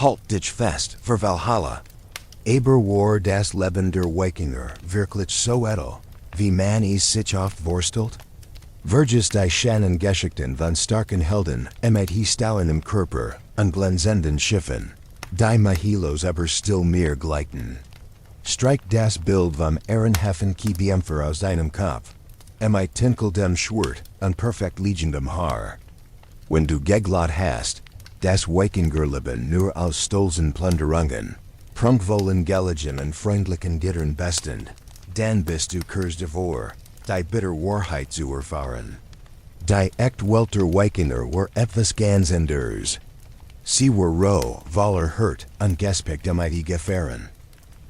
Halt dich fest, für Valhalla. Aber war das Leben der Wikinger wirklich so edel, wie man es sich oft vorstellt? Verges die Shannon Geschichten von starken Helden mit histauenem Körper und glänzenden Schiffen, die Mahilos aber still mehr gleiten. Streicht das Bild vom ehrenhaften Kämpfer aus deinem Kopf, mit tinkeldem Schwert und perfekt liegendem Haar. Wenn du geglaubt hast, das Wikingerleben nur aus stolzen Plunderungen, prunkvollen Gelegen und freundlichen Gittern bestend, dann bist du kurz davor, die bitter Wahrheit zu erfahren. Die echt-welter Wikinger war etwas ganz anders. Sie war roh, voller Hurt und gespickt mit Gefahren.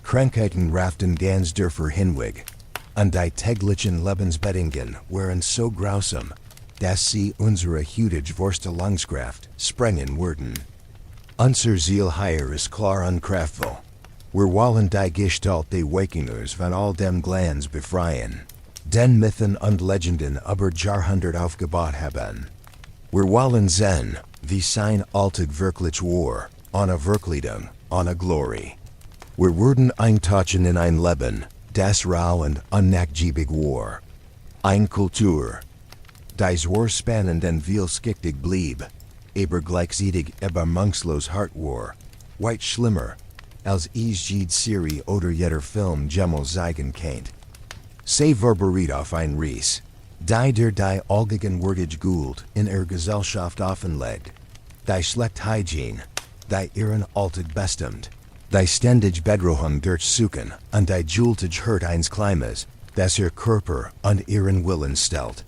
Krankheiten rafften ganz dürfer hinweg, und die täglichen Lebensbedingungen waren so grausam, dass sie unsere heutige Vorstellungskraft sprengen würden. Unser Ziel hier ist klar und kraftvoll. Wir wollen die Gestalt der Wikingers von all dem Glanz befreien, den Mythen und Legenden über Jahrhundert aufgebaut haben. Wir wollen sehen, wie sein Alltag wirklich war, ohne Verkleidung, ohne Glory. Wir würden eintauchen in ein Leben, das rau und unnachgiebig war. Ein Kultur, das war spannend und vielschichtig blieb, aber gleichzeitig erbarmungslos hart war, weit schlimmer, als jede Serie oder jeder Film jemals zeigen kennt. Sei verberiet auf ein Ries, die allgemein wordage Gould in Gesellschaft offenlegt, die schlecht Hygiene, die ihren Alltag bestimmt, die ständig Bedrohung durchsuchen und die jultige Hurt eines Klimas, das ihr Körper und ihren Willen stellt.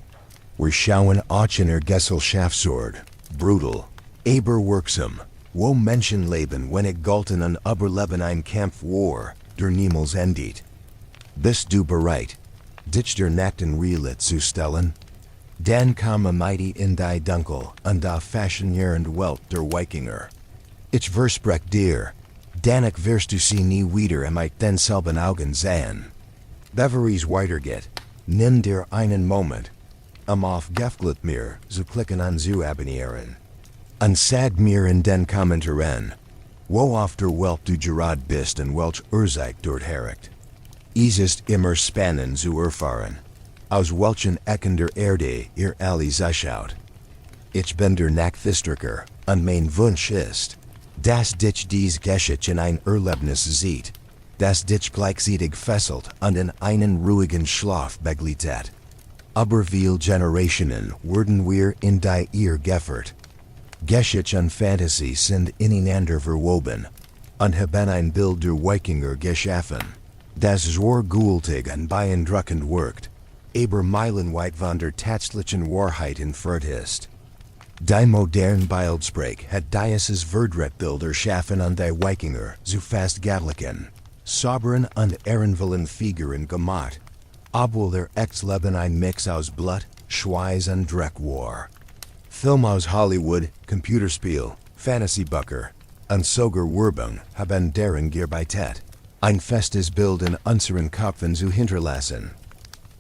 Wir schauen auch in Gesellschaftsord, brutal, aber wirksam, wo Menschenleben wenig galten und Überleben ein Kampf war, der niemals endet. Bist du bereit, dich der nackten Realität zu stellen? Dann komme mighty in die Dunkel und die faszinierende Welt der Wikinger. Ich verspreche dir, danach wirst du sie nie wieder mit denselben Augen sehen. Beveries weitergeht, nimm dir einen Moment, auf Gefglut mir zu klicken und zu abonnieren. Und sag mir in den Kommentaren, wo auf der Welt du gerade bist und welch Ursache dort herrscht. Es ist immer spannend zu erfahren, aus welchen Ecken der Erde ihr alle schaut. Ich bin der Nachtfistriker, und mein Wunsch ist, dass dich dies Geschichte in ein Erlebnis sieht, das dich gleichzeitig fesselt und in einen ruhigen Schlaf begleitet. Aber viele Generationen wurden wir in die Ehe geführt. Geschichte und Fantasy sind ineinander verwoben und haben ein Bild der Wikinger geschaffen, das sehr gültig und beeindruckend wirkt, aber meilenweit von der tatsächlichen Wahrheit entfernt ist. Die moderne Bildsprache hat dieses Verdrettbild erschaffen und die Wikinger zu fast göttlichen, sauberen und ehrenvollen Figuren gemacht, obwohl der Ex-Leben ein Mix aus Blut, Schweiß und Dreck war. Film aus Hollywood, Computerspiel, Fantasy-Bucker und sogar Werbung haben deren gearbeitet, ein festes Bild in unseren Köpfen zu hinterlassen.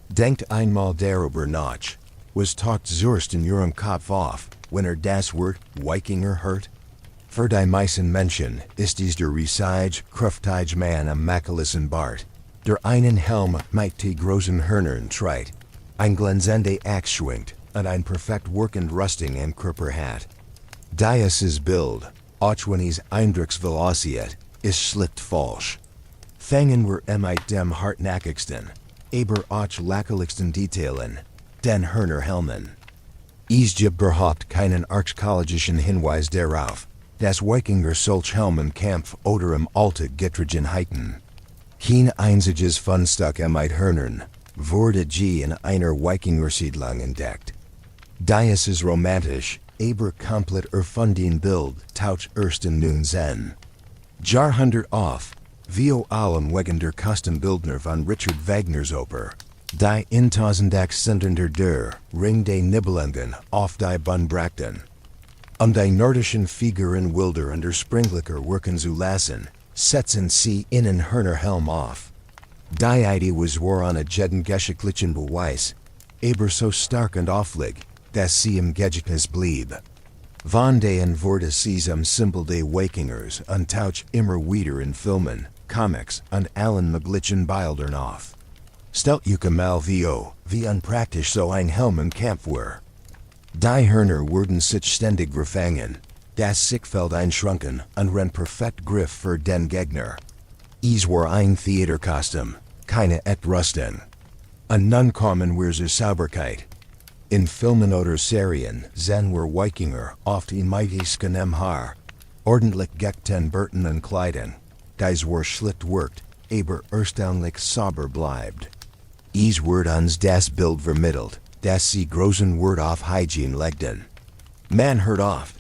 Denkt einmal darüber nach, was taucht zuerst in ihrem Kopf auf, wenn das Wort Wikinger hört? Für die meisten Menschen ist dies der riesige, kräftige Mann am makellosen Bart, der einen Helm mit die großen Hörnern trägt, ein glänzende Axt schwingt und ein perfekt wirkend Rüstung am Körper hat. Dieses Bild, auch wenn es eindrucksvoll aussieht, ist schlicht falsch. Fangen wir mit dem hartnäckigsten, aber auch lächerlichsten Detailen, den Hörnerhelmen. Es gibt überhaupt keinen archäologischen Hinweis darauf, dass Wikinger solch Helmen Kampf oder im Alltag getragen hatten. Kein einziges Fundstück mit Hörnern wurde je in einer Wikinger-Siedlung entdeckt. Dies ist romantisch, aber komplett erfunden Bild taucht erst in nun Zen. Jahrhundert auf, wie allem wegen der Kostenbildner von Richard Wagners Oper, die in Tausendachsender der Ring der Nibelungen auf die Bahn brachten. Die nordischen Figuren wilder und erspringlicher wirken zu lassen, setzen sie einen Hörnerhelm auf. Die Idee war an jeden geschichtlichen Beweis, aber so stark und auffällig, dass sie im Gedächtnis blieb. Von den Vorte Seasam Simple de Wakingers untouch immer wieder in Filmen, Comics und allen möglichen Bildern auf. Stelt euch mal vo, wie unpraktisch so ein Helmen Kampf war. Die Hörner wurden sich ständig gefangen, das Sickfeld einschrunken und ren perfekt Griff für den Gegner. Es war ein Theaterkostüm, keine Echt-Rüstung. Und nun kommen wir zur Sauberkeit. In Filmen oder Serien sind wir Wikinger oft in meistiskem Haar, ordentlich gekten Burten und Kleidung, dies war schlicht wirkt, aber erstaunlich sauber bleibt. Es wird uns das Bild vermittelt, dass sie großen Wert auf Hygiene legten. Man hört oft,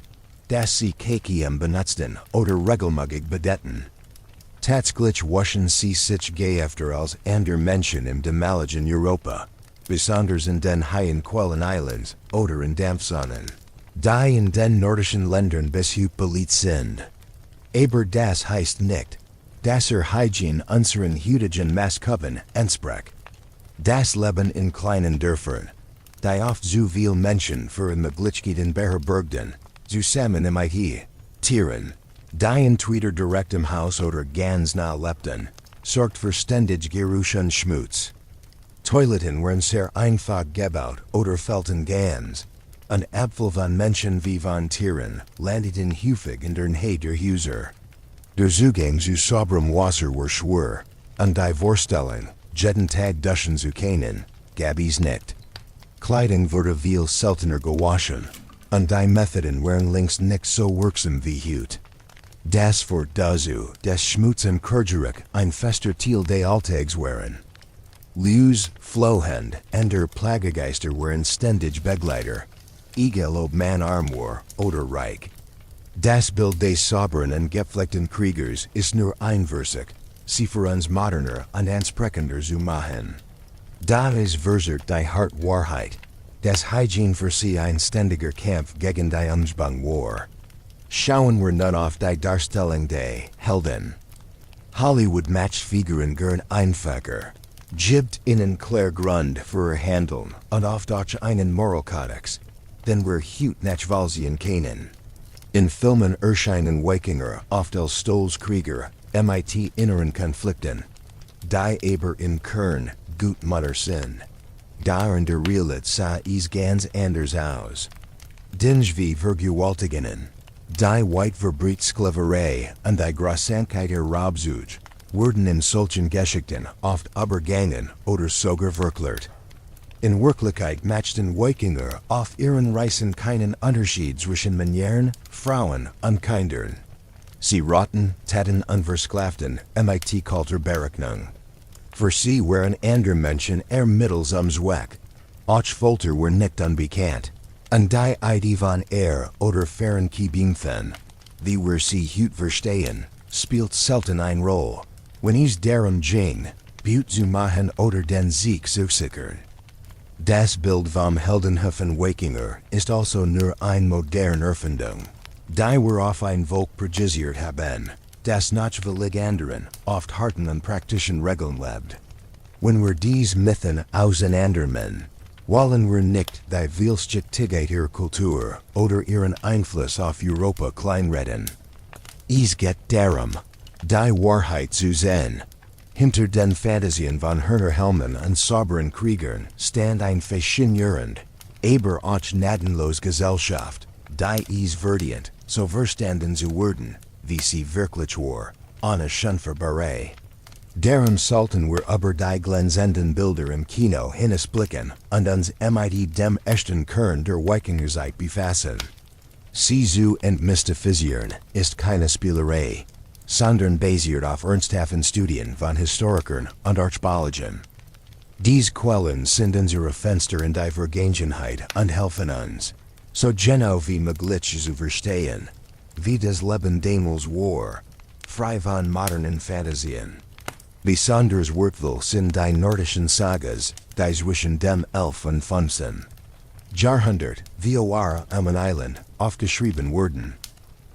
dass sie Kakiem benutzten oder regelmäßig bedeckten. Tatsächlich waschen sie sich geöfter als andere Menschen im damaligen Europa, besonders in den Haien Quellen Islands oder in Dampfsonnen, die in den nordischen Ländern bis beliebt sind. Aber das heißt nicht, dass Hygiene unseren heutigen Maßgaben entspricht. Das Leben in kleinen Dörfern, die oft so viel Menschen für Möglichkeiten beherbergten, zusammen mit Tieren, die in Twitter direkt im Haus oder ganz nah lebten, sorgt für ständig Geruch und Schmutz. Toiletten waren sehr einfach gebaut oder fehlten ganz, und Abfall von Menschen wie von Tieren landeten häufig in der Nähe der Häuser. Der Zugang zu sauberem Wasser war schwer, und die Vorstellung, jeden Tag duschen zu können, gab es nicht. Kleidung wurde viel seltener gewaschen, und die Methoden waren längst nicht so wirksam wie heute. Das führt dazu, dass Schmutz und Kergeruch ein fester Teil des Alltags waren. Leus, Flohend und der Plagegeister waren ständig Begleiter, egal ob man arm war oder reich. Das Bild des sauberen und gepflegten Kriegers ist nur einversig, sie für uns moderner und ansprechender zu machen. Da ist versert die harte Wahrheit, dass Hygiene für sie ein ständiger Kampf gegen die Umspannung war. Schauen wir nun auf die Darstellung der Helden. Hollywood matcht Figuren gern einfacher, gibt ihnen klar Grund für ihr Handeln und oft auch einen Moralkodex, den wir heute nachvollziehen können. In Filmen erscheinen Wikinger oft als Stolzkrieger mit inneren Konflikten, die aber im Kern Gutmutter sind. Da in der Realität sah es ganz anders aus. Dinge wie Vergewaltigungen, die White-Verbreitsklaverei und die Grausamkeit der Raubsucht wurden in solchen Geschichten oft übergangen oder sogar verklärt. In Wirklichkeit machten Wikinger oft ihren Reisen keinen Unterschied zwischen Männern, Frauen und Kindern. Sie rotten, taten und versklavten mit kalter Berechnung. Für sie waren andere Menschen mittels Zweck. Auch Folter war nicht unbekannt. Und die Idee von oder Fernkeeping, wie wir sie heute verstehen, spielt selten eine Rolle, wenn es darum ging, Butte zu machen oder den Sieg zu sichern. Das Bild vom heldenhaften Wikinger ist also nur eine moderne Erfindung, die wir auf ein Volk projiziert haben, das nach willig anderen, oft harten und praktischen Regeln lebt. Wenn wir diese Mythen auseinandernehmen, wollen wir nicht die Vielschichtigkeit ihrer Kultur oder ihren Einfluss auf Europa kleinreden. Es geht darum, die Wahrheit zu sehen. Hinter den Fantasien von Herner Helmen und sauberen Kriegern stand ein faszinierend, aber auch gnadenlos Gesellschaft, die es verdient, so verstanden zu werden, wie sie wirklich war, ohne Schönverbarei. Darum sollten wir über die glänzenden Bilder im Kino hinblicken und uns mit dem echten Kern der Wikingerzeit befassen. Sie zu entmystifizieren ist keine Spielerei, sondern basiert auf ernsthaften Studien von Historikern und Archäologen. Diese Quellen sind unsere Fenster in die Vergangenheit und helfen uns, so genau wie möglich zu verstehen, wie das Leben damals war, frei von modernen Fantasien. Besonders wertvoll sind die nordischen Sagas, die zwischen dem 11 und 15. Jahrhundert, vor am Island, aufgeschrieben wurden.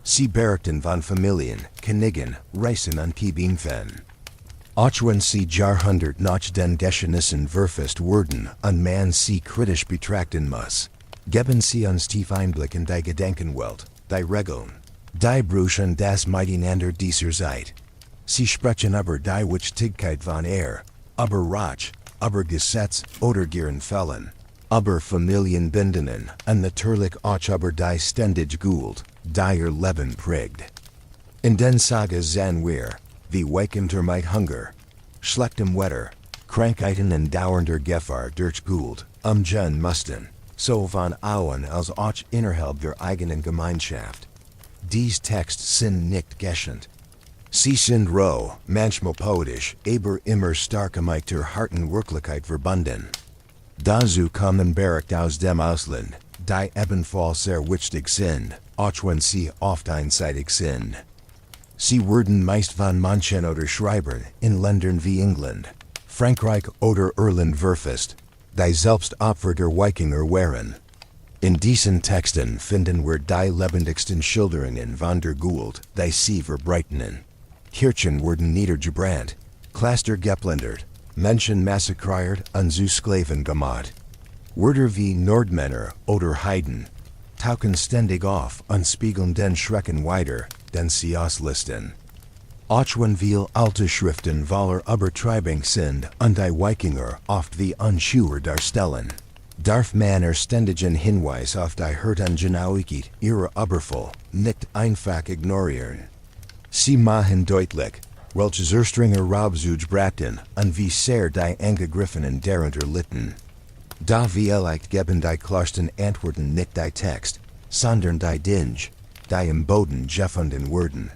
Sie berichten von Familien, Königen, Reisen und Kämpfen. Auch wenn sie Jahrhundert nach den Geschehnissen verfasst wurden und man sie kritisch betrachten muss, Geben sie uns tief Einblick in die Gedankenwelt, die Regeln, die Brüchen das Miteinander dieser Zeit. Sie sprechen über die Wichtigkeit von über Recht, über Gesetz oder Gieren Fällen, über Familienbindungen und natürlich auch über die ständig Gold, die ihr Leben prägt. In den Saga sehen wir, wie Wegenthermite Hunger, schlechtem Wetter, Krankheiten und dauernder Gefahr durch Gold umgehen mussten, so von Auen als auch innerhalb der eigenen Gemeinschaft. Dies Text sind nicht geschenkt. Sie sind roh, manchmal poetisch, aber immer stark mit der harten Wirklichkeit verbunden. Dazu kommen Bericht aus dem Ausland, die ebenfalls sehr wichtig sind, auch wenn sie oft einseitig sind. Sie wurden meist von Menschen oder Schreibern in Ländern wie England, Frankreich oder Irland verfasst, die selbst Opfer der Wikinger waren. In diesen Texten finden wir die lebendigsten Schilderungen von der Gould, die sie verbreiteten. Kirchen wurden niedergebrannt, Klaster geplündert, Menschen massakriert und zu Sklaven gemacht. Wörter wie Nordmänner oder Heiden tauchen ständig auf und spiegeln den Schrecken weiter, den sie auslisten. Auch wenn viele alte Schriften voller Übertreibung sind und die Wikinger oft wie Unschuldig darstellen, darf man ständigen Hinweis auf die Genauigkeit ihrer Überfall nicht einfach ignorieren. Sie machen deutlich, welche Zerstringer Raubzug brachten und wie sehr die Angegriffenen darunter litten. Da vielleicht geben die klarsten Antworten nicht die Text, sondern die Dinge, die im Boden gefunden wurden.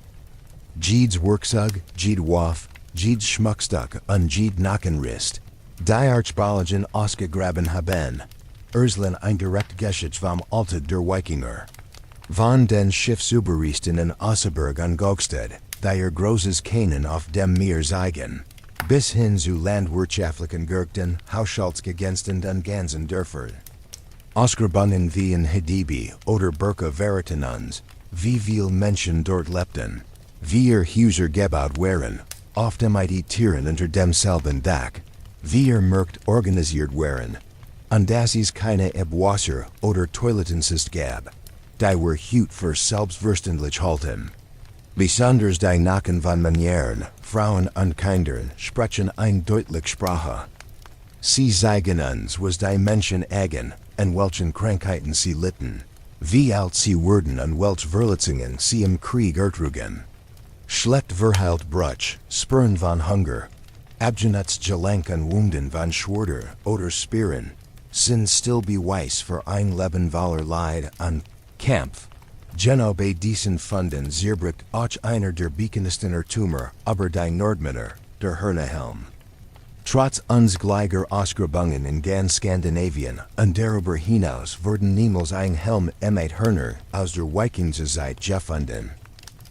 Jedes Werkzeug, jede Waffe, jedes Schmuckstück und jede Nackenrist, die Archäologen ausgegraben haben, erzählen ein direkt Geschichte vom Alter der Wikinger. Von den Schiffsüberresten in Osseberg und Gokstad, die ihr großes Kennen auf dem Meer zeigen, bis hin zu landwirtschaftlichen Gärten, Haushaltsgegenständen und ganzen Dörfern. Ausgebunden wie in Hidibi oder Burka Veritanans, wie viele Menschen dort lebten, wie ihr Häuser gebaut waren, oft mit die Tieren unter demselben Dach, wie ihr Märkte organisiert waren, und dass es keine Abwasser oder Toilettensist gab, die wir heute für selbstverständlich halten. Besonders die Nacken von Manieren, Frauen und Kindern sprechen eine deutliche Sprache. Sie zeigen uns, was die Menschen eigen, und welchen Krankheiten sie litten, wie alt sie wurden und welche Verletzungen sie im Krieg ertrugen. Schlecht verheilt Brutsch, Spüren von Hunger, Abgenutzt Gelenk und Wunden von Schwerter oder Spieren, sind still Beweis für ein Leben voller Leid und Kampf. Genau bei diesen Funden zerbricht auch einer der bekanntesten Irrtümer über die Nordmänner, der Hörnerhelm. Trotz ungleicher Ausgrabungen in ganz Skandinavien und darüber hinaus wurden niemals ein Helm mit Hörner aus der Wikingzeit gefunden.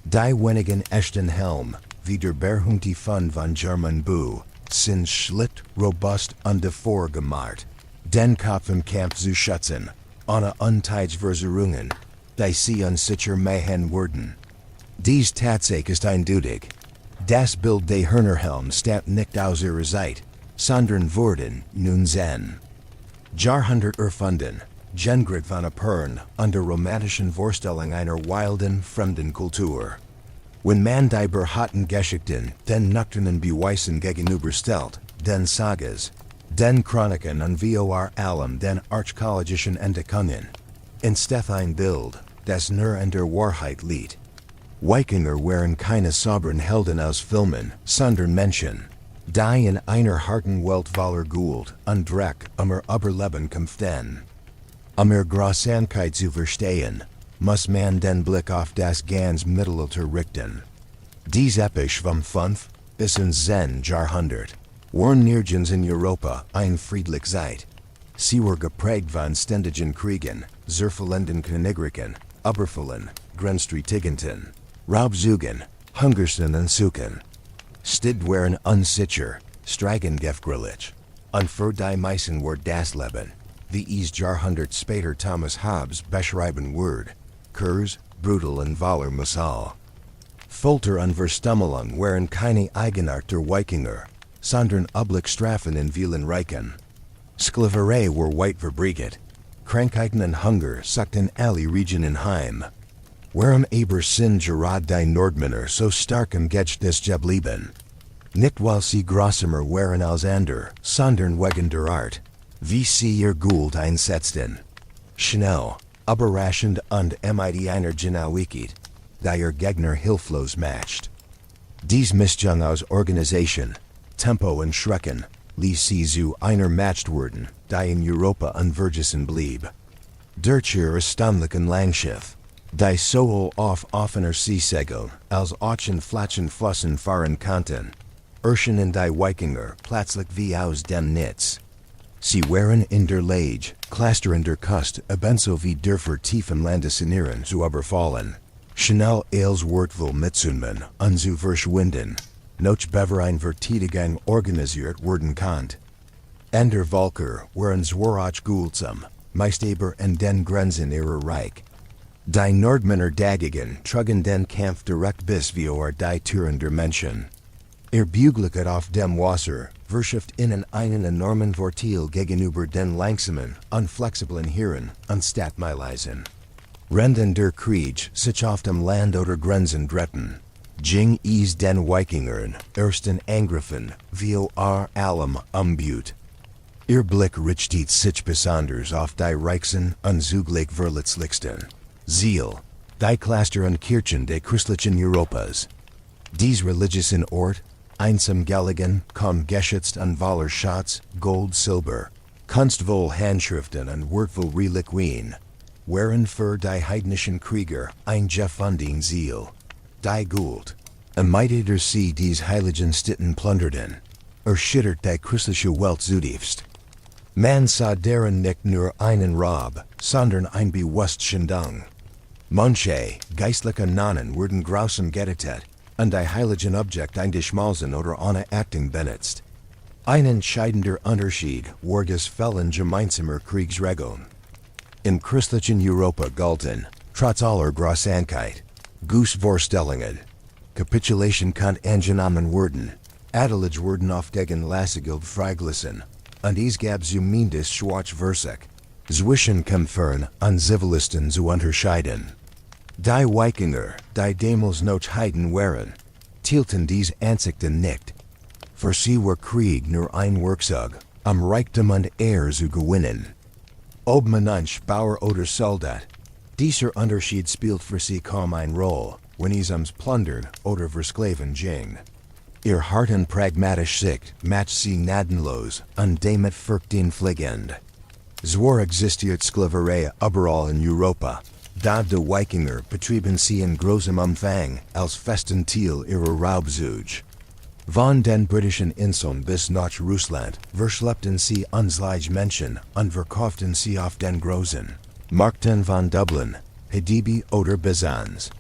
Die wenigen echten Helm, wie der berühmte Fund von German Bu, sind schlicht, robust und davor gemacht, den Kopf im Kampf zu schützen, ohne Unteilsversuchungen, die sie unsicher machen würden. Dies Tatsache ist eindeutig. Das Bild des Hörnerhelms stammt nicht aus ihrer Zeit, sondern wurden nun sein Jahrhundert erfunden, Gengrid von Apern und der romantischen Vorstellung einer wilden, fremden Kultur. Wenn man die berühmten Geschichten den nüchternen Beweisen gegenüberstellt, den Sagas, den Chroniken und vor allem den archäologischen Entdeckungen, entsteht ein Bild, das nur in der Wahrheit liegt. Wikinger waren keine sauberen Helden aus Filmen, sondern Menschen, die in einer harten Welt voller Gold und Dreck ihr Überleben kämpften. Ihre Grausamkeit zu verstehen, muss man den Blick auf das ganz Mittelalter richten. Dies Epoche vom 5. bis ins 10. Jahrhundert waren nirgends in Europa ein friedliche Zeit. Sie war geprägt von ständigen Kriegen, zerfallenden Königreichen, Überfällen, Grenzstreitigkeiten, Raubzügen, Hungersnöten und Suchen. Stid waren unsicher, Streiken gefährlich, und für die meisten war das Leben, wie es Jahrhundert später Thomas Hobbes beschreiben wird, kurz, brutal und voller Moral. Folter und Verstümmelung waren keine Eigenart der Wikinger, sondern Strafen in vielen Reichen. Sklaverei war weit verbreitet. Krankheiten und Hunger sucked in alle Regionen heim. Warum aber sind gerade die Nordmänner so stark im Gedcht des Geblieben? Nicht weil sie grausamer waren als andere, sondern wegen der Art, wie sie ihr Gold einsetzten. Schnell, überraschend und mit einer Genauigkeit, die ihr Gegner hilflos matcht. Dies Mischung aus Organisation, Tempo und Schrecken, ließ sie zu einer Matcht werden, die in Europa unvergessen blieb. Durch ihr erstaunlichen Langschiff, die sowohl auf offener Seesegel als auch in flachen Flossen fahren konnten, erschienen die Wikinger plötzlich wie aus dem Nichts. Sie waren in der Lage, Cluster in der Kust ebenso wie Dörfer tiefen Landesinneren zu überfallen. Schnell als Wortwil mitzunehmen und zu verschwinden, noch bever ein Verteidigung organisiert werden konnte. Ender Volker waren zwarach guldsam, meist aber in den Grenzen ihrer Reich. Die Nordmänner dagegen trugen den Kampf direkt bis vor die Türen der Menschen. Ihr Buglichet auf dem Wasser verschifft in einen enormen Vorteil gegenüber den langsamen, unflexiblen Heeren und Stadtmeilisen. Renden der Krieg sich auf dem Land oder Grenzen drehten, ging es den Wikingern ersten Angriffen vor allem Umbut. Ihr Blick richtet sich besonders auf die reichsten und zugleich verletzlichsten Ziel, die Cluster und Kirchen des christlichen Europas. Dies religiösen Ort, einsam gelegen, kam geschützt an Waller Schatz, Gold, Silber, kunstvoll Handschriften und wertvoll Reliquien, waren für die heidnischen Krieger ein gefundenes Ziel. Die Gold, ermeidet sie dies heiligen Städten plunderten, erschüttert die christliche Welt zutiefst. Man sah darin nicht nur einen Raub, sondern ein bewusstchen Dung. Manche geistliche Namen wurden grausam getötet, und die heiligen Objekte eingeschmolzen oder ohne Achtung benutzt. Ein entscheidender Unterschied war das Fällen gemeinsamer Kriegsregeln. Im christlichen Europa galten, trotz aller Grausamkeit, Vorstellungen. Capitulation konnte angenommen werden, Adelig wurden auf gegen Lassigeld freigelassen, und es gab zumindest Schwarzversig, zwischen Kämpfern und Zivilisten zu unterscheiden. Die Wikinger, die damals noch Heiden waren, tielten dies Ansichten nicht. Für sie war Krieg nur ein Werkzeug, Reichtum und Ehre zu gewinnen. Ob Mensch, Bauer oder Soldat, dieser Unterschied spielt für sie kaum eine Rolle, wenn es Plundern oder Versklaven ging. Ihr hart und pragmatisch Sicht matcht sie gnadenlos und damit furchtinfligend. Zwar existiert Sklaverei überall in Europa, da die Wikinger betrieben sie in großem Umfang als festen Teil ihrer Raubzug. Von den britischen Inseln bis nach Russland verschleppten sie unzählige Menschen und verkauften sie auf den großen Märkten von Dublin, Hedeby oder Byzanz.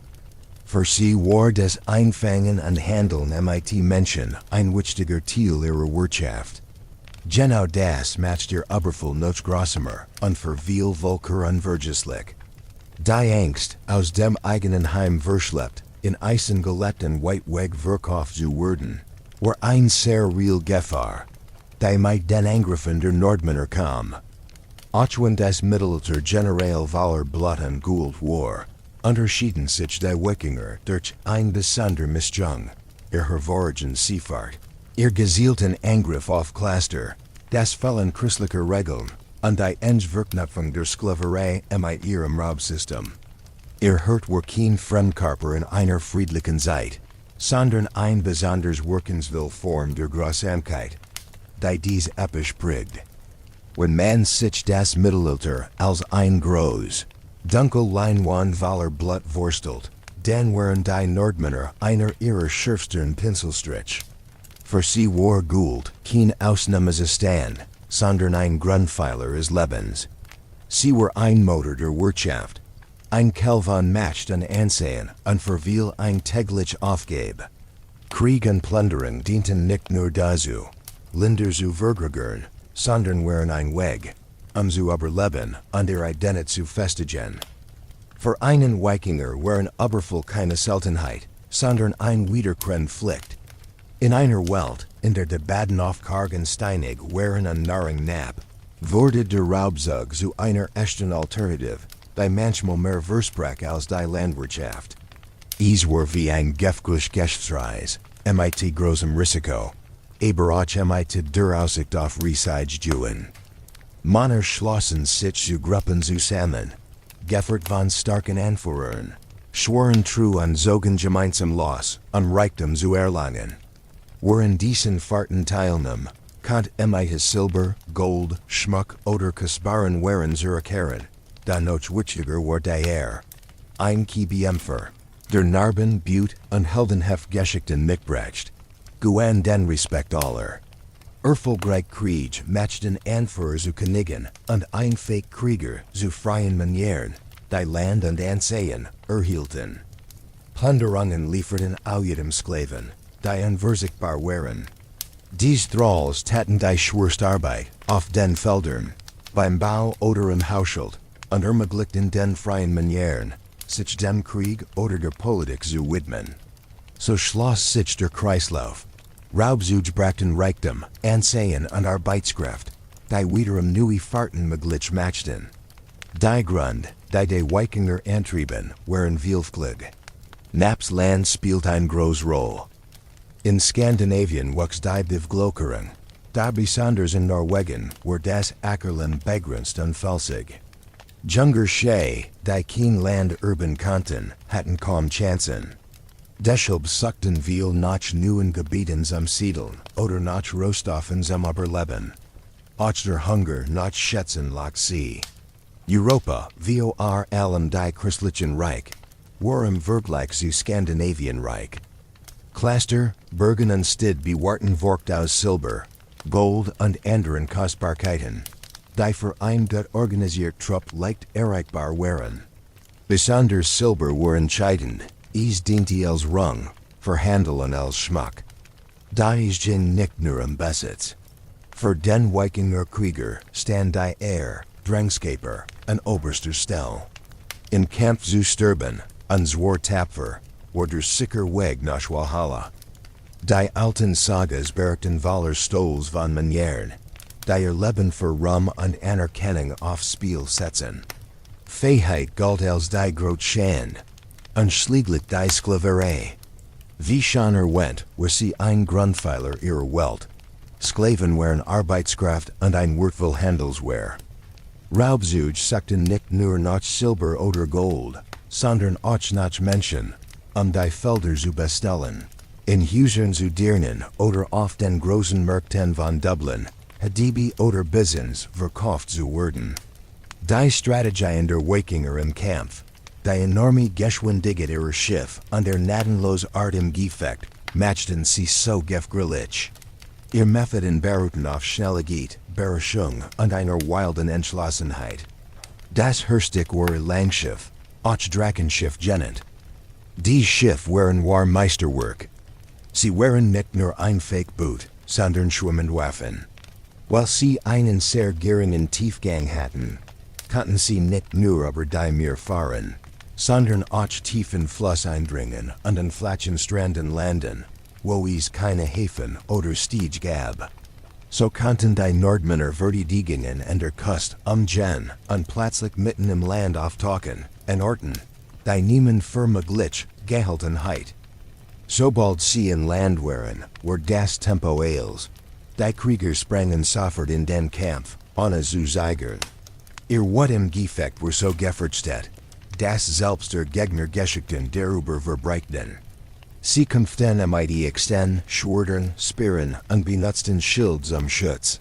Für sie war das Einfangen und Handeln mit Menschen ein wichtiger Teil ihrer Wirtschaft. Genau das macht ihr Überfall noch grausamer und für viel Volker unvergesslich. Die Angst, aus dem eigenen Heim verschleppt, in Eisen gelebt und weitweg verkauft zu werden, war ein sehr real Gefahr, die mit den Angriffen der Nordmänner kam. Auch wenn das Mittelalter generell voller Blut und Gold war, unterschieden sich die Wikinger durch ein besonder Mischung, ihr hervorragenden Seefahrt, ihr gezielten Angriff auf Cluster, das Fällen christlicher Regeln, und die Entwerknüpfung der Sklaverei mit ihrem Raubsystem. Ihr hört war kein Fremdkörper in einer friedlichen Zeit, sondern ein besonders wirkungsvoll Form der Grausamkeit, die dies episch prägt. Wenn man sich das Mittelalter als ein groß, dunkel Leinwand voller Blut vorstellt, dann waren die Nordmänner einer ihrer schärfsten Pinselstrich. Für sie war Gold kein Ausnahmezustand, sondern ein Grundpfeiler des Lebens. Sie war ein Motor der Wirtschaft, ein Quell von Macht und Ansehen und für viel ein täglich Aufgabe. Krieg und Plünderung dienten nicht nur dazu, Länder zu vergrößern, sondern waren ein Weg, zu überleben und ihre Identität zu festigen. Für einen Wikinger waren Überfall keine Seltenheit, sondern ein wiederkehrende Pflicht. In einer Welt, in der Debatten oft karg und steinig waren an Nahrung knapp, Wurde der Raubzug zu einer echten Alternative, die manchmal mehr Versprach als die Landwirtschaft. Es war wie ein gefährliches Geschäftsreis, mit großem Risiko, aber auch mit der Aussicht auf Reichseigen. Männer schlossen sich zu Gruppen zusammen, geführt von starken Anführern, schworen treu an zogen gemeinsam los, an Reichtum zu erlangen. Waren diesen Fahrten teilnahm, konnte mit Silber, Gold, Schmuck oder kostbaren Waren zurückkehren, da notwendiger war der ein Kiebämpfer, der Narben, Butte und heldenhaft Geschichten mitbracht, gewann den Respekt aller. Erfolgreich Krieg matchten Anführer zu Königen und einfache Krieger zu freien Manieren, die Land und Ansehen erhielten. Plünderungen lieferten auch jedem Sklaven, die unverzichtbar waren. Dies Thralls taten die schwerste Arbeit auf den Feldern, beim Bau oder im Haushalt, und ermöglichten den freien Manieren, sich dem Krieg oder der Politik zu widmen. So schloss sich der Kreislauf. Raubzug brachten Reichtum, Ansehen und Arbeitskraft, die wiederum neue Fahrten möglich machten. Die Grund, die Wikinger antrieben, waren vielfältig. Naps Land spielt eine große Rolle. In Skandinavien wuchs die Bevölkerung, da besonders in Norwegen, war das Ackerland begrenzt und felsig. Junger Schee, die kein Land urban konnten, hatten kaum Chancen. Deshalb suchten viel nach neuen Gebieten zum Siedeln oder nach Rohstoffen zum Überleben. Auch der Hunger nach Schätzen lag sie. Europa, vor allem die Christlichen Reich, war im Vergleich zu Skandinavienreich. Cluster, Bergen und Stid bewahrten Vorcht aus Silber, Gold und anderen Kostbarkeiten, die für ein gut organisiert Trupp leicht erreichbar waren. Besonders Silber war entscheidend. Es diente als Rung, für Handel und als Schmuck. Dies ging nicht nur Besitz. Für den Wikinger Krieger stand die Drangskaper, an oberster Stelle. In Kampf zu sterben, und zwar tapfer, war der sicher Weg nach Valhalla. Die alten Sagas berichten Valor Stolz von Manieren, die ihr Leben für Ruhm und Anerkennung aufs Spiel setzen. Fähigkeit galt als die große Schande, und schließlich die Sklaverei. Wie schon erwähnt, war sie ein Grundpfeiler ihrer Welt. Sklaven waren Arbeitskraft und ein wertvoll Handelsware. Raubzug suchten nicht nur nach Silber oder Gold, sondern auch nach Menschen, die Felder zu bestellen. In Häusern zu dienen oder auf den großen Märkten von Dublin, Hadibi oder Bissens verkauft zu werden. Die Strategien der Wikinger im Kampf, die enorme Geschwindigkeit ihrer Schiff und der gnadenlose Art im Gefecht matchten sie so gefährlich. Ihr Methoden beruhten auf Schnelligkeit, Beherrschung und einer wilden Entschlossenheit. Das Herstück war ihr Langschiff, auch Drakenschiff genannt. Die Schiff waren Meisterwerk. Sie waren nicht nur ein Fake-Boot, sondern Schwimmwaffen. Weil sie einen sehr geringen Tiefgang hatten, konnten sie nicht nur über die Meer fahren, sondern auch tief in Fluss eindringen und an flachen Stränden landen, wo es keine Häfen oder Stiege gab. So konnten die Nordmänner Verteidigungen an der Küste umgehen und plötzlich mitten im Land auftauchen, an Orten, die niemand für möglich gehalten hat. Sobald sie in Land waren, war das Tempo eils. Die Krieger sprangen sofort in den Kampf, ohne zu zögern. Ihr Wort im Gefecht war so gefürchtet, dass selbst der Gegner Geschichten darüber verbreiten. Sie kämpften mit Äxten, Schwertern, Speeren und benutzten Schild zum Schutz.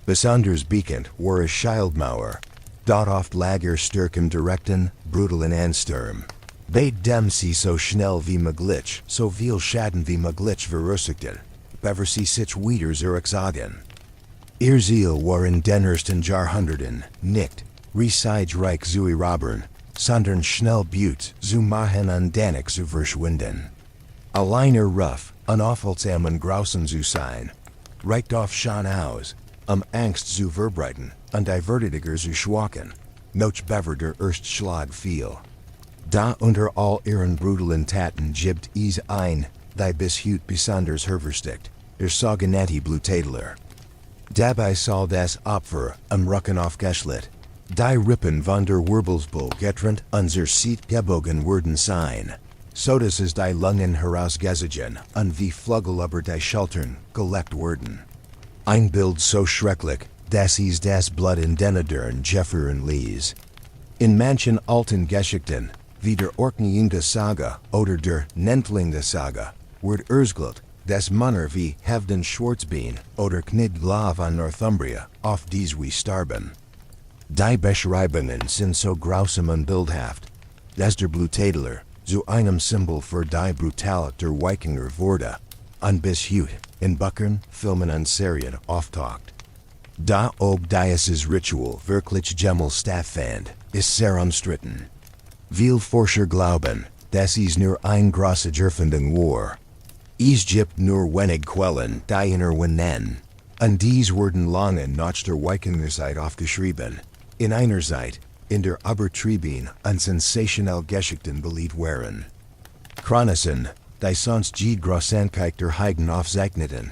Besonders bekannt war es Schildmauer, dort oft Lager stark im direkten, brutalen Ansturm. Bei dem sie so schnell wie möglich, so viel Schaden wie möglich verursachten, bevor sie sich wieder zurückzogen. Ihr Ziel war in den ersten Jahrhunderten nicht, Reichsreich zu erobern, sondern schnell Butte zu machen und danach zu verschwinden. Allein Ruff, unaufhaltsam und grausam zu sein, reicht oft schon aus, Angst zu verbreiten und die Verteidiger zu schwachen, noch bevor der erste Schlag fiel. Da unter all ihren brutalen Taten gibt es ein, die bis heute besonders hervorsticht, der sogenannte Blutadler. Dabei soll das Opfer am Rücken aufgeschlit. Die Rippen von der Wirbelsbüll getrennt unser Seat gebogen werden sein. So dass es die Lungen herausgezogen und wie Flügel über die Schultern gelegt werden. Ein Bild so schrecklich, dass es das Blut in den Dörren Jeffern ließ. In manchen alten Geschichten, wie der Orkneyinge Saga oder der Nentlinge Saga, wird erzählt, dass Männer wie Hevden Schwarzbein oder Knidglav an Northumbria auf dies wie starben. Die Beschreibungen sind so grausam und bildhaft, dass der Blutadler zu einem Symbol für die Brutalität der Wikinger wurde, und bis heute in Büchern, Filmen und Serien auftaucht. Da ob dieses Ritual wirklich Gemmel stattfand, ist sehr umstritten. Viele Forscher glauben, dass es nur ein große Erfindung war. Es gibt nur wenig Quellen, die nennen, und dies wurden lange nach der Wikingerzeit aufgeschrieben, in einer Zeit, in der übertrieben und sensationell Geschichten beliebt waren. Chroniken, die sonst die Grausamkeit der Heiden aufzeichneten,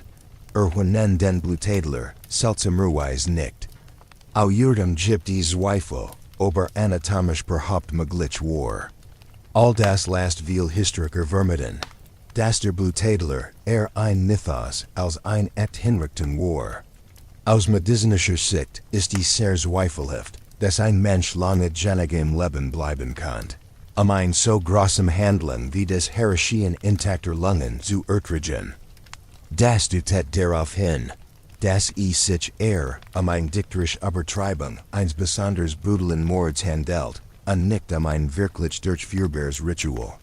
erwähnen den Blutadler seltsamerweise nicht. Au jedem gibt es Zweifel, ob anatomisch überhaupt möglich war. All das lässt viel Historiker vermuten, dass der Blutadler ein Mythos als ein echt Hinrichten war. Aus medizinischer Sicht ist dies sehr zweifelhaft, dass ein Mensch lange im Leben bleiben kann, ein so großem Handeln wie das Herrschen intakter Lungen zu ertragen. Das deutet darauf hin, dass es sich ein dikterisch Übertreibung eines besonders brutalen Mords handelt, und nicht ein wirklich durchführbares Ritual.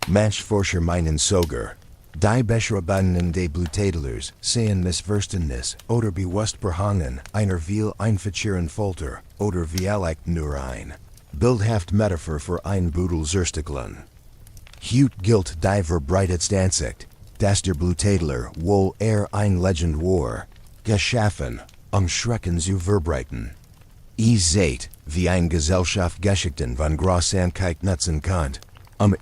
Manche Forscher meinen sogar, die Beschreibungen des Blutadlers seien Missverständnis oder bewusst behangen einer viel einfacheren Folter oder vielleicht nur ein bildhaft Metaphor für ein brutales Erstickeln. Heute gilt die verbreitetste Ansicht, dass der Blutadler wohl ein Legend war, geschaffen, Schrecken zu verbreiten. Ihr seht, wie ein Gesellschaft Geschichten von Grausamkeit nutzen kann,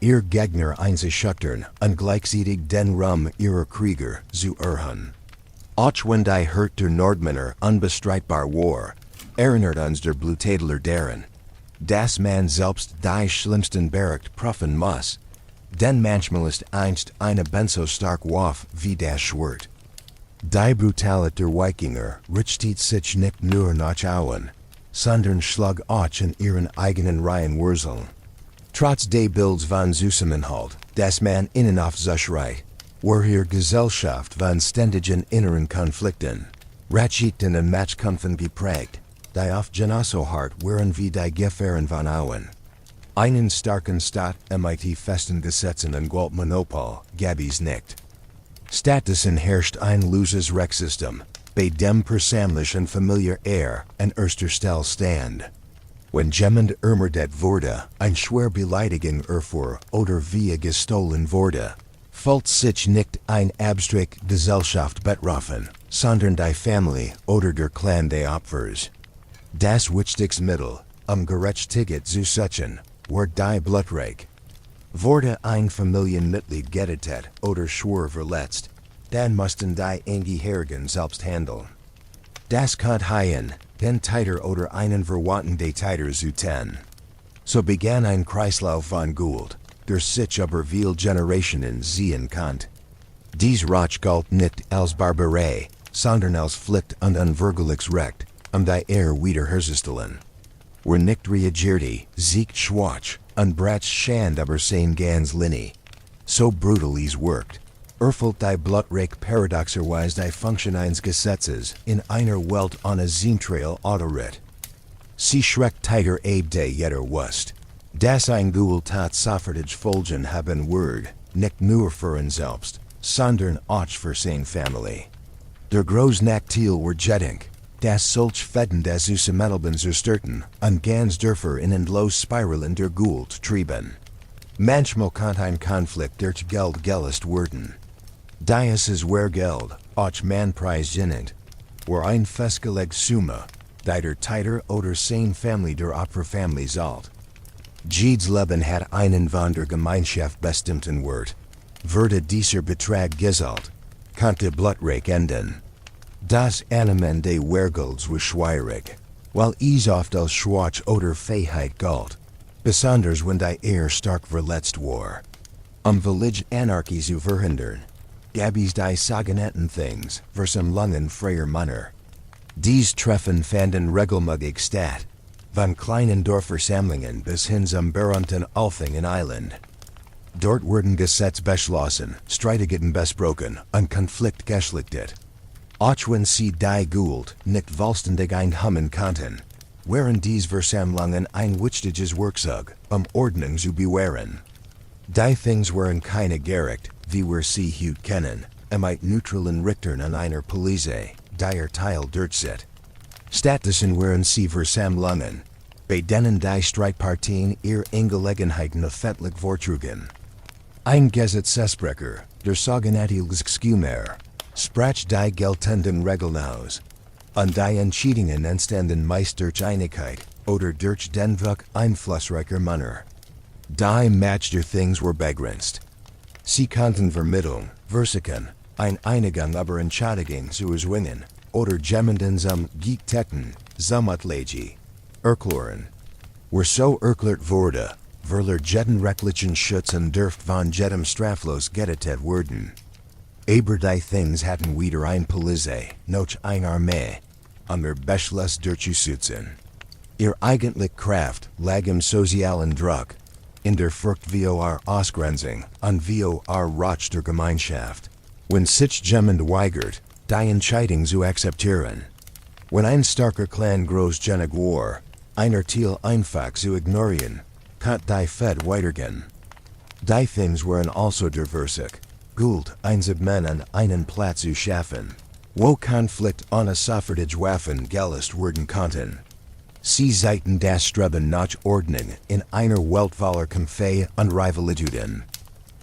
ihr Gegner einzuschüchtern und gleichzeitig den Ruhm ihrer Krieger zu erhöhen. Auch wenn die Hurt der Nordmänner unbestreitbar war, erinnert uns der Blutadler daran, dass man selbst die schlimmsten Bericht prüfen muss, denn manchmal ist einst eine so stark Waffe wie das Schwert. Die Brutalität der Wikinger richtet sich nicht nur nach außen, sondern schlägt auch in ihren eigenen Reihen Wurzeln. Trotz des Bilds von Zusammenhalt, das man innen auf sich reiht, war ihre Gesellschaft von ständigen inneren Konflikten, Ratschiten und Matchkämpfen geprägt, die oft genauso hart waren wie die Gefahren von außen. Einen starken Staat mit festen Gesetzen und Gewaltmonopol gab es nicht. Stattdessen herrscht ein loses Rechtssystem, bei dem persönlich und familiar an erster Stelle stand. Wenn jemand ermordet wurde, ein schwer Beleidigung erfuhr oder via gestohlen wurde, fühlt sich nicht ein abstrakt Gesellschaft betroffen, sondern die Familie oder der Clan des Opfers. Das wichtigste Mittel, Gerechtigkeit zu sichern, war die Blutrecht. Wurde ein Familienmitglied getötet oder schwer verletzt, dann mussten die Angehörigen selbst handeln. Das kann heißen, den Täter oder einen Verwandten des Täters zu töten. So begann ein Kreislauf von Gewalt, der sich über viele Generationen ziehen konnte. Dies Recht galt nicht als Barbarei, sondern als Pflicht und unweigerliches Recht, die wiederherzustellen. Wer nicht reagierte, siegt schwach und brachte Schande über sein ganz Linie. So brutal es wirkt, erfüllt die Blutrecht paradoxerweise die Funktion eines Gesetzes in einer Welt ohne zentrale Autorität. Sie schreckt Tiger de jeder Wust, dass ein Gewalttat sofortig Folgen haben wird, nicht nur für ihn selbst, sondern auch für seine Familie. Der Großnachteil war jedoch, dass solch Fäden des Zusammenlebens zerstörten und ganz Dörfer in endlos Spiralen der Gewalt trieben. Manchmal kann ein Konflikt durch Geld gelöst werden. Dieses Wehrgeld, auch man preisgenannt, war ein festgelegte Summe, die der Täter oder seine Familie der Opferfamilie zahlt. Jedes Leben hat einen von der Gemeinschaft bestimmten Wert. Wurde dieser Betrag gezahlt, konnte Blutrecht enden. Das Animende Wergolds was schwierig, while is oft als Schwach oder Fähigkeit galt, besonders wenn die stark verletzt war. Village Anarchie zu verhindern, gab's die Sagenetten things, Versammlungen freier Männer. Dies Treffen fanden regelmäßig statt, von kleinen Dorfversammlungen bis hin zum berühmten Althing Island. Dort wurden Gesetze beschlossen, Streitigkeiten besprochen und Konflikt geschlichtet. Auch wenn sie die Gould nicht vollständig einhammen konnten, waren dies Versammlungen ein wichtiges Werkzeug, Ordnung zu bewahren. Die Things waren keine Gericht, wie wir sie heute kennen, mit neutralen Richtern an einer Police, die Teil durchsetzt. Stattdessen waren sie Versammlungen, bei denen die Streitparteien ihre Angelegenheiten öffentlich vortrugen. Ein Gesetzesbrecher, der sogenannte Geschäftsführer, sprach die geltenden Regeln aus, und die Entscheidungen entstanden meist durch Einigkeit oder durch den Druck einflussreicher Männer. Die Macht der Things war begrenzt. Sie konnten Vermittlung, versichern, Einigung über Entscheidungen zu erzwingen, oder jemanden zum Gitecken, zum Atlegi, erklären. Wer so erklärt wurde, verler jeden rechtlichen Schutz und dürft von jedem straflos gerettet werden. Aber die Things hatten wieder ein Police, noch ein Armee, ihr Beschluss durchzusetzen. Ihr eigentlich Kraft lag im sozialen Druck, in der Furcht vor Ausgrenzung und vor Rauch der Gemeinschaft. Wenn sich jemand weigert, die Entscheidung zu akzeptieren. Wenn ein starker Clan groß genug war, einer Teil einfach zu ignorieren, konnte die Fed weitergehen. Die Things waren also diversig, Gould einzunehmen an einen Platz zu schaffen, wo Konflikt ohne sofortige Waffen gelöst werden konnten. Sie zeigten das Streben nach Ordnung in einer Welt voller Kämpfe und Rivalitäten.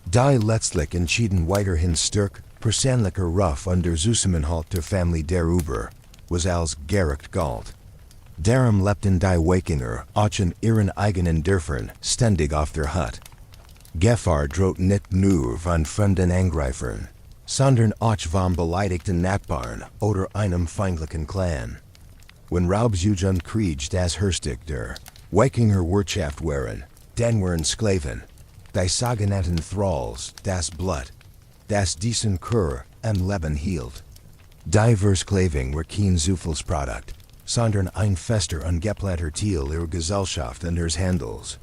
Die letztlich entschieden weiterhin stark, persönlicher Ruf und der Zusammenhalt der Familie darüber, was als gerecht galt. Darum lebten die Wikinger auch in ihren eigenen Dörfern ständig auf der Hut. Gefahr droht nicht nur von fremden Angreifern, sondern auch vom beleidigten Nachbarn oder einem feindlichen Clan. Wenn Raubzug und Krieg das Herstig der Wikinger Wirtschaft waren, dann waren Sklaven, die sogenannten Thralls, das Blut, das diesen Kur und Leben hielt. Die Versklaving war kein Zufallsprodukt, sondern ein fester und geplanter Teil ihrer Gesellschaft und ihres Handels.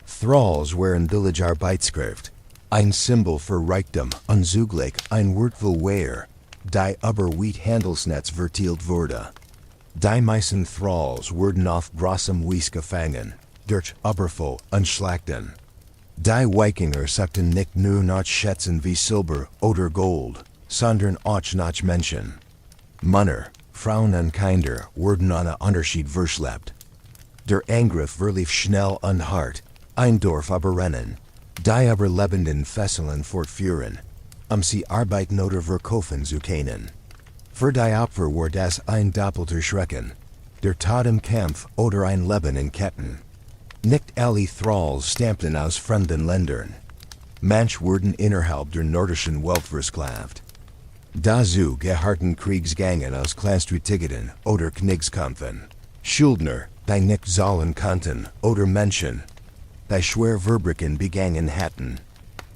Thralls waren billige Arbeitskraft, ein Symbol für Reichtum und zugleich ein wertvoll Ware, die über weit Handelsnetz verteilt wurde. Die meisten Thralls wurden auf großem Wies gefangen, durch Überfall und Schlachten. Die Wikinger suchten nicht nur nach Schätzen wie Silber oder Gold, sondern auch nach Menschen. Männer, Frauen und Kinder wurden ohne Unterschied verschleppt. Der Angriff verlief schnell und hart, ein Dorf überrennen, die überlebenden Fesseln fortführen, sie arbeiten oder verkaufen zu können. Für die Opfer war das ein doppelter Schrecken, der Tod im Kampf oder ein Leben in Ketten. Nicht alle Thralls stammten aus fremden Ländern. Manche wurden innerhalb der nordischen Welt versklavt. Dazu gehörten Kriegsgangen aus Clanstreitigkeiten oder Kriegskampfen, Schuldner, die nicht zahlen konnten, oder Menschen, die schwere Verbrechen begangen hatten.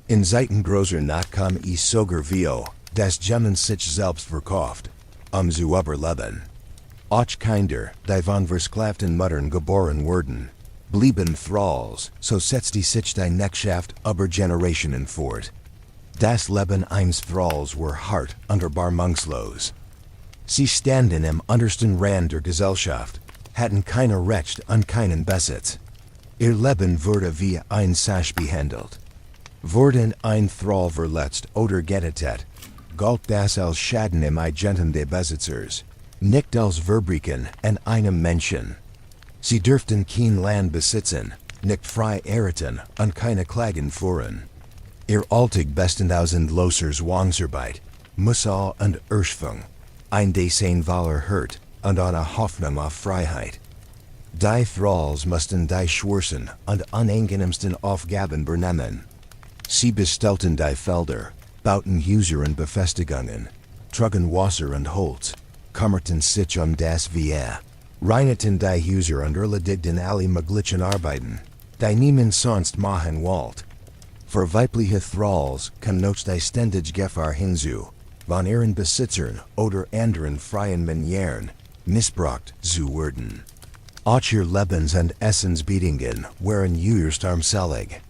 In Zeiten großer Not kam es sogar vor, dass jemand sich selbst verkauft, zu überleben. Auch Kinder, die von versklavten Müttern geboren wurden, blieben Thralls, so setzte sich die Knechtschaft über Generationen fort. Das Leben eines Thralls war hart und erbarmungslos. Sie standen im untersten Rand der Gesellschaft, hatten keine Recht und keinen Besitz. Ihr Leben wurde wie ein Sasch behandelt. Wurden ein Thrall verletzt oder getötet, galt das als Schaden im Eigentum des Besitzers, nicht als Verbrechen an einem Menschen. Sie dürften kein Land besitzen, nicht frei erhalten und keine Klagen führen. Ihr Alltag bestand aus endloser Zwangsarbeit, Mussal und Erschwung, ein Design voller Hurt und eine Hoffnung auf Freiheit. Die Thralls mussten die schwersten und unangenehmsten Aufgaben übernehmen. Sie bestellten die Felder, bauten Häuser und Befestigungen, trugen Wasser und Holz, Kammerten sich das wir. Reineten die User underledigden alle möglichen Arbeiten, die niemand sonst machen wollt. Für weibliche Thralls kann noch die ständig Gefahr hinzu, von ihren Besitzern oder anderen freien Manieren missbraucht zu werden. Auch ihr Lebens- und Essensbedingungen wären höchst armselig.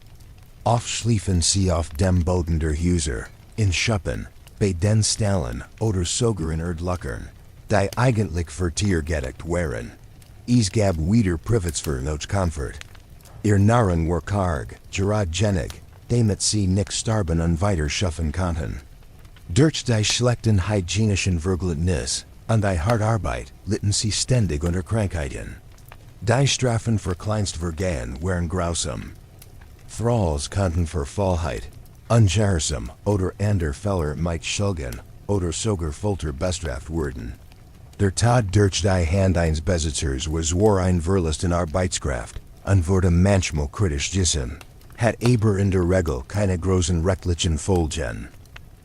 Oft schliefen sie auf dem Boden der User, in Schuppen, bei den Stallen oder sogar in Erdlöchern, die eigentlich vertiergerecht wären. Es gab wieder Privats für noch Comfort. Ihr Narren war karg, geradgenig, damit sie nicht starben und weiter schaffen konnten. Durch die schlechten hygienischen Verhältnisse und die Hartarbeit litten sie ständig unter Krankheiten. Die Strafen für Kleinstvergehen waren grausam. Thralls konnten für Faulheit, ungehorsam oder ander Fehler mit Schulden oder sogar Folter bestraft werden. Der Tod durch die Hand eines Besitzers war ein Verlust in Arbeitskraft und wurde manchmal kritisch gesehen, hat aber in der Regel keine großen rechtlichen Folgen.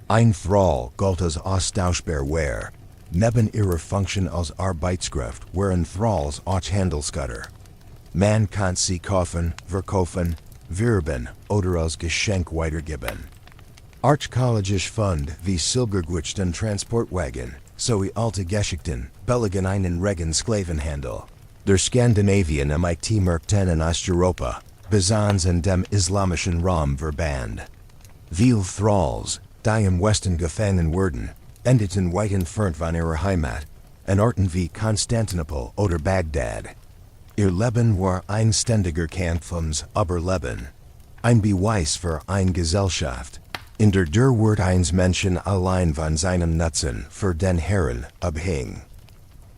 Ein Thrall galt als austauschbar ware. Neben ihrer Funktion als Arbeitskraft waren Thralls auch Handelsgüter. Man konnte sie kaufen, verkaufen, werben oder als Geschenk weitergeben. Archäologisch Fund wie Silbergewücht und Transportwagen, sowie alte Geschichten, belegen einen regen Sklavenhandel. Der Skandinavien mit in Osteuropa, besonders in dem islamischen Raum verband. Viele Thralls, die im Westen gefangen wurden, endeten weit entfernt von ihrer Heimat, an Orten wie Konstantinopel oder Bagdad. Ihr Leben war ein ständiger Kampf ums Überleben. Ein Beweis für eine Gesellschaft, in der Wort eines Menschen allein von seinem Nutzen für den Herren abhing.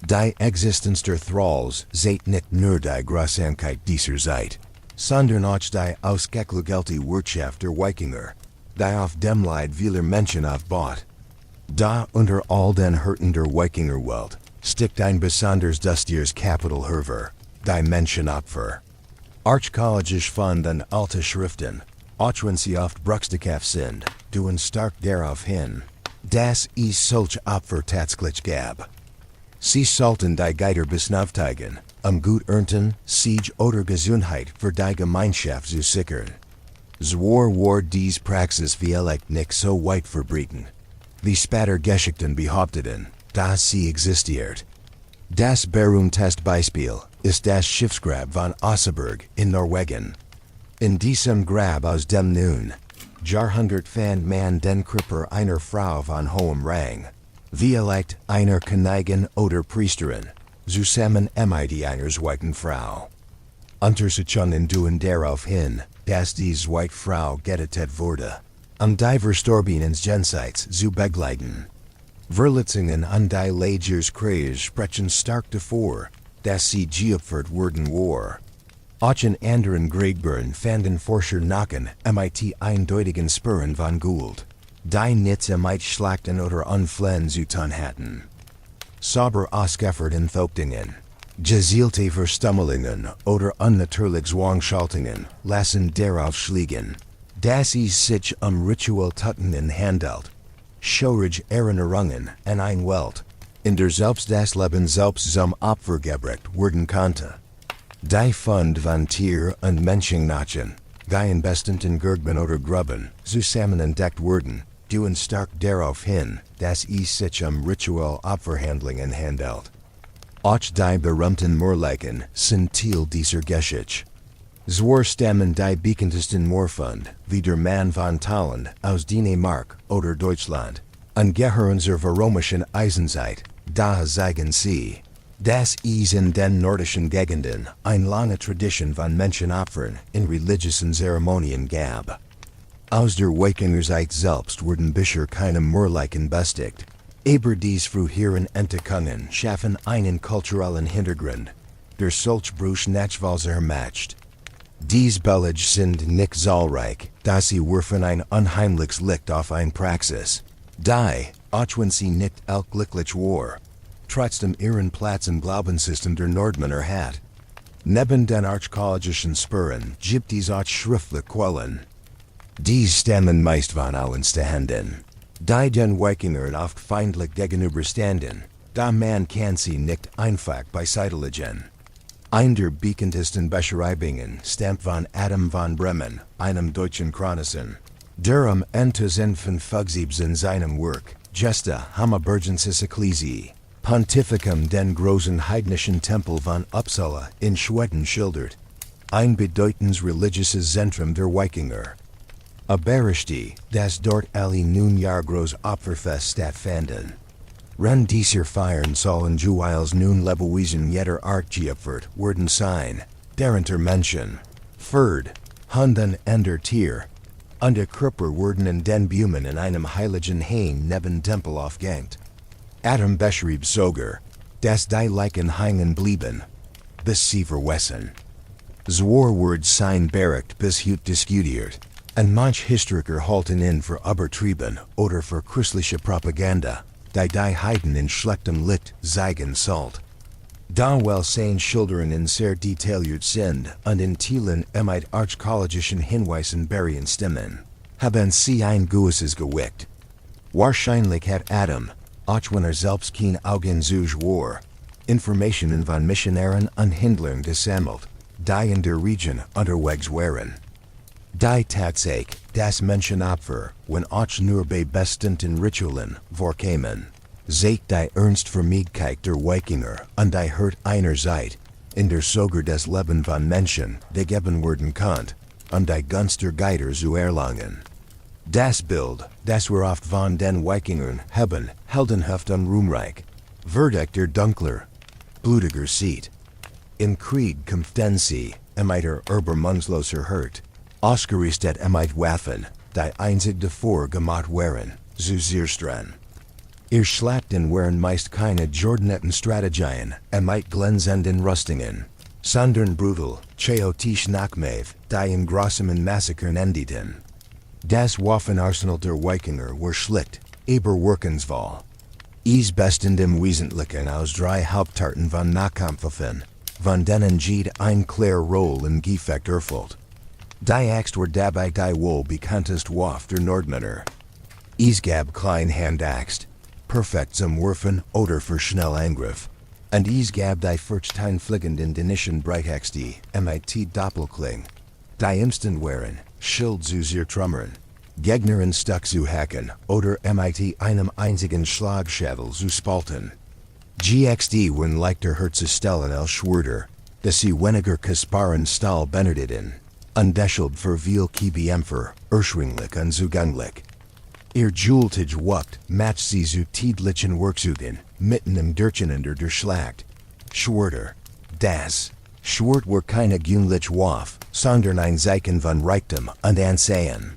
Die Existenz der Thralls seht nicht nur die Grausamkeit dieser Zeit, sondern auch die ausgeklügelte Wirtschaft der Wikinger, die auf dem Leid vieler Menschen aufbaut. Da unter all den Hurten der Wikingerwelt steckt ein besonders dustiges Kapital hervor, die Menschenopfer. Archäologisch Fund und alte Schriften, auch wenn sie oft bruchstückhaft sind, deuten stark darauf hin, dass es solche Opfer tatsächlich gab. Sie sollten die Geister besnaftigen, gut ernten, Siege oder Gesundheit für die Gemeinschaft zu sichern. Zwar war dies Praxis vielleicht nicht so weit verbreitet. Die Geschichten behaupteten, dass sie existiert. Das berühmteste Beispiel ist das Schiffsgrab von Oseberg in Norwegen. In diesem Grab aus dem nun Jahrhundert fand man den Körper einer Frau von hohem Rang, vielleicht einer Königin oder Priesterin, zusammen mit einer zweiten Frau. Untersuchungen deuten darauf hin, dass die zweite Frau getötet wurde, die Verstorbenen jenseits zu begleiten. Verletzungen an die Legerskreis sprechen stark davor, dass sie geopfert worden war. Auch in anderen Gräbern fanden Forscher Nacken mit eindeutigen Spuren von Gold, die nichts mit Schlachten oder Unfällen zu tun hatten. Sauber ausgeführte Enthauptungen, gezielte Verstümmelungen oder unnatürliche Zwangsschaltungen lassen darauf schließen, dass es sich Ritualtaten handelt. Schaurig Erinnerungen an ein Welt, in der selbst das Leben selbst zum Opfer gebracht werden konnte. Die Fund von Tier- und Menschennachen, die in bestimmten Gegenden oder Gruppen zusammen entdeckt wurden, deuten stark darauf hin, dass es sich Ritual-Opferhandlungen handelt. Auch die berühmten Märchen sind Teil dieser Geschichte. Zwar stammen die bekanntesten Märchen, wie der Mann von Talland aus Dänemark oder Deutschland, und gehören zur römischen Eisenzeit, da sagen sie, dass es in den nordischen Gegenden eine lange Tradition von Menschenopfern in religiösen Zeremonien gab. Aus der Wikingerzeit selbst wurden bisher keine Märchen bestickt, aber dies früheren Entdeckungen schaffen einen kulturellen Hintergrund, der solch Bruch nachweisbar macht. Dies Belege sind nicht zahlreich, dass sie werfen ein unheimliches Licht auf ein Praxis, die, auch wenn sie nicht allglücklich war, trotzdem ihren Platz im Glaubenssystem der Nordmänner hat. Neben den archäologischen Spuren gibt es auch schriftliche Quellen. Dies stammen meist von Auenstehenden, die den Wikingern oft feindlich gegenüberstanden, Da man kann sie nicht einfach beiseitelegen. Ein der bekanntesten Beschreibungen stammt von Adam von Bremen, einem deutschen Chronisten. Der am Ende von Fugsiebs in seinem Werk, Gesta Hammerbergensis Ecclesiae, Pontificum den großen heidnischen Tempel von Uppsala in Schweden schildert. Ein bedeutendes religiöses Zentrum der Wikinger. Berichte, das dort alle nun Jahr groß Opferfest stattfanden. Ren dieser Feiern sollen Juwils nun Lebewesen jeder Art geopfert werden sein, darunter Menschen, Pferd, Hunden und Tier, und der Körper werden in den Bäumen in einem heiligen Hain neben Tempel aufgehängt. Adam beschrieb sogar, dass die Leichen hängen blieben, bis sie verwessen. Zwoer sein Bericht bis heute diskutiert, und manch Historiker halten ihn für übertrieben oder für christliche Propaganda, die Heiden in schlechtem Licht zeigen sollt. Da wel sein Schildern in sehr detailliert sind und in Thielen mit archäologischen Hinweisen berien stimmen, haben sie ein Guesses gewickt. Wahrscheinlich hat Adam, auch wenn selbst kein Augen zu war, Informationen von Missionären und Händlern gesammelt, die in der Region unterwegs waren. Die Tatsache, dass Menschenopfer, wenn auch nur bei bestimmten Ritualen, vorkamen, zeigt die Ernstförmigkeit der Wikinger und die Hört einerseits, in der sogar das Leben von Menschen gegeben werden kann, und die Gunst der Geider zu erlangen. Das Bild, das wir oft von den Wikingern haben, heldenhaft und ruhmreich, wird der dunkler, blutiger sieht. Im Krieg kämpften sie, der Übermangsloser Hurt, ausgerüstet mit Waffen, die einzig davor gemacht waren, zu zerstreuen. Ihr Schlachten waren meist keine geordneten Strategien, mit glänzenden Rüstungen, sondern brutal, chaotisch Nachmacht, die in grausamen Massakern endeten. Das Waffenarsenal der Wikinger war schlicht, aber wirkungsvoll. Es bestand im Wesentlichen aus 3 Hauptarten von Nahkampfwaffen, von denen jede eine klare Rolle im Gefecht erfüllt. Die Axt war dabei die wohl bekanntest Waffe der Nordmänner. Es gab Kleinhandaxt, perfekt zum Werfen oder für Schnellangriff, und es gab die fliegenden dänischen Breitachste, mit Doppelkling, die imstand waren, Schild zu zertrümmern, Gegner in Stück zu hacken oder mit einem einzigen Schlagschädel zu spalten. GXD waren leichter herzustellen als schwerter, dass sie weniger kostbaren Stahl benötigten, und deshalb für viel Kämpfer erschwinglich und zugänglich. Ihr Jultage wucht matcht sie zu tiedlichen Werkzeugen, mitten im Durcheinander der Schlacht. Schwerter, das Schwert war keine gewöhnliche Waffe, sondern ein Zeichen von Reichtum und Ansehen.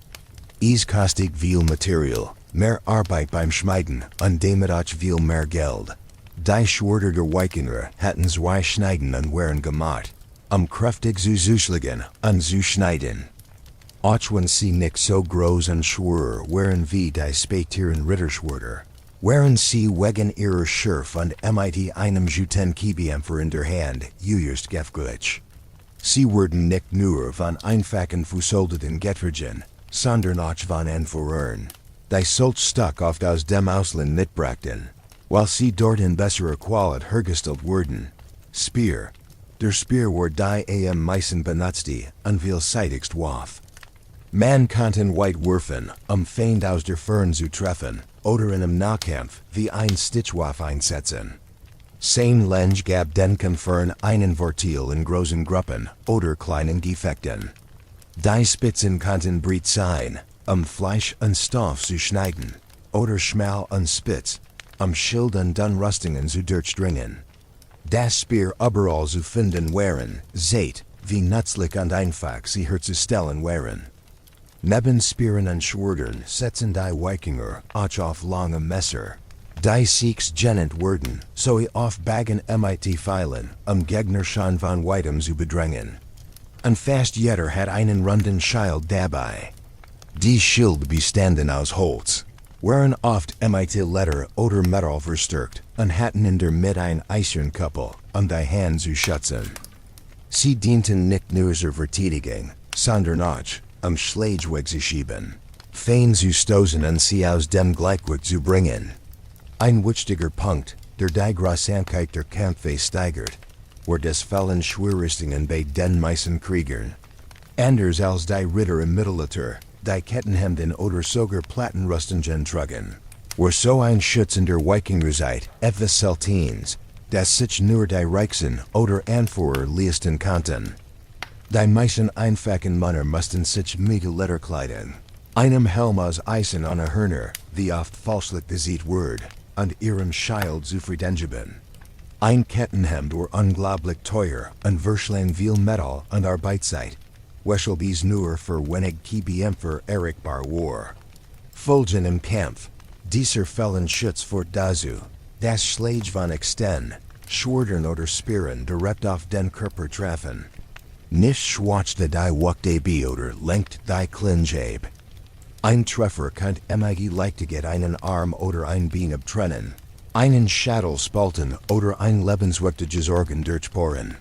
Es kostet viel Material, mehr Arbeit beim Schmieden und damit auch viel mehr Geld. Die Schwerter der Wikinger hatten 2 Schneiden und waren gemacht, kräftig zu zuschlagen und zu schneiden. Auch wenn sie nicht so groß und schwer waren wie die späteren Ritterschwerter, waren sie wegen ihrer Schärfe und mit einem guten Kämpfer in der Hand äußerst gefährlich. Sie wurden nicht nur von einfachen versoldeten Getreiden, sondern auch von Anführern, die Salzstock oft aus dem Ausland mitbrachten, weil sie dort in besserer Qualität hergestellt wurden. Speer. Der Speer war die am meisten benutzte und vielseitigste Waffe. Man konnte weit werfen, Feind aus der Ferne zu treffen, oder in einem Nahkampf wie ein Stichwaffe einsetzen. Sein Lenge gab den Kämpfern einen Vorteil in großen Gruppen oder kleinen Gefechten. Die Spitzen konnten breit sein, Fleisch und Stoff zu schneiden, oder schmal und spitz, Schild und Rüstungen zu durchdringen. Das Speer überall zu finden waren, seht, wie nützlich und einfach sie herzustellen waren. Neben Speeren und Schwertern setzen die Wikinger auch auf lange Messer, die sich genannt wurden, so auf Bagen mit Pfeilen, Gegner schon von weitem zu bedrängen. Und fast jeder hat einen runden Schild dabei. Die Schilde bestanden aus Holz, waren oft mit Leder oder Metall verstärkt und hatten in der Mitte ein Eisenkuppel, die Hand zu schützen. Sie dienten nicht nur zur Verteidigung, sondern auch, Schläge zu schieben, Fein zu stoßen und sie aus dem Gleichgewicht zu bringen. Ein wichtiger Punkt, der die Grausamkeit der Kämpfe steigert, wo des Fällen Schwierigkeiten bei den meisten Kriegern. Anders als die Ritter im Mittelalter, die Kettenhemden oder sogar Plattenrüstungen trugen, wo so ein Schutz in der Wikingerzeit, etwas Seltens, das sich nur die Reichsen oder Anführer leisten konnten. Die meisten einfachen Männer mussten sich Mittelalter kleiden. Einem Helm aus Eisen ohne Hörner, wie oft falschlich gesagt wird, und ihrem Schild zu verteidigen. Ein Kettenhemd war unglaublich teuer und verschlang viel Metall und Arbeitszeit, weshalb es nur für wenig Kämpfer erreichbar war. Folgen im Kampf, dieser Fellenschutz führt dazu, dass Schläge von Exten, Schwertern oder Speeren direkt auf den Körper treffen. Nicht schwachte die Wuchtdb oder lenkt die Klinge. Ein Treffer kann leicht einen Arm oder ein Bein abtrennen, einen Schädel spalten oder ein lebenswichtiges Organ durchbohren.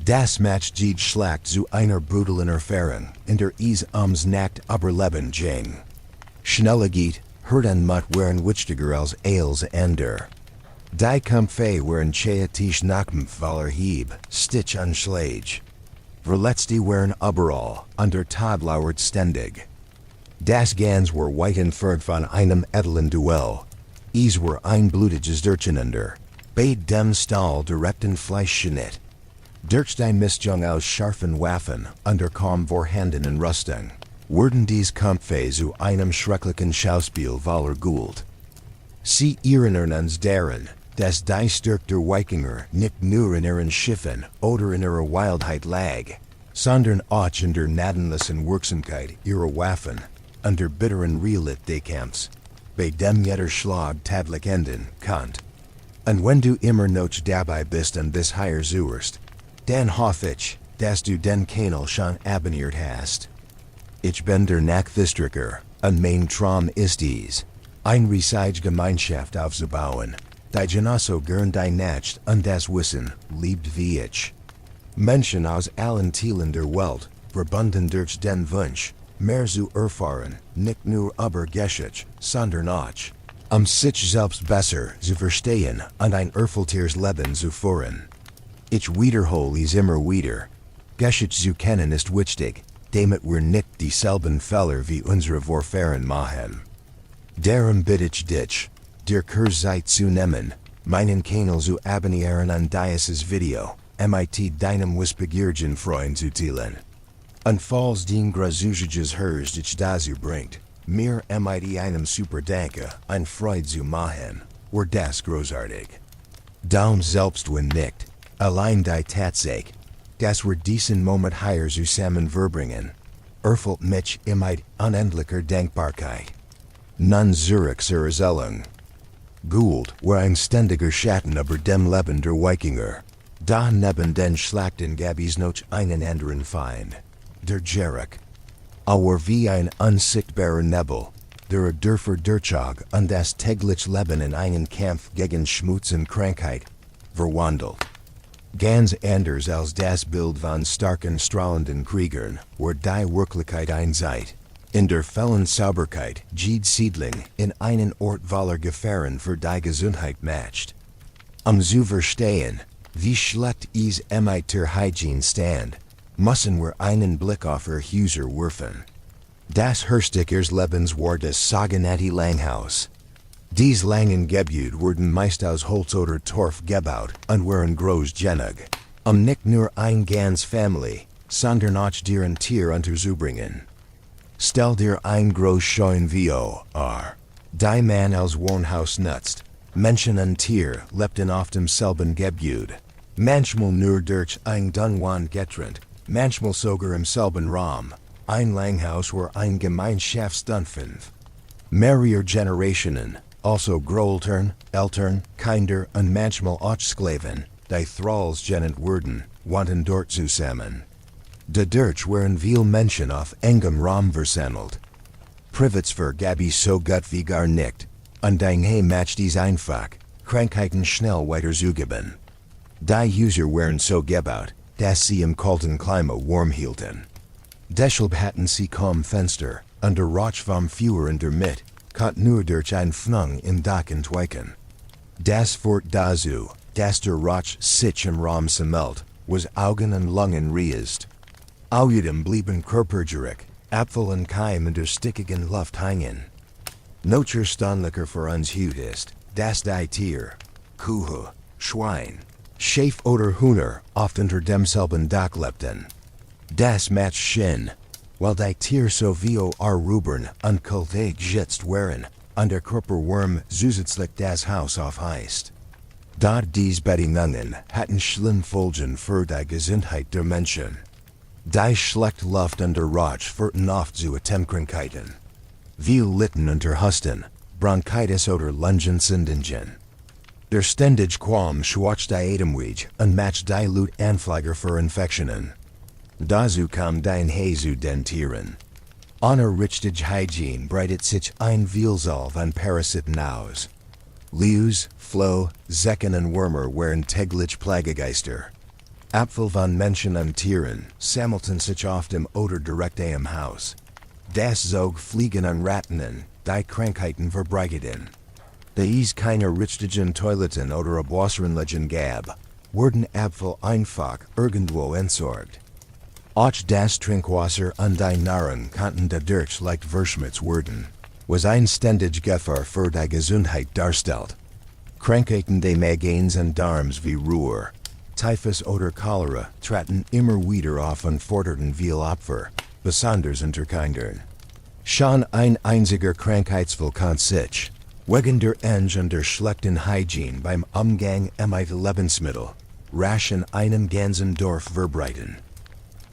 Das macht jede Schlacht zu einer brutalen Erfahrung, in der es ums Nacht Überleben ging. Schnelligkeit, hört und Mut waren wichtiger als alles andere. Die Kämpfe waren chaotisch Nachkampf voller Hieb, Stich und Schläge. Verletzte waren überall, und der Tod lauert ständig. Das Gans war weit entfernt von einem edlen Duell. Es war ein blutiges Durcheinander, bei dem Stahl direkten Fleischschnitt. Durch die Mischung aus scharfen Waffen und der kaum vorhandenen Rüstung, wurden diese Kämpfe zu einem schrecklichen Schauspiel voller Gold. Sie erinnern uns daran, dass die Stärke der Wikinger nicht nur in ihren Schiffen oder in ihrer Wildheit lag, sondern auch in der gnadenlosen Wirksamkeit ihrer Waffen und der bitteren Realität des Kampfs, bei dem jeder Schlag tödlich enden konnte. Und wenn du immer noch dabei bist und bis hier suchst, dann hoffe ich, dass du den Kanal schon abonniert hast. Ich bin der Nachwissdrücker, und mein Traum ist es, eine riesige Gemeinschaft aufzubauen, die genauso gern die Nacht und das Wissen liebt wie ich. Menschen aus allen Teilen der Welt, verbunden durch den Wunsch, mehr zu erfahren, nicht nur über Geschichte, sondern auch, sich selbst besser zu verstehen und ein erfüllteres Leben zu führen. Ich wiederhole es immer wieder. Geschichte zu kennen ist wichtig, damit wir nicht dieselben Fehler wie unsere Vorfahren machen. Darum bitte ich dich, dir Zeit zu nehmen, meinen Kanal zu abonnieren und dieses Video, mit deinem wissbegierigen Freund zu teilen. Und falls den grausügiges Hörst dich dazu bringt, mir mit einem super Danke ein Freude zu machen, war das großartig. Daum selbst wenn nicht, allein die Tatsache, dass wir diesen Moment hier zusammen verbringen, erfüllt mich mit unendlicher Dankbarkeit. Nun zurück zur Erzählung. Gould war ein ständiger Schatten über dem Leben der Wikinger. Da neben den Schlachten gab es noch einen anderen Feind, der Jerik. Aber wie ein unsichtbarer Nebel, der Dörfer durchzog und das tägliche Leben in einen Kampf gegen Schmutz und Krankheit verwandelt. Ganz anders als das Bild von starken, strahlenden Kriegern, war die Wirklichkeit einseit. In der Sauberkeit jede Siedling in einen Ort voller Gefahren für die Gesundheit matcht. Zu verstehen, wie schlecht es mit der Hygiene stand, müssen wir einen Blick auf ihr Häuser werfen. Das Herstickers Lebens war das sogenannte Langhaus. Dies langen Gebäude wurden meist aus Holz oder Torf gebaut und waren großzügig, nicht nur ein ganz Familie, sondern auch deren Tier unterzubringen. Stell dir ein groß Scheun vor, die man als Wohnhaus nutzt. Menschen und Tier lebten auf demselben Gebäude, manchmal nur durch ein Dunwand getrennt, manchmal sogar im selben Raum. Ein Langhaus war ein Gemeinschaftsstandfünf. Mehrere Generationen, also Großeltern, Eltern, Kinder und manchmal auch Sklaven, die Thralls genannt wurden, wohnten dort zusammen. Dadurch waren viele Menschen auf engem Raum versammelt. Privatsphäre gab es so gut wie gar nicht, und daher macht es einfach, Krankheiten schnell weiterzugeben. Die Häuser waren so gebaut, dass sie im kalten Klima warm hielten. Deshalb hatten sie kaum Fenster, und der Rauch vom Feuer in der Mitte konnte nur durch ein Pfnung im Dach entweichen. Das Fort dazu, das der Roch sich im Raum samelt, was Augen und Lungen reist. Auudem blieben Körpergerig, Apfel und Keim in der stickigen Luft hängen. Nocher Stondlicher für uns Hut ist, das die Tier, Kuh, Schwein, Schaf oder Hühner oft unter demselben Dach lebten. Das macht Sinn, weil die Tier so wie Rubern unkultig geschützt waren, und der Körperwurm zusätzlich das Haus aufheißt. Da dies Bedingungen hatten schlimm Folgen für die Gesundheit der Menschen. Die schlechte Luft und der Rauch führten oft zu Atemkrankheiten. Viele litten unter Husten, Bronchitis oder Lungenentzündungen. Der ständig Qualm schwächt die Atemwege und macht die Lutanflieger für Infektionen. Dazu kam die Hezu den Tieren. Ohne richtige Hygiene breitet sich ein Vielzahl von Parasiten aus. Leus, Floh, Zecken und Würmer waren täglich Plagegeister. Apfel von Menschen und Tieren sammelten sich oft im oder direkt am Haus. Das zog Fliegen und Ratten, die Krankheiten verbreiteten. Da es keine richtigen Toiletten oder Abwasseranlagen gab, wurden Apfel einfach irgendwo entsorgt. Auch das Trinkwasser und die Nahrung konnten dadurch leicht verschmutzt werden, was ein ständig Gefahr für die Gesundheit darstellt. Krankheiten des Magens und Darms wie Ruhr, Typhus oder Cholera traten immer wieder auf und forderten viel Opfer, besonders unter Kindern. Schon ein einziger Krankheitsfall kann sich, wegen der Enge und der schlechten Hygiene beim Umgang mit Lebensmitteln, rasch in einem ganzen Dorf verbreiten.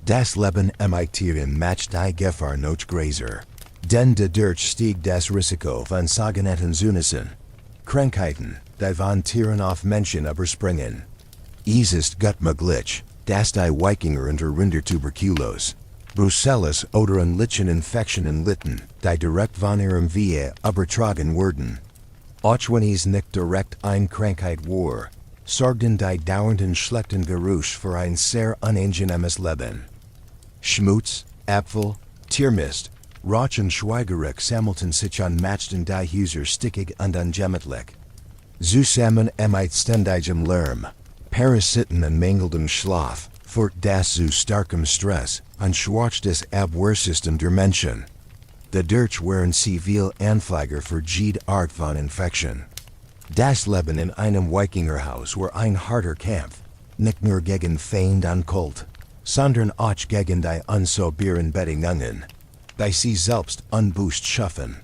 Das Leben mit Tieren macht die Gefahr noch größer, denn dadurch stieg das Risiko von sogenannten Zoonosen, Krankheiten, die von Tieren auf Menschen überspringen. Es ist gut möglich, dass die Wikinger unter Rindertuberkulos, Brucellus oder ähnlichen Infektionen litten, die direkt von ihrem Wehe übertragen wurden. Auch wenn es nicht direkt eine Krankheit war, sorgten die dauernden schlechten Geruch für ein sehr unangenehmes Leben. Schmutz, Apfel, Tiermist, Rauch und Schweigerich sammelten sich und machten die Häuser stickig und ungemütlich. Zusammen mit ständigem Lärm, Parasiten und mangelndem Schlaf, führt das zu starkem Stress und schwächt das Abwehrsystem der Menschen. Dadurch waren sie viel Anfälliger für jede Art von Infektion. Das Leben in einem Wikingerhaus war ein harter Kampf, nicht nur gegen Feind und Kult, sondern auch gegen die unsauberen Bedingungen, die sie selbst unbewusst schaffen.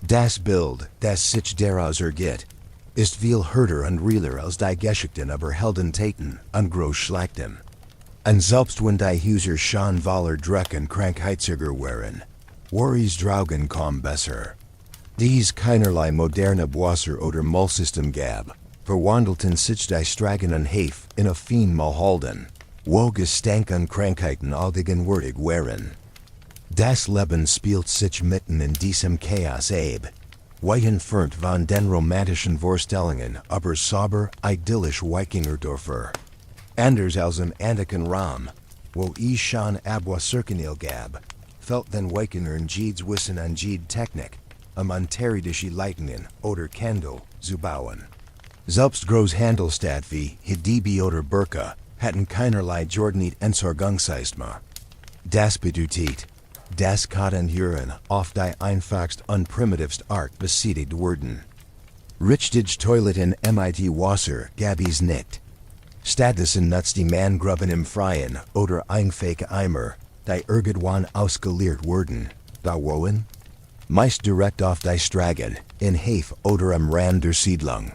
Das Bild, das sich daraus ergibt, ist viel härter und realer als die Geschichten über Heldentaten und Großschlachten. Und selbst wenn die Häuser schon voller Dreck und Krankheitserreger waren, war es draugen kaum besser. Dies keinerlei moderne Wasser- oder Mullsystem gab, verwandelten sich die Stragen und Hefe in a fein Malhalden, wo Gestank und Krankheiten allgegenwärtig waren. Das Leben spielt sich mitten in diesem Chaos ab, weit entfernt von den romantischen Vorstellungen über sauber, idyllisch Wikingerdorfer. Anders als im antiken Rom, wo es schon Abwasserkanäle gab, fällt den Wikingern jedes Wissen und jede Technik, unterschiedliche Leitungen oder Kandel zu bauen. Selbst Großhandelsstädte wie Hidibi oder Birka hatten keinerlei geordnet Entsorgungssysteme. Das bedeutet, dass Huren auf die einfachst und primitivst Art besiedelt wurden. Richtig Toiletten mit Wasser gab es nicht. Stattdessen nutzte man Gruben im Freien oder einfache Eimer, die irgendwann ausgeleert wurden, da wohin? Meist direkt auf die Straßen, in Hefe oder am Rand der Siedlung.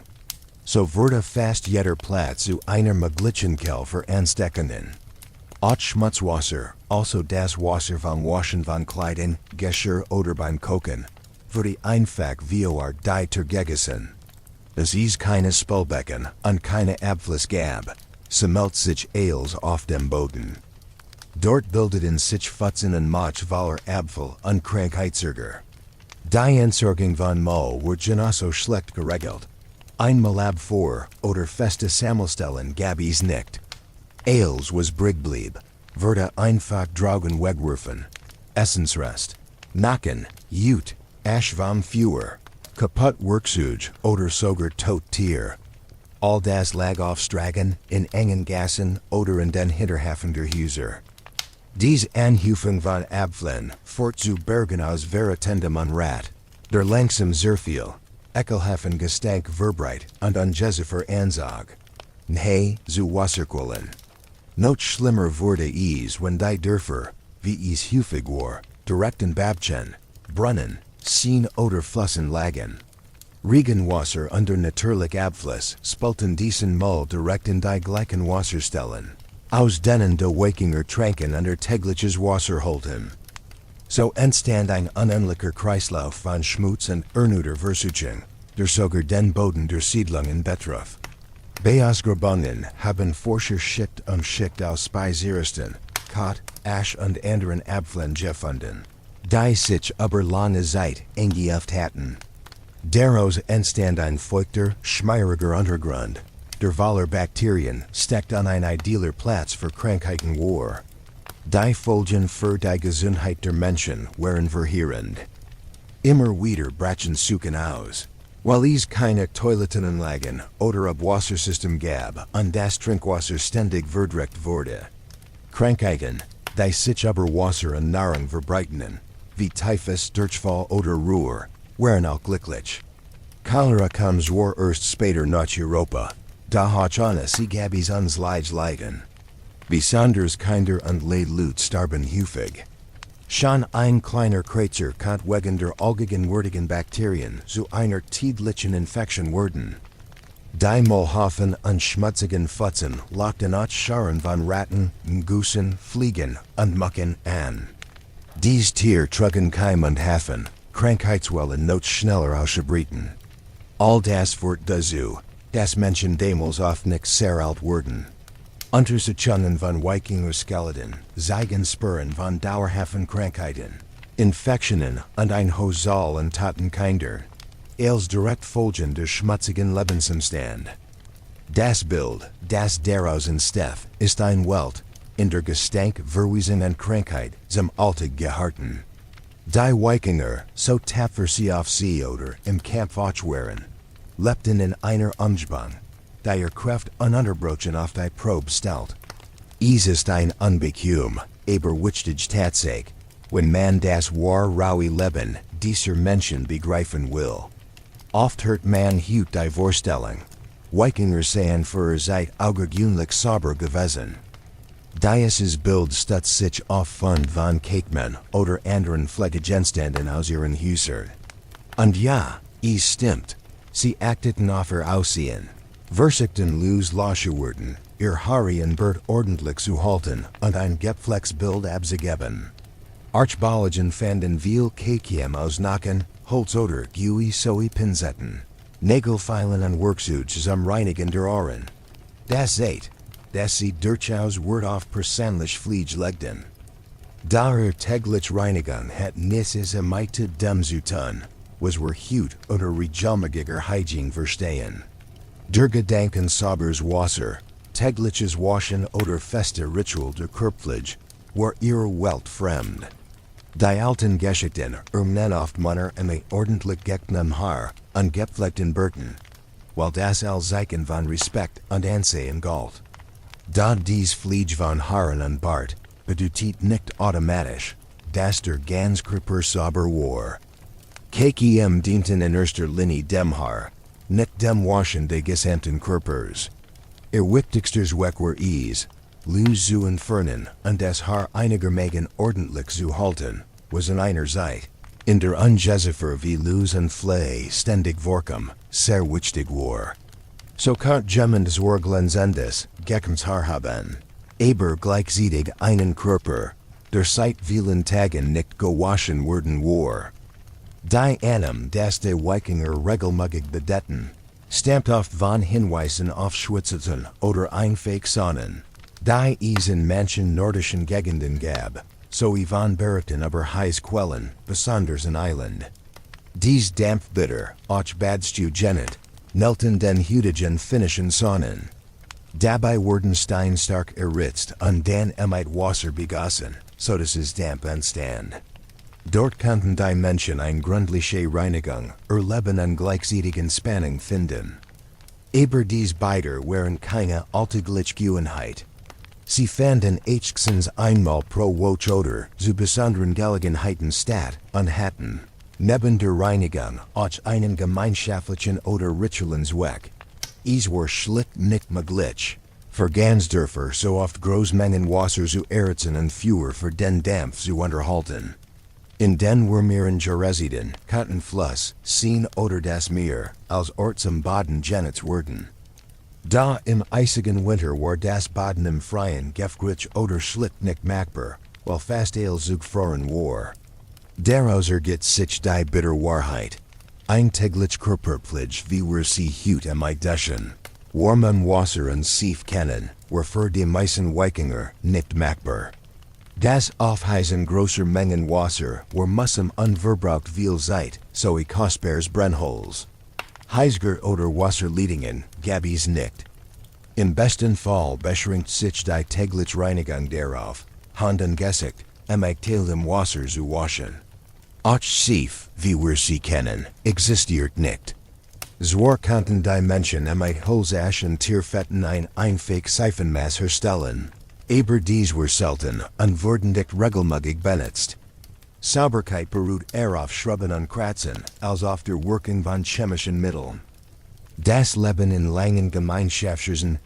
So wurde fast jeder Platz zu einer Möglichkeit für Ansteckungen. Auch Schmutzwasser, also das Wasser vom Waschen von Kleidern, Geschirr oder beim Kochen, wurde einfach via die Tergegessen. Es ist keine Spülbecken und keine Abfluss gab, sammelt sich Ales auf dem Boden. Dort bildeten sich Pfützen und Matsch voller Abfall und Krankheitserreger. Die Entsorgung von Müll wurde genauso schlecht geregelt. Einmal ab vor oder feste Sammelstellen gab es nicht. Ales was Brigblieb, wurde einfach draugen wegwerfen. Essensrest, Nacken, Jut, Asch vom Feuer, Kaputt Worksuge oder sogar tot Tier. All das lag aufstragen in engen Gassen oder in den Hinterhafen der Häuser. Dies Anhufung von Abfällen fort zu Bergen aus veritendem Unrat, der langsam sehr viel, ekelhafen Gestank verbreit und ungeziefer Anzug. Nhe zu Wasserquellen. Not schlimmer wurde es, wenn die Dörfer, wie es häufig war, direkt in Babchen, Brunnen, Seen oder Flüssen lagen. Regenwasser under natürlich Abfluss spulten diesen Müll direkt in die gleichen Wasserstellen. Aus denen der Wikinger tranken under tägliches Wasserholten. So entstand ein unendlicher Kreislauf von Schmutz und ernuder Versuchung, der sogar den Boden der Siedlungen betraf. Beausgrabungen haben Forscher Schicht Schicht aus Speisersten, Kot, Asch und anderen Abfällen gefunden. Die sich über lange Zeit eingeheft hatten. Daraus entstand ein feuchter, schmieriger Untergrund. Der Waller Bakterien steckt an ein idealer Platz für Krankheiten war. Die Folgen für die Gesundheit der Menschen waren verheerend. Immer wieder brachen suchen aus. Weil es keine Toilettenanlagen oder Abwassersystem gab und das Trinkwasser ständig verdreckt wurde. Krankheiten, die sich über Wasser und Nahrung verbreiteten, wie Typhus, Durchfall oder Ruhr, waren auch glücklich. Cholera kam zwar erst später nach Europa, da hat ohne sie gab es uns leiden. Besonders Kinder und Leute starben häufig. Schon ein kleiner Kratzer kann wegen der allgegenwärtigen Bakterien zu einer täglichen Infektion werden. Die Müllhaufen und schmutzigen Pfützen lockten auch Scharen von Ratten, Gusen, Fliegen und Mücken an. Dies Tier trugen Keim und Hafen, Krankheitswellen not schneller ausgebreiten. All das wird dazu, dass Menschen damals oft nicht sehr alt wurden. Untersuchungen von Wikinger-Skeleton zeigen Spuren von dauerhaften Krankheiten, Infektionen und ein hohes Zahl an toten Kinder. Als direkt Folgen der schmutzigen Lebensumstand. Das Bild, das daraus entsteht, ist ein Welt, in der Gestank, Verwesen und Krankheit zum Alltag gehalten. Die Wikinger, so tapfer sie auf See oder im Kampf auch waren, lebten in einer Umgebung, die ihr Kraft ununterbrochen auf die Probe stellt. Es ist ein unbequem, aber wichtig Tatsache, wenn man das wahre Leben dieser Menschen begreifen will. Oft hört man hut die Vorstellung, Wikinger seien für seit augenblicklich sauber gewesen. Dieses Bild stützt sich auf Fund von Cakemen oder anderen Pflegegenständen aus ihren Häusern. Und ja, es stimmt, sie achteten auf ihr Aussehen, versuchten loszuwerden, ihr Haare und Bart ordentlich zu halten und ein gepflegtes Bild abzugeben. Archäologen fanden viel Kakiem aus Nacken, Holz oder Gui Soi Pinzetten, Nägelfeilen und Werkzeuge zum Reinigen der Ohren. Das seht, dass sie durchaus Wort auf persönlich Pflege legten. Da tägliche Reinigung hat nichts mit dem zu tun, was wir Hut oder regelmäßiger Hygiene verstehen. Der Gedanken sauberes Wasser, tägliches Waschen oder feste Ritual der Körperpflege war ihrer Welt fremd. Die alten Geschichten oft Männer mit ordentlich gecktem Haar und gepflegten Bärten, weil das als Zeichen von Respekt und Ansehen galt. Da dies Pflege von Haaren und Bart bedeutet nicht automatisch, dass der ganz Körper sauber war. KKM dienten in erster Linie dem Haar, nicht dem Waschen des gesamten Körpers. Ihr wichtigster Zweck war es, Luz zu entfernen und das Haar einigermaßen ordentlich zu halten, was an einer Seite, in der Ungeziefer wie Luz und Flei ständig vorkam, sehr wichtig war. So kann jemand zwar glänzendes, gecktes Haar haben, aber gleichzeitig einen Körper, der seit vielen Tagen nicht gewaschen worden war. Die Annahme, dass die Wikinger regelmäßig bedeuten, stammt oft von Hinweisen auf Schwitzeten oder Einfächsonnen, die es in manchen nordischen Gegenden gab, sowie von Berichten über Heißquellen, besonders in Eiland. Dies dampfbitter, auch badstugenet, nelten den heutigen finnischen Sonnen. Dabei wurden Steine stark erhitzt und dann mit Wasser begossen, so dass es Damp entstand. Dort kannten die Menschen ein gründliche Reinigung, Leben und gleichzeitigen Spannung finden. Aber dies beider waren keine Alltäglichkeit. Sie fanden höchstens einmal pro Woche oder zu besonderen Gelegenheiten statt und hatten, neben der Reinigung, auch einen gemeinschaftlichen oder rituellen Zweck. Es war schlicht nicht möglich, für Gansdörfer so oft Großmengen Wasser zu erhitzen und Fuhr für den Dampf zu unterhalten. In den Wurmieren Geresiden, konnten Fluss, Seen oder das Meer, als Ort zum Baden genutzt werden. Da im eisigen Winter war das Baden im Freien gefrich oder schlicht nicht machbar, weil fast alles zugefroren war. Daraus ergibt sich die bitter Wahrheit. Ein täglich Körperpflege wie wir sie heute duschen. Warmen Wasser und Sief kennen, war für die meisten Wikinger nicht machbar. Das Aufheizen großer Mengen Wasser war müssen unverbraucht viel Zeit, so kostbares Brennholz. Heisger oder Wasserleitungen gab es nicht. Im besten Fall beschränkt sich die tägliche Reinigung darauf, Hand und Gesicht, Teil im Wasser zu waschen. Auch Sief, wie wir sie kennen, existiert nicht. Zwar konnten die Menschen Holzasch und Tierfetten ein einfach Seifenmaß herstellen, aber dies war selten und wurden nicht regelmäßig benutzt. Sauberkeit beruht eher auf Schrubben und Kratzen als auf der Wirkung von chemischen Mitteln. Das Leben in langen Gemeinschaften,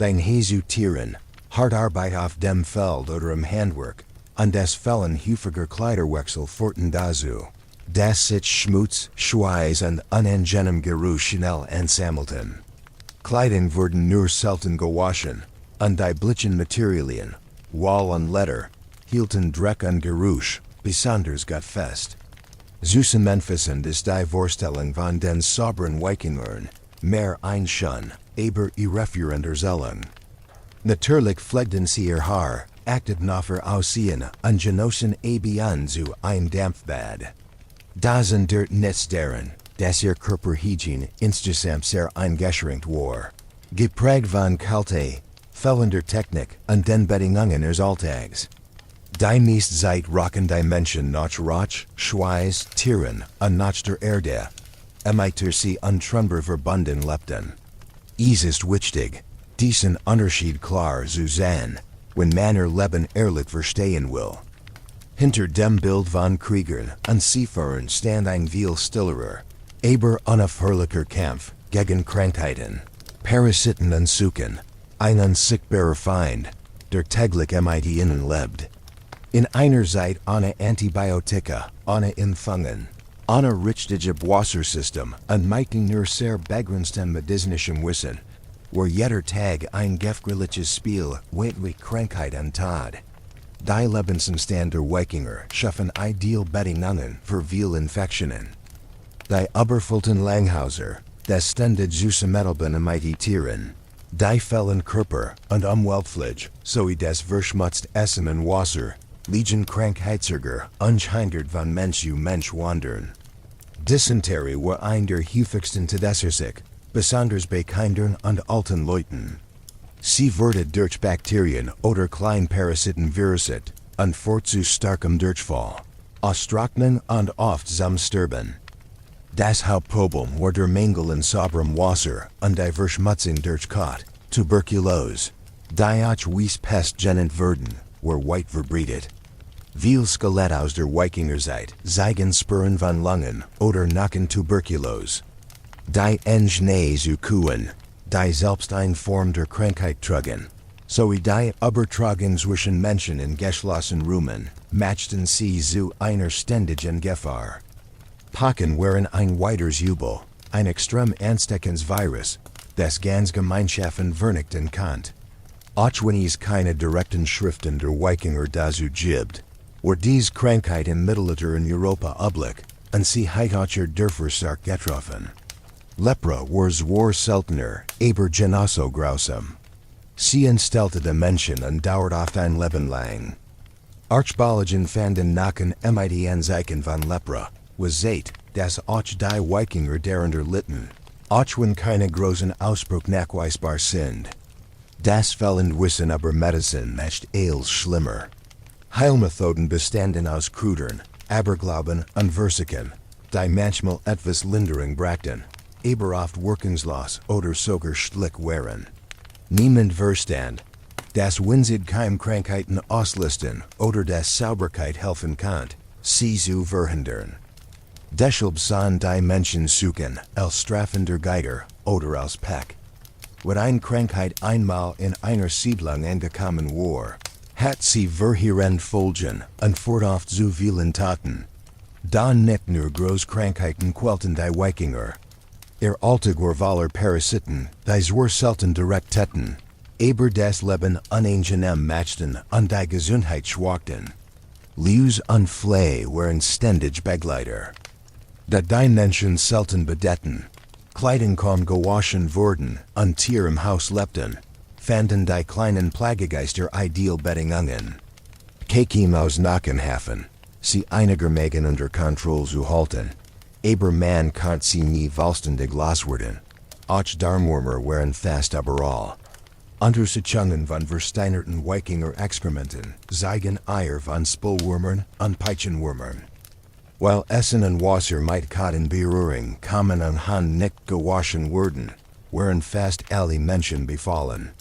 den Hesu Tieren, Hartarbeit auf dem Feld oder im Handwerk, und das Fällen häufiger Kleiderwechsel führten dazu, dass sich Schmutz, Schweiß und unangenehm Geruch schnell ansammelten. Kleidung wurden nur selten gewaschen, und die blechen Materialien, Wolle und Leder, hielten Dreck und Geruch besonders gut fest. Zusammenfassend ist die Vorstellung von den sauberen Wikingern mehr ein Schön, aber irreführender Zellung. Natürlich pflegten sie ihr Haar, achteten auf ihr Aussehen und genossen Abian zu ein Dampfbad. Da sind dort nichts daran, dass ihr Körperhygiene insgesamt sehr eingeschränkt war. Geprägt von Kälte, fehlender Technik und den Bedingungen ihres Alltags. Die meiste Zeit rocken die Menschen nach Rauch, Schweiß, Tieren und nach der Erde, sie untrennbar verbunden lebten. Es ist wichtig, diesen Unterschied klar zu sehen, wenn man ihr Leben ehrlich verstehen will. Hinter dem Bild von Kriegern und Seefahrern stand ein viel stillerer, aber unaufhörlicher Kampf gegen Krankheiten, Parasiten und Suchen, ein unsichtbarer Feind, der täglich mit ihnen lebt. In einer Zeit ohne Antibiotika, ohne Impfungen, ohne richtige Wassersystem und mit nur sehr begrenztem medizinischen Wissen, war jeder Tag ein gefährliches Spiel mit Krankheit und Tod. Die Lebensumstände der Wikinger schaffen ideal Bedingungen für viele Infektionen. Die überfüllten Langhäuser, das ständig Zusammenleben mit Tieren, die fällen Körper und Umweltpflege sowie das verschmutzte Essen und Wasser, liegen Krankheitserreger ungehindert von Mensch zu Mensch wandern. Dysenterie war ein der häufigsten Todesursachen, besonders bei Kindern und alten Leuten. Sie wurde durch Bakterien oder Kleinparasiten viruset und führt zu starkem Durchfall, Austrocknung und oft zum Sterben. Das Hauptproblem war der Mangel an sauberem Wasser und die Verschmutzung durch Kot, Tuberkulose, die auch Pest genannt werden, war weit verbreitet. Viel Skelett aus der Wikingerzeit zeigen Spuren von Lungen oder Nackentuberkulose. Die Engene zu Kuhen, die selbst eine Form der Krankheit trugen, sowie die Übertragung zwischen Menschen in geschlossenen Räumen, machten sie zu einer ständigen Gefahr. Pocken waren ein weiteres Übel, ein extrem ansteckendes Virus, das ganz Gemeinschaften vernichten konnte. Auch wenn es keine direkten Schriften der Wikinger dazu gibt, war diese Krankheit im Mittelalter in Europa üblich, und sie hat auch ihr Dörfer stark getroffen. Lepra war zwar seltener, aber genauso grausam. Sie entstellte die Menschen und dauert oft ein Leben lang. Archäologen fanden Nacken mit Anzeichen von Lepra, was seit, dass auch die Wikinger darunter litten, auch wenn keine großen Ausbruch nachweisbar sind. Das fehlende Wissen über Medizin macht alles schlimmer. Heilmethoden bestanden aus Kräutern, Aberglauben und Versiken, die manchmal etwas Lindering brachten, aber oft Wirkungslos oder sogar schlick wären. Niemand Verstand, das Winzig Keimkrankheiten auslisten oder das Sauberkeit helfen kann, sie zu verhindern. Deshalb son die Menschen suchen, als strafender Geiger oder als Peck. Wenn eine Krankheit einmal in einer Siedlung angekommen war, hat sie verheerend Folgen und führt oft zu vielen Taten. Dann nicht nur Großkrankheiten quälten die Wikinger. Alltag war Parasiten, die zwar selten direkt täten, aber das Leben unangenehm machten und die Gesundheit schwächten. Leus und Flee waren ständig Begleiter. Da die Menschen selten bedeckten, Kleidung kaum gewaschen wurden und Tier im Haus lebten, fanden die kleinen Plagegeister ideal Bedingungen. Kekim aus Nackenhafen, sie einigermaßen unter Kontrolle zu halten, aber man kann sie nie vollständig loswerden. Auch Darmwürmer waren fast überall. Untersuchungen von versteinerten Wikinger-Exkrementen zeigen Eier von Spulwürmern und Peitschenwürmern. Weil Essen und Wasser mit Kotten Berührung kamen und han nicht gewaschen wurden, waren fast alle Menschen befallen.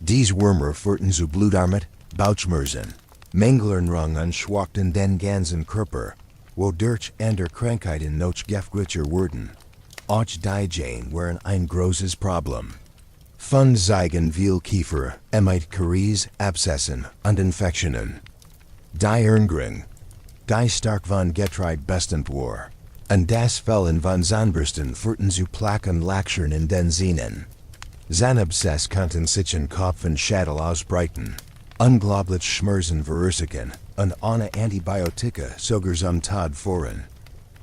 Diese Würmer führten zu Blutarmut, Bauchschmerzen, Mängelernrung und schwachten den ganzen Körper, wodurch andere Krankheiten noch gefährlicher wurden. Auch die Jane waren ein großes Problem. Von zeigen viel Kiefer, Karies, Abszessen und Infektionen. Die Erngring, die stark von Getreid bestimmt war, und das Fällen von Zahnbürsten führten zu Placken Lakschern in den Zähnen. Zahnabszess konnten sich in Kopf und Schädel ausbreiten, unglaublich Schmerzen verursachen und ohne Antibiotika sogar zum Tod führen.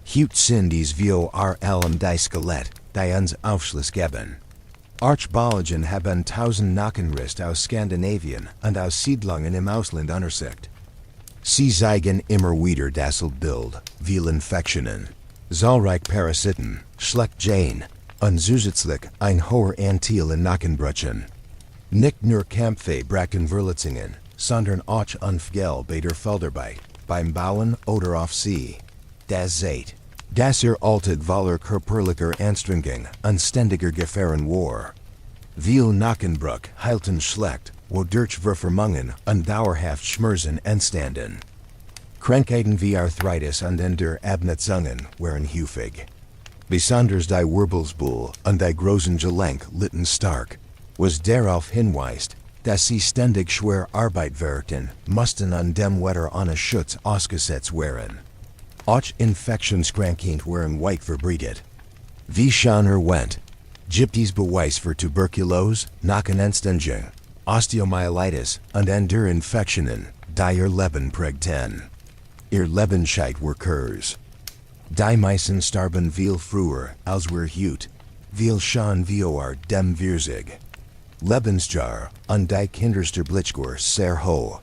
Heute sind dies wie allem die Skelett, die uns Aufschluss geben. Archbiologen haben 1000 Nackenrist aus Skandinavien und aus Siedlungen im Ausland untersucht. Sie zeigen immer wieder dasselbe Bild, viel Infektionen, zahlreich Parasiten, schlecht Jane, und zusätzlich ein hoher Anteil in Nackenbrüchen. Nicht nur Kämpfe brachten Verletzungen, sondern auch Unfall bei der Feldarbeit, beim Bauen oder auf See. Das seht, dass alltid voller körperlicher Anstrengung und ständiger Gefahren war. Viel Nackenbruch heilten schlecht, wodurch Verformungen und dauerhaft Schmerzen entstanden. Krankheiten wie Arthritis und der Abnutzungen waren häufig. Besonders die Wirbelsbuhl und die großen Gelenk litten stark, was darauf hinweist, dass sie ständig schwer Arbeit verrichten mussten und dem Wetter ohne Schutz ausgesetzt waren. Auch Infektionskrankheiten waren weit verbreitet. Wie schon erwähnt, gibt es Beweis für Tuberkulose, Nackenentzündung, Osteomyelitis und andere Infektionen, die ihr Leben prägten. Ihr Lebenszeit war kurz. Die meisten starben viel früher als wir heute, viel schon vor dem 40. Lebensjahr und die Kindersterblichkeit sehr hoch.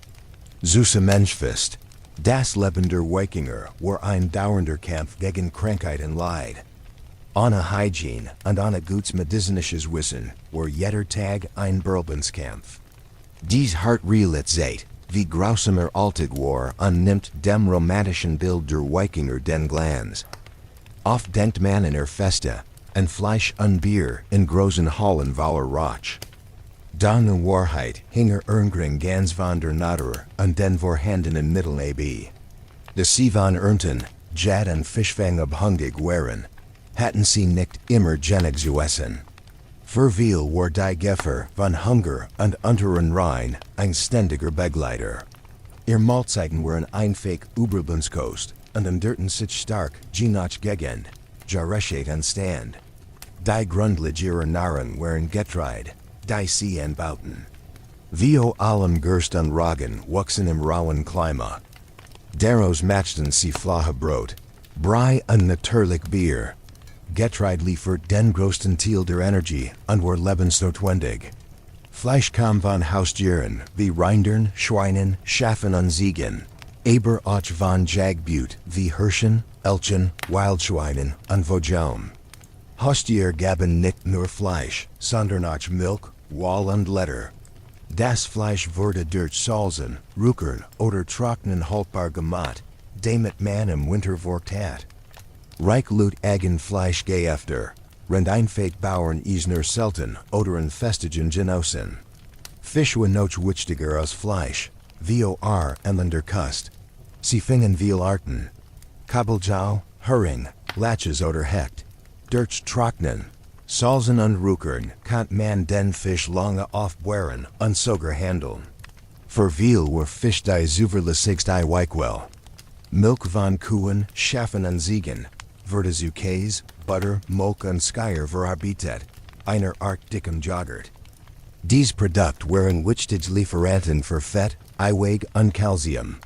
Zusammenfassend, das Leben der Wikinger war ein dauernder Kampf gegen Krankheit und Leid. Ohne Hygiene und ohne gutes medizinisches Wissen war jeder Tag ein Berlbenskampf. Dies hart Realität, wie grausam Alltag war und nimmt dem romantischen Bild der Wikinger den Glanz. Oft denkt man in Feste, en Fleisch und Bier in großen Hallen voller Rauch. Dann in Wahrheit hing Erngring ganz von der Natur und den vorhandenen Mitteln ab. De sie von Ernten, Jad und Fischfang abhängig waren, hatten sie nicht immer genig zu essen. Für viel war die Gefahr von Hunger und unteren Rhein ein ständiger Begleiter. Ihr Mahlzeiten waren einfach Überlebenskost und enderten sich stark je nach Gegend, Jahreszeit und Stand. Die Grundlage ihrer Nahrung waren Getreid, die sie anbauten. Wie allem Gerst und Roggen wuchsen im rauen Klima. Daraus machten sie flache Brot, Brei und natürlich Bier. Getreid liefert den größten Teil der Energie und war lebensnotwendig. Fleisch kam von Haustieren wie Rindern, Schweinen, Schafen und Ziegen, aber auch von Jagbut wie Hirschen, Elchen, Wildschweinen und Vögeln. Haustier gaben nicht nur Fleisch, sondern auch Milch, Woll und Leder. Das Fleisch wurde durch Salzen, Ruckern oder trocknen haltbar gemacht, Damet man im Winter vorkt hat. Reich Lut Agen Fleisch geäfter, rend ein Fake Bauern Isner Selten, oder en Festigen Genossen. Fisch wenn noch wichtiger aus Fleisch, vor Enländer Kust. Sie fingen viel Arten. Kabeljau, Hering, Latches oder Hecht. Dirch Trocknen. Salzen und Rukern, kant man den Fisch lange aufbewahren, und sogar handeln. Für viel were Fisch die zuverlässigst die Weichwell. Milk von Kuhen, Schafen und Ziegen, wurde zu Käse, Butter, Molke und Skyer verarbeitet, einer Art dickem Joghurt. Dies Produkt waren wichtige Lieferanten für Fett, Eiweg und Calcium.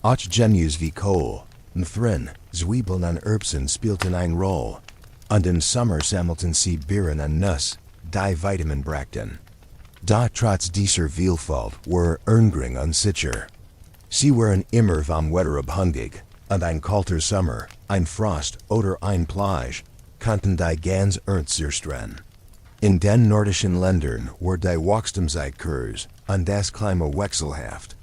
Auch Gemüse wie Kohl, Thrin, Zwiebeln und Erbsen spielten eine Rolle. Und im Sommer sammelten sie Beeren und Nuss, die Vitamin brachten. Da trotz dieser Vielfalt were Erngring und sicher. Sie waren immer vom Wetter abhängig, und ein kalter Sommer, ein Frost oder ein Plage, konnten die ganz ernst zerstreuen. In den nordischen Ländern were die Wachstumskurs und das Klima wechselhaft.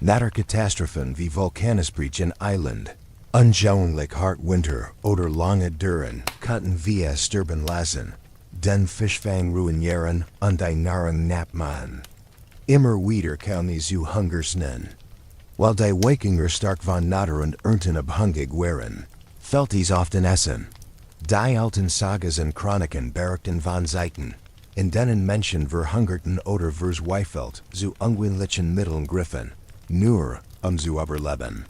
Naturkatastrophen wie Vulkanausbrüche in Eiland, unschaulich hart Winter oder lange Dürren konnten wir sterben lassen, den Fischfang ruinieren und die Nahrung knapp machen. Immer wieder kam die zu Hungersnöten. Weil die Wikinger stark von Natur und Ernten abhängig waren, fällt dies often Essen. Die alten Sagas und Chroniken berichten von Zeiten, in denen Menschen verhungerten oder verzweifelt zu unwilllichen Mitteln griffen, nur zu überleben.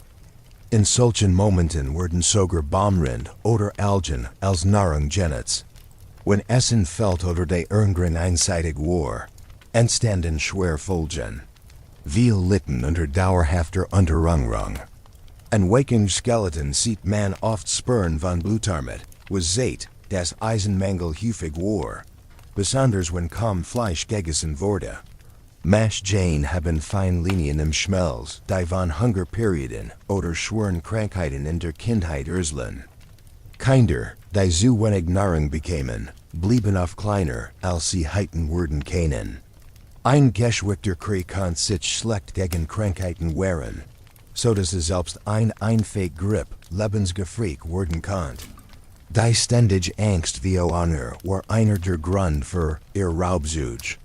In solchen Momenten wurden sogar Baumrind oder Algen als Nahrung genutzt. Wenn Essen fällt oder die Erngring einseitig war, entstanden schwer Folgen. Viel litten unter dauerhafter Unterernährung. Ein Wiking-Skeleton sieht man oft Spuren von Blutarmut, was seit das Eisenmangel häufig war, besonders wenn kaum Fleisch gegessen wurde. Mash Jane haben Feinlinien im Schmelz, die von Hungerperioden oder schweren Krankheiten in der Kindheit erzählen. Kinder, die zu wenig Nahrung bekamen, blieben oft kleiner, als sie heiten wurden können. Ein geschwickter Krieg kann sich schlecht gegen Krankheiten wehren, so dass es selbst ein Einfähig Grip lebensgefährlich werden kann. Die ständige Angst vor Honor war einer der Grund für ihr Raubzug.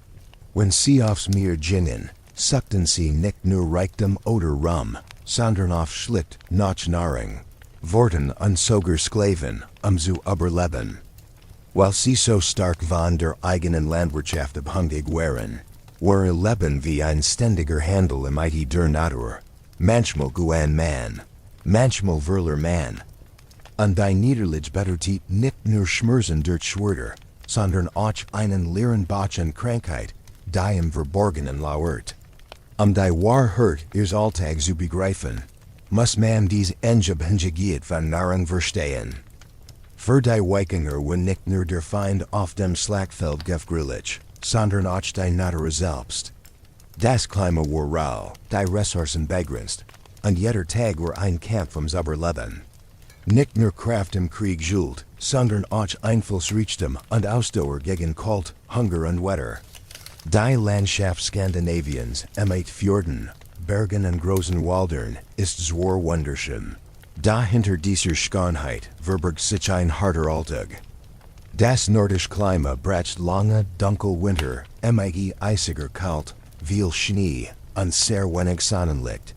Wenn sie aufs Meer gingen, suchten sie nicht nur Reichtum oder Ruhm, sondern oft schlicht nach Nahrung, wurden und sogar Sklaven, zu überleben. Weil sie so stark von der eigenen Landwirtschaft abhängig waren, war ihr Leben wie ein ständiger Handel im IT der Natur, manchmal guan man, manchmal verler man. Und die Niederlage bedeutet nicht nur Schmerzen durch Schwerter, sondern auch einen leeren Bach und Krankheit, die im Verborgenen lauert. Die Wahrheit ihres Alltags zu begreifen, muss man dies Unabhängigkeit von Nahrung verstehen. Für die Wikinger war nicht nur der Feind auf dem Schlachtfeld gefährlich, sondern auch die Natur selbst. Das Klima war rau, die Ressourcen begrenzt, und jeder Tag war ein Kampf ums Überleben. Nicht nur Kraft im Krieg schuld, sondern auch Einflussreichtum und Ausdauer gegen Kalt, Hunger und Wetter. Die Landschaft Skandinaviens, mit Fjorden, Bergen und großen Wäldern, ist zwar wunderschön. Dahinter dieser Schönheit verbirgt sich ein harter Alltag. Das nordische Klima bracht lange, dunkel Winter, eisiger kalt, viel Schnee und sehr wenig Sonnenlicht.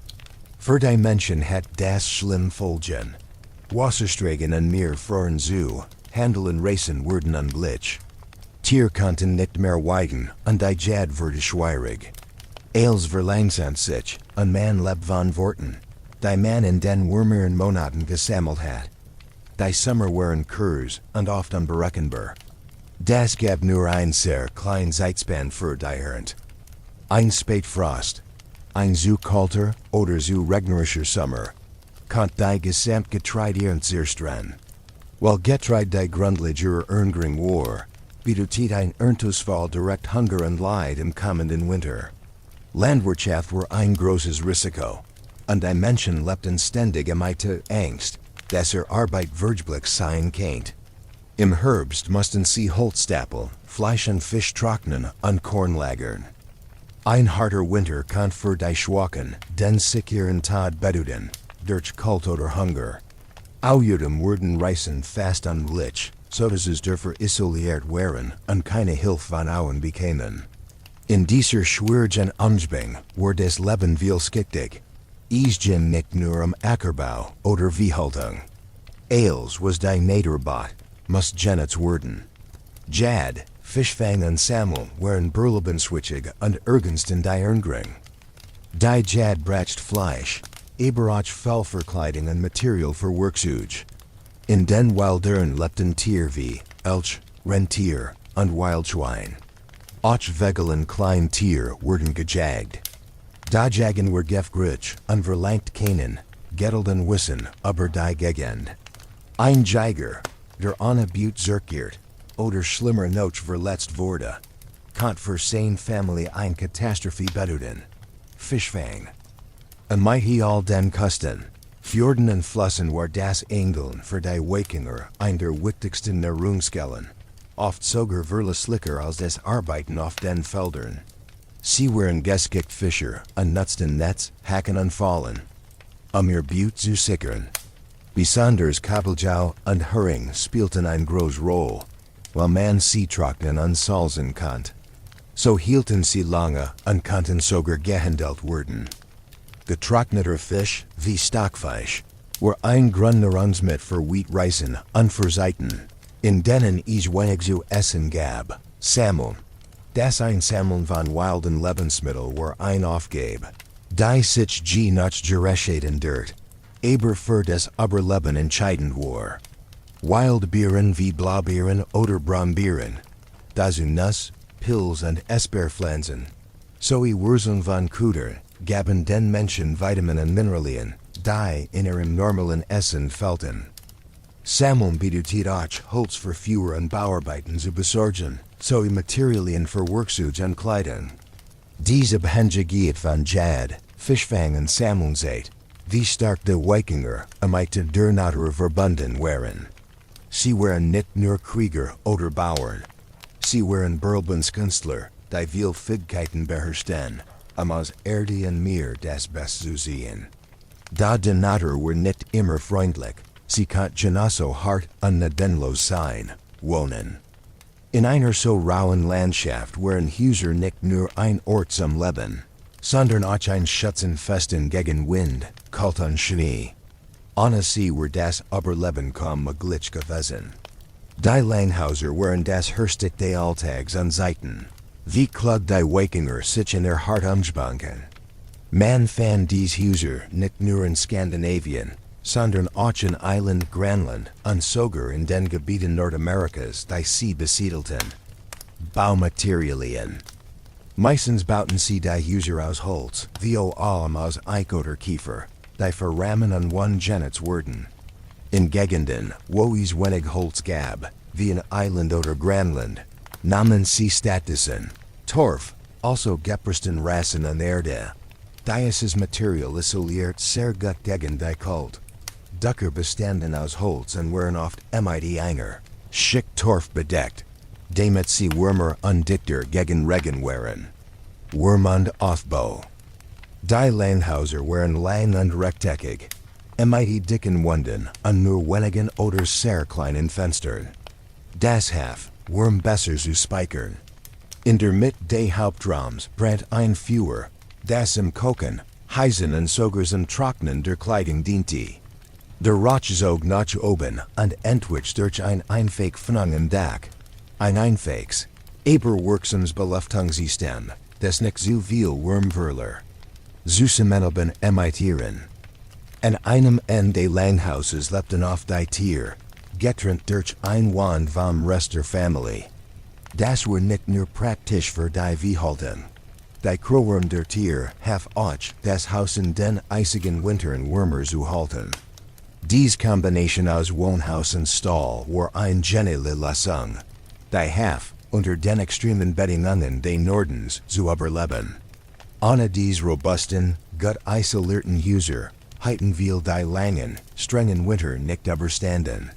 Für die Menschen hat das schlimm Folgen. Wassersträgen und Meer froren zu, Handel und Reisen wurden unglitsch. Tier konnten nicht mehr weiden und die Jad wurde schwierig. Els verlangsamt sich und man lebt von Worten, die man in den wärmeren Monaten gesammelt hat. Die Sommer waren kurz und oft unberechenbar. Das gab nur ein sehr klein Zeitspann für die Ernte. Ein Spätfrost, ein zu kalter oder zu regnerischer Sommer, konnte die Gesamtgetreide zerstreuen. Weil Getreide die Grundlage ihrer Ernährung war, bedeutet ein Ernteausfall direkt Hunger und Leid im kommenden Winter. Landwirtschaft war ein großes Risiko, und die Menschen lebten ständig mit Angst, dass Arbeit wirklich sein könnte. Im Herbst mussten sie Holz stapeln, Fleisch und Fisch trocknen und Korn lagern. Ein harter Winter kann für die Schwachen den sicheren Tod bedeuten, durch Kult oder Hunger. Auudem worden Reisen fast unglitch, sodass es dürfer isoliert waren und keine Hilfe von Auen bekämen. In dieser schwierigen Umgebung war das Leben viel skiktig. Es ging nicht nur Ackerbau oder Viehhaltung. Eils was die Naturbot, muss genets worden. Jad, Fischfang und Sammel waren berlebenswichtig und ergensten die Erngrung. Die Jad bracht Fleisch, Eberach Fellverkleidung und Material für Werkzeug. In den Wildern lebten Tier wie Elch, Rentier und Wildschwein. Auch Vegel und Kleintier wurden gejagt. Da Jagen were gefgrich und verlangt keinen, gettelt und wissen, aber die Gegend. Ein Jäger, der ohne Bute zurückkehrt, oder schlimmer noch verletzt wurde, kann für seine Familie eine Katastrophe bedeuten. Fischfang. Und might he all den Kosten. Fjorden und Flüssen war das Engeln für die Wikinger ein der wichtigsten Nahrungsquellen. Oft sogar verlässlicher als das Arbeiten auf den Feldern. Sie waren geschickt Fischer und nutzten Netz, Hacken und Fallen. Ihr Bute zu sichern. Besonders Kabeljau und Hering spielten eine große Rolle, weil man sie trocknen und salzen konnte. So hielten sie lange und konnten sogar gehandelt werden. Getrockneter Fisch, wie Stockfisch, war ein Grundnahrungsmittel für Wheatreisen und für Seiten, in denen es wenig zu essen gab. Sammeln. Das Einsammeln von wilden Lebensmitteln war ein Aufgabe. Die sich je nach gerechten dirt, aber für das Überleben entscheidend war. Wildbeeren wie Blaubeeren oder Brombeeren, dazu Nuss, Pilz und Esperpflanzen, sowie Wurzeln von Kräutern, gaben den Menschen Vitaminen und Mineralien, die in ihrem normalen Essen fehlten. Sammeln bedeutet auch Holz für Fuhr und Bauarbeiten zu besorgen, sowie Materialien für Werkzeug und Kleidung. Diese Abhängigkeit von Jad, Fischfang und Sammeln seht, wie stark die Wikinger mit der Natur verbunden waren. Sie waren nicht nur Krieger oder Bauern. Sie waren Berlbenskünstler, die viel Fähigkeiten beherrschten, aus Erde und Meer das Beste zu sehen. Da die Natur war nicht immer freundlich, sie konnte genauso hart und gnadenlos sein, wohnen. In einer so rauen Landschaft waren Häuser nicht nur ein Ort zum Leben, sondern auch ein Schützenfesten gegen Wind, Kalt und Schnee. Ohne sie war das Überleben kaum möglich gewesen. Die Langhäuser waren das Herstig des Alltags und Zeiten. Wie klug die Wikinger sich in der Hart umschbanken. Man fand diese Häuser nicht nur in Skandinavien, sondern auch in Island Grönland und sogar in den Gebieten Nordamerikas, die sie besiedelten. Baumaterialien. Meistens bauten sie die Häuser aus Holz, wie allem aus Eich oder Kiefer, die verrammen und ungenutzt wurden. In Gegenden, wo es wenig Holz gab, wie in Island oder Grönland, nahmen sie Stattdessen Torf, also gepressten Rassen und Erde. Dieses Material isoliert sehr gut gegen die Kult. Ducker bestanden aus Holz und waren oft mit enger, schick Torf bedeckt, damit sie wärmer und dichter gegen Regen waren. Wurm und Aufbau. Die Langhäuser waren lang und rechteckig, mit dicken Wänden und nur wenigen oder sehr kleinen Fenstern. Das half Wurm besser zu speichern. In der Mitte des Hauptraums brannt ein Feuer, das im Kochen, Heizen und sogar zum Trocknen der Kleidung diente. Der Rauch zog nach oben und entwich durch ein Einfegfnung im Dach. Ein Einfegs, aber wirksames Belüftungssystem, das nicht so viel Wurmwürler. Zusammenleben imitieren. An einem Ende des Langhauses lebten oft die Tier, getrennt durch ein Wand vom Rest der Familie. Das war nicht nur praktisch für die Viehhaltung. Die Krowurm der Tier half auch das Haus in den eisigen Wintern wärmer zu halten. Diese Kombination aus Wohnhaus und Stall war eine geniale Lösung. Die half, unter den extremen Bedingungen des Nordens zu überleben. Ohne diese robusten, gut isolierten Häuser hätten wir die langen, strengen Winter nicht überstanden.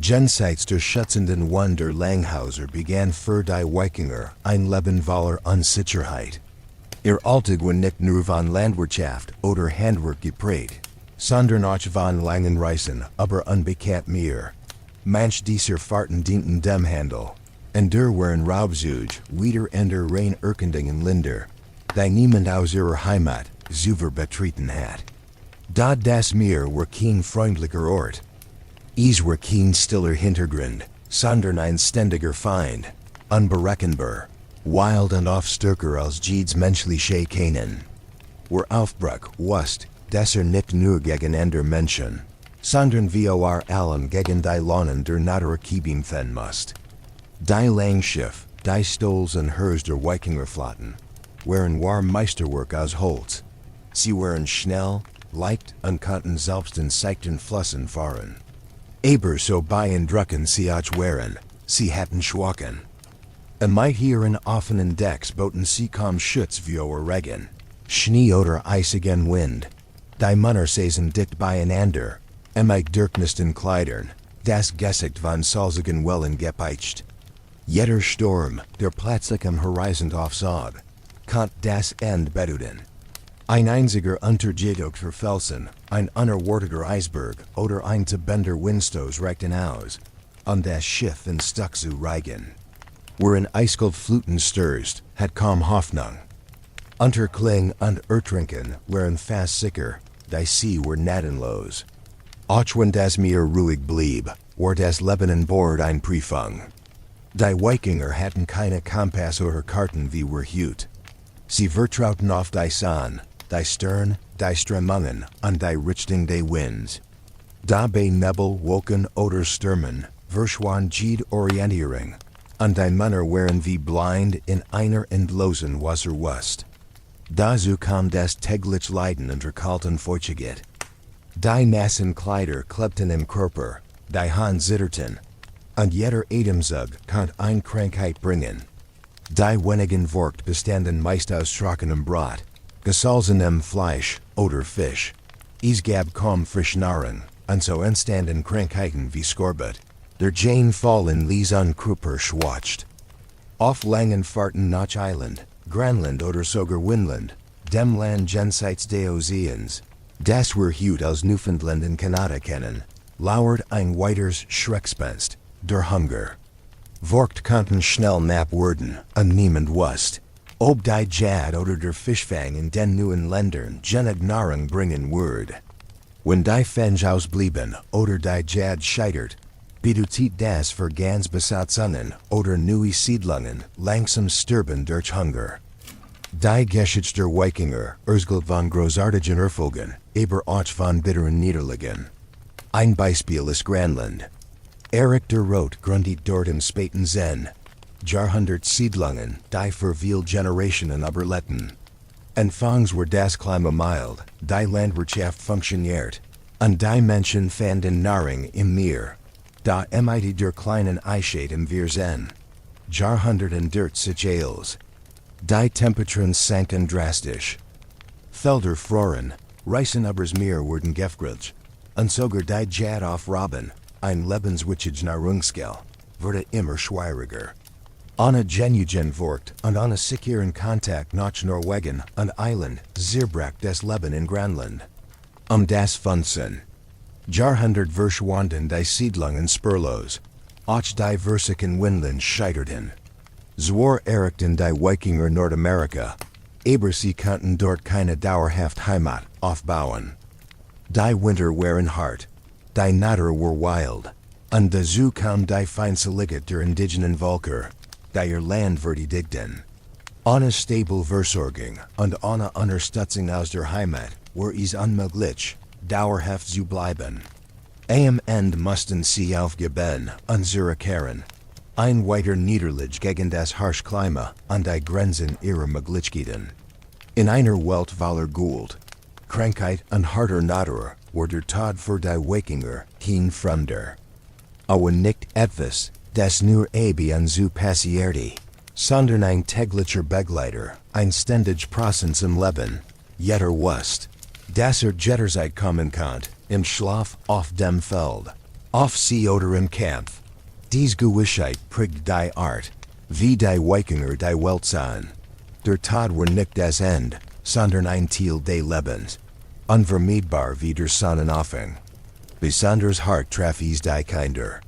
Jenseits der schützenden Wand der Langhäuser begann für die Wikinger ein Leben voller Unsicherheit. Ihr Alltag war nicht nur von Landwirtschaft oder Handwerk geprägt. Sonder noch von langen Reisen, aber unbekannt mir. Manch dieser Fahrten dienten dem Handel. En der waren Raubzug, wieder ender rein Erkendingen Linder. Die niemand aus ihrer Heimat, zuver betreten hat. Da das Meer war kein freundlicher Ort. Es war kein stiller Hintergrund, sondern ein ständiger Feind. Unberechenbar, wild und aufstürker als jedes menschliche Kennen. War Aufbruch, wust, dass nicht nur gegen ender Menschen, sondern vor allem gegen die Lohnen der Natur Kiebing fen must. Die Langschiff, die Stols und Hers der Wikingerflotten, waren war Meisterwerk aus Holz. Sie waren schnell, leicht und konnten selbst in seichten Flüssen fahren. Aber so beeindruckend sie auch waren, sie hatten Schwachen. Might hier in offenen Decks boten sie kaum Schutz vor Regen, Schnee oder eisigen Wind. Die Männer saßen dicht beieinander, mit Dirknesten Kleidern, das Gesicht von salzigen Wellen gepeitscht. Jeder Sturm, der plötzlich am Horizont aufzog, konnte das End bedeuten. Ein einziger untergedockter Felsen, ein unerwarteter Eisberg oder ein zu bender Windstoß reichten aus, das Schiff in Stuck zu reigen. Worin eiskalt Fluten stürzt, hat kaum Hoffnung. Unter Kling und Ertrinken waren fast sicher, die See were gnadenlos. Auch wenn das Meer ruhig blieb, war das Leben an Bord ein Prüfung. Die Wikinger hatten keine Kompass oder Karten wie wir heute. Sie vertrauten auf die Sonne, die Stern, die Strömungen und die Richtung des Winds. Dabei Nebel, Wolken oder Stürmen, verschwand jede Orientierung, und die Männer waren wie blind in einer endlosen Wasserwust. Dazu kam das tägliche Leiden unter kalten Feuchtigkeit. Die nassen Kleider klebten im Körper, die Hand zitterten, und jeder Atemzug konnte eine Krankheit bringen. Die wenigen Worte bestanden meist aus trockenem Brot, gesalzenem Fleisch oder Fisch. Es gab kaum Frischnahrung, und so entstanden Krankheiten wie Skorbut, der Jane fallen ließ an Krupper schwatzt. Auf langen Fahrten nach Island, Grönland oder sogar Winland, dem Land jenseits des Ozeans, das wir heute als Newfoundland und Kanada kennen, lauert ein weiteres Schreckspenst, der Hunger. Worte konnten schnell knapp werden, und niemand wusste, ob die Jad oder der Fischfang in den neuen Ländern genug Nahrung bringen würde. Wenn die Fang ausblieben oder die Jad scheitert, bedeutet das für ganz Besatzungen oder neue Siedlungen langsam sterben durch Hunger. Die Geschichte der Wikinger erzählt von großartigen Erfolgen, aber auch von bitteren Niederlagen. Ein Beispiel ist Grönland. Erik der Roth gründet dort im späten Zen, Jahrhundert Siedlungen, die für viele Generationen überlebten. Anfangs war das Klima mild, die Landwirtschaft funktioniert, und die Menschen fanden Nahrung im Meer. Da mit der kleinen Eichheit im Wirsen, Jahrhunderten dort Seychelles. Die Temperaturen sanken drastisch. Felder froren, Reisen übers Meer wurden gefragt, und sogar die Jad auf Robben, ein lebenswichtiges Nahrungsquell, wurde immer schwieriger. Ohne genugen Wort und ohne sicheren Kontakt nach Norwegen und Island zerbrach das Leben in Grönland. Das Funsen. Jahrhundert verschwanden die Siedlungen spurlos, auch die versichen Winland scheiterten. Zwar erregten die Wikinger Nordamerika, aber sie konnten dort keine dauerhaft Heimat aufbauen. Die Winter waren hart, die Natur war wild, und dazu kam die Feindseligkeit der indigenen Völker, die ihr Land verteidigten. Ohne stable Versorgung und ohne Unterstützung aus der Heimat war es unmöglich, dauerhaft zu bleiben. Am Ende mussten sie aufgeben und zurückkehren. Ein weiter Niederlag gegen das harsche Klima und die Grenzen ihrer Möglichkeiten. In einer Welt voller Gold, Krankheit und harter Natur war der Tod für die Wikinger kein Fremder. Aber nicht etwas, das nur an zu passierte, sondern ein täglicher Begleiter, ein ständig Prozess im Leben, jeder wusste, dass jederzeit kommen konnte, im Schlaf auf dem Feld, auf See oder im Kampf. Dies Gewissheit prägt die Art, wie die Wikinger die Welt sahen. Der Tod war nicht das Ende, sondern ein Teil des Lebens. Unvermeidbar wie der Sonnenaufgang. Besonders hart traf is die Kinder.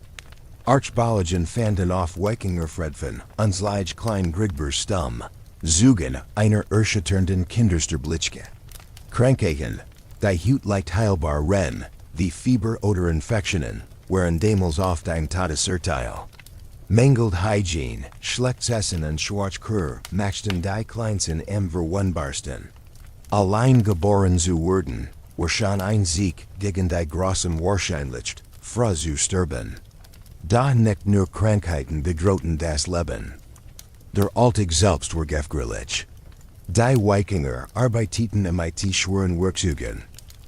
Archbalogen fanden auf Wikinger Fredfen, uns leicht klein Grigber Stum. Zugen, einer erschütternden Kindersterblitzke. Krankheiten, die Hut leicht heilbar Ren, wie Fieber oder Infektionen, waren damals oft ein Todesurteil. Mangled Hygiene, Schlechtessen und Schwarzkur machten die kleinsten Verwundbarsten. Allein geboren zu werden, war schon ein Sieg gegen die Grausam wahrscheinlich, fra zu sterben. Da nicht nur Krankheiten bedrohten das Leben. Der Alltag selbst war gefährlich. Die Wikinger arbeiteten im IT-schweren Werkzeugen,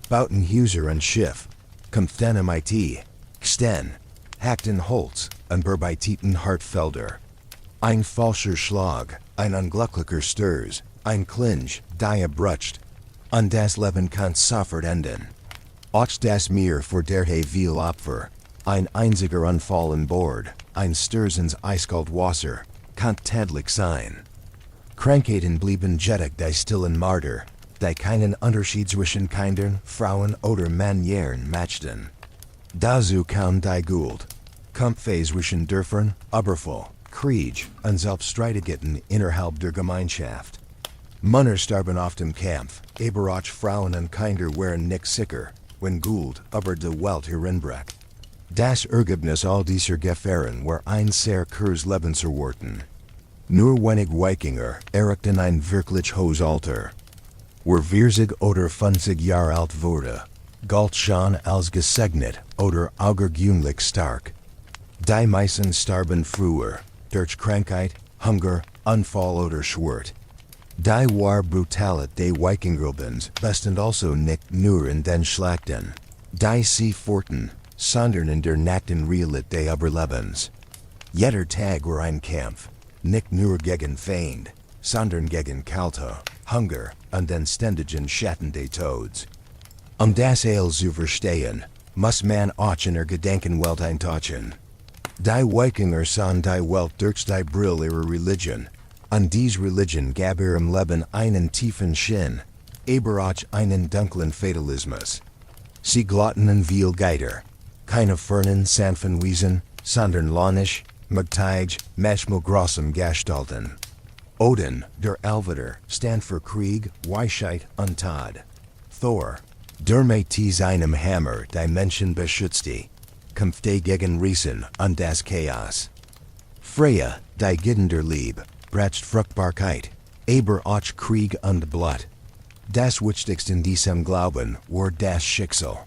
bauten Häuser und Schiff, kämpften im IT, Gsten, hackten Holz und bearbeiteten Hartfelder. Ein falscher Schlag, ein unglücklicher Sturz, ein Clinch, die brucht, und das Leben kann sofort enden. Auch das Meer für der viel Opfer, ein einziger Unfall an Bord, ein Sturz ins eiskalt Wasser, kann tätlich sein. Krankheiten blieben jettig die stillen Martyr, die keinen Unterschied zwischen Kindern, Frauen oder Manieren machten. Dazu kam die Gould, Kampfe zwischen Dörfern, Überfall, Krieg und Selbststreitigkeiten innerhalb der Gemeinschaft. Männer starben oft im Kampf, aber auch Frauen und Kinder waren nicht sicher, wenn Gould über die Welt hereinbrach. Das Ergebnis all dieser Gefahren war ein sehr kurz Lebenserwarten. Nur wenig Wikinger erreichten ein wirklich hohes Alter. Wer 40 oder 50 Jahre alt wurde, galt schon als gesegnet oder außergewöhnlich stark. Die meisten starben früher, durch Krankheit, Hunger, Unfall oder Schwert. Die war brutalit die Wikingerbens bestand also nicht nur in den Schlachten. Die sie forten, sondern in der nackten Realität des Überlebens. Jeder Tag war ein Kampf, nicht nur gegen Feind, sondern gegen Kälte, Hunger und den ständigen Schatten des Todes. Das alles zu verstehen, muss man auch in der Gedankenwelt eintauchen. Die Wikinger sahen die Welt durch die Brille ihrer Religion, und diese Religion gab ihrem Leben einen tiefen Sinn, aber auch einen dunklen Fatalismus. Sie glaubten an viel Geider, keine fernen sanften Wesen, sondern launisch, magteig, manchmal grausam Gestalten. Odin, der Allvater, stand für Krieg, Weisheit und Tod. Thor, der mit seinem Hammer die Menschen beschützte, kämpfte gegen Riesen und das Chaos. Freya, die Göttin der Liebe, brachte Fruchtbarkeit, aber auch Krieg und Blut. Das Wichtigste in diesem Glauben war das Schicksal.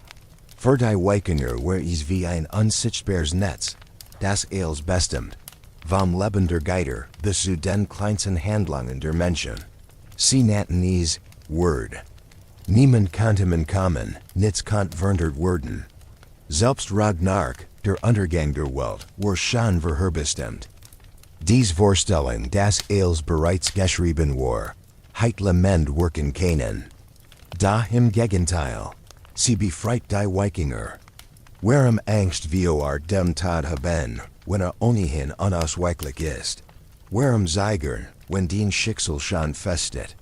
Für die Wikinger war es wie ein unsichtbares Netz, das alles bestimmt, vom Leben der Geister bis zu den kleinsten Handlungen der Menschen. Sie nannten es Word. Niemand konnte entkommen, nichts konnte verhindert werden. Selbst Ragnarok, der Untergang der Welt, war schon vorherbestimmt. Dies Vorstellung, das alles bereits geschrieben war, hat Lament wirken können. Da im Gegenteil, sie befreit die Wikinger. Warum Angst vor dem Tod haben, wenn ohnehin unausweichlich ist? Warum Zeigern, wenn den Schicksal schon feststeht?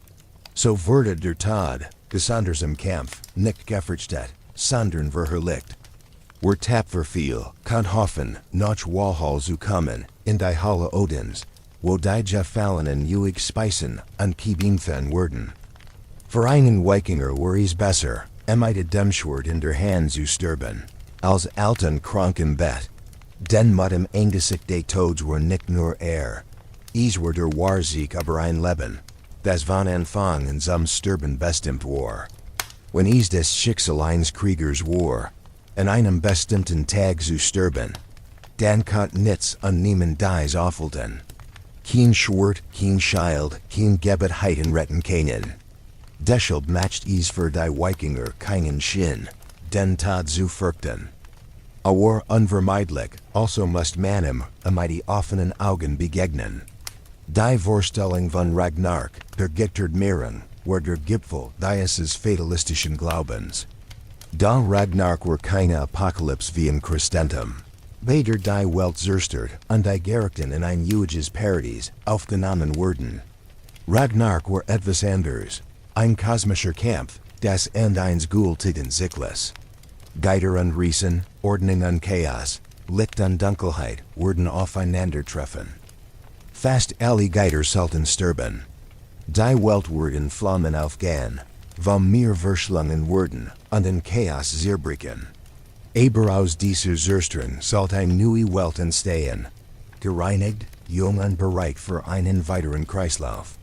So wurde der Tod, besonders im Kampf, nicht gefürchtet, sondern verherrlicht. Wer tapfer viel, kann hoffen, nach Walhall zu kommen, in die Halle Odins, wo die Gefallenen juig speisen und gebeamt werden. Für einen Wikinger war es besser, mit dem Schwert in der Hand zu sterben, als alt und krank im Bett. Denn mit dem Angesicht des Todes war nicht nur es war der Wahrsieg über ein Leben, das von Anfang an zum Sterben bestimmt war. Wenn es das Schicksal eines Kriegers war, an einem bestimmten Tag zu sterben, dann konnte nichts und niemand dies aufhalten. Kein Schwert, kein Schild, kein Gebet heiten retten können. Deshalb macht es für die Wikinger keinen Sinn, den Tod zu fürchten. Aber unvermeidlich, also muss man ihm mit die offenen Augen begegnen. Die Vorstellung von Ragnarok, der gettert Meeren, war der Gipfel dieses fatalistischen Glaubens. Da Ragnarok war keine Apokalypse wie im Christentum. Weder die Welt zerstört und die Gerichten in ein ewiges Paradies aufgenommen wurden. Ragnarok war etwas anders, ein kosmischer Kampf, das End eins gültigen Zyklus. Geider und Riesen, Ordnung und Chaos, Licht und Dunkelheit werden aufeinandertreffen. Fast alle Geider sollten sterben. Die Welt werden Flammen aufgehen, vom mir verschlungen werden und in Chaos zerbrechen. Aber aus dieser Zerstörung sollte eine neue Welt entstehen. Gereinigt, jung und bereit für einen weiteren Kreislauf.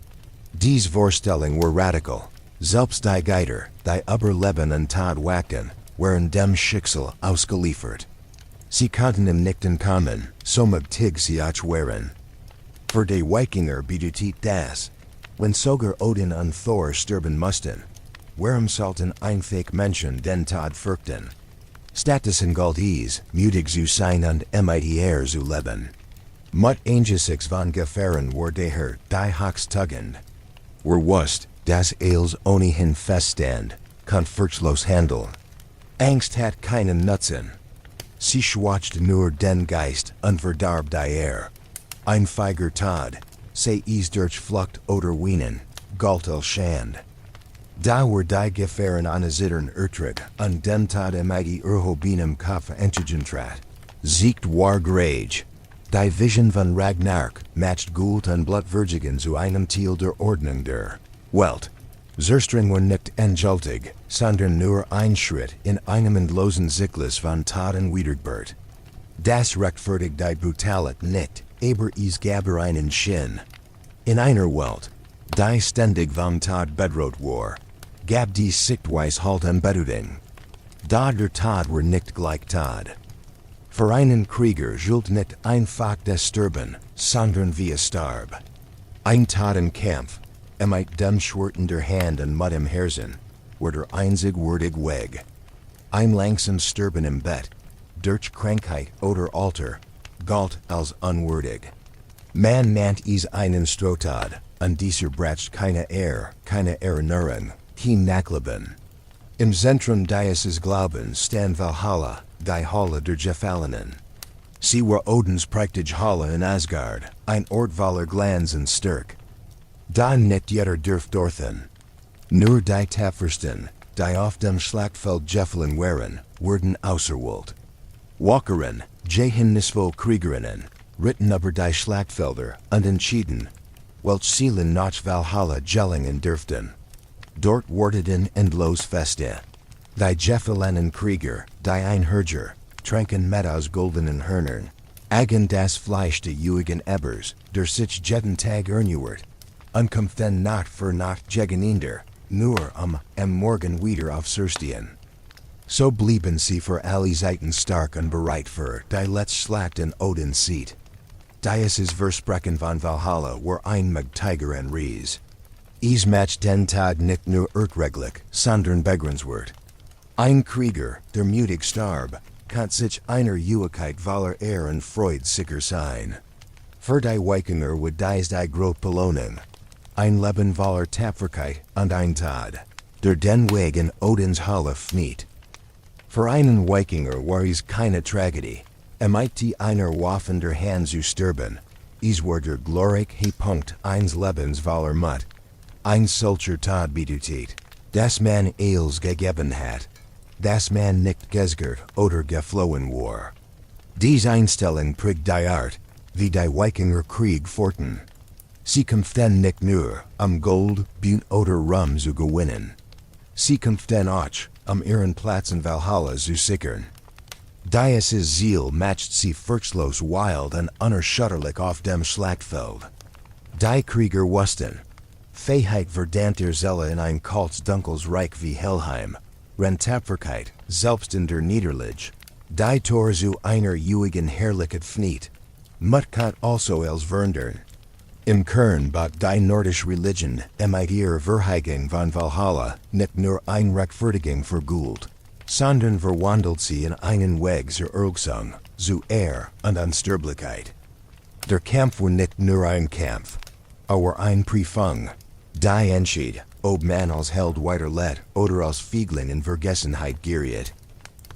Diese Vorstellung war radikal. Selbst die Geider, die über Leben und Tod wachten, waren dem Schicksal ausgeliefert. Sie konnten ihm nicht entkommen, somit sie auch waren. Für die Wikinger bedeutet das, wenn sogar Odin und Thor sterben mussten, warum sollten einzig Menschen den Tod fürchten? Stattdessen galt es, mutig zu sein und mit zu leben. Mut angesichts von Gefahren war daher die Hochstugend. Wusst, dass als ohnehin feststand, konfliktlos handel. Angst hat keinen Nutzen. Sie schwatzt nur den Geist und verdarb die Ein feiger Tod, sei es durch Flucht oder Weinen, galt als Schand. Da war die Gefahren an Zittern erträgt und den Tod die erhobenen Kopf entgegentrat. Siegt war Grage. Die Vision von Ragnarök matcht gut und Blutwürdigen zu einem Teil der Ordnung der Welt. Zerstörung war nicht endgültig, sondern nur ein Schritt in einem endlosen Zyklus von Tod und Wiedergeburt. Das rechtfertigt die Brutalität nicht, aber es gab einen Sinn. In einer Welt, die ständig von Tod bedroht war, gab die Sichtweise Halt und Bedeutung. Da der Tod war nicht gleich Tod. Für einen Krieger gilt nicht einfach das Sterben, sondern wie starb. Ein Tod im Kampf, mit dem Schwert in der Hand und mit im Herzen, war der einzig würdig Weg. Ein langsames Sterben im Bett, durch Krankheit oder Alter, galt als unwürdig. Man nannt es einen Strohtod, und dieser bracht keine Erinnerung, kein Nachleben. Im Zentrum dieses Glaubens stand Valhalla, die Halle der Gefallenen. Sie war Odins praktische Halle in Asgard, ein Ort voller Glanz und Stärke. Da nicht jeder dürft dorthin. Nur die Tapfersten, die auf dem Schlachtfeld gefallen waren, wurden auserwählt. Walkeren, geheimnisvoll Kriegerinnen, ritten über die Schlachtfelder und entschieden, welche Zielen nach Valhalla gelingen dürften. Dort warteten endlos Feste. Die gefallenen Krieger, die Einherger, tranken mit aus goldenen Hörnern, agen das Fleisch der Juigen Ebers, der sich jeden Tag erneuert, und kämpften Nacht für Nacht gegeneinander, nur am Morgen wieder aufzustehen. So blieben sie für alle Seiten stark und bereit für die letzte Schlacht in Odins Seat. Dieses Versprechen von Valhalla war ein Tiger und Ries. Es matcht den Tod nicht nur urträglich, sondern begrenzwert. Ein Krieger, der mutig starb, kann sich einer Juigkeit voller und Freude sicher sein. Für die Wikinger war dies die große Belohnung. Ein Leben voller Tapferkeit und ein Tod, der den Weg in Odins Halle fniet. Für einen Wikinger war es keine Tragödie, die einer Waffen der Hand zu sterben. Es war der glorreiche Punkt eines Lebens voller Mut. Ein solcher Tod bedeutet, dass man alles gegeben hat, dass man nicht gesgert oder geflohen war. Diese Einstellung prägt die Art, wie die Wikinger Krieg führten. Sie kämpften nicht nur, Gold, Bunt oder Ruhm zu gewinnen. Sie kämpften auch, ihren Platz in Valhalla zu sichern. Dieses Ziel matcht sie furchtlos wild und unerschütterlich auf dem Schlachtfeld. Die Krieger wussten, Fähigkeit verdammt der Seele in ein kaltes dunkles Reich wie Helheim, Tapferkeit, selbst in der Niederlage, die Tor zu einer ewigen Herrlichkeit fniet. Mut kann also als verndern. Im Kern bat die nordische Religion mit ihrer Verheigung von Valhalla nicht nur ein Rechtfertigung für Guld, sondern verwandelt sie in einen Weg zur Erlösung, zu und Unsterblichkeit. Der Kampf war nicht nur ein Kampf, aber ein Prüfung. Die Entschied, ob man als Held weiterlebt oder als Fiegling in Vergessenheit geriet.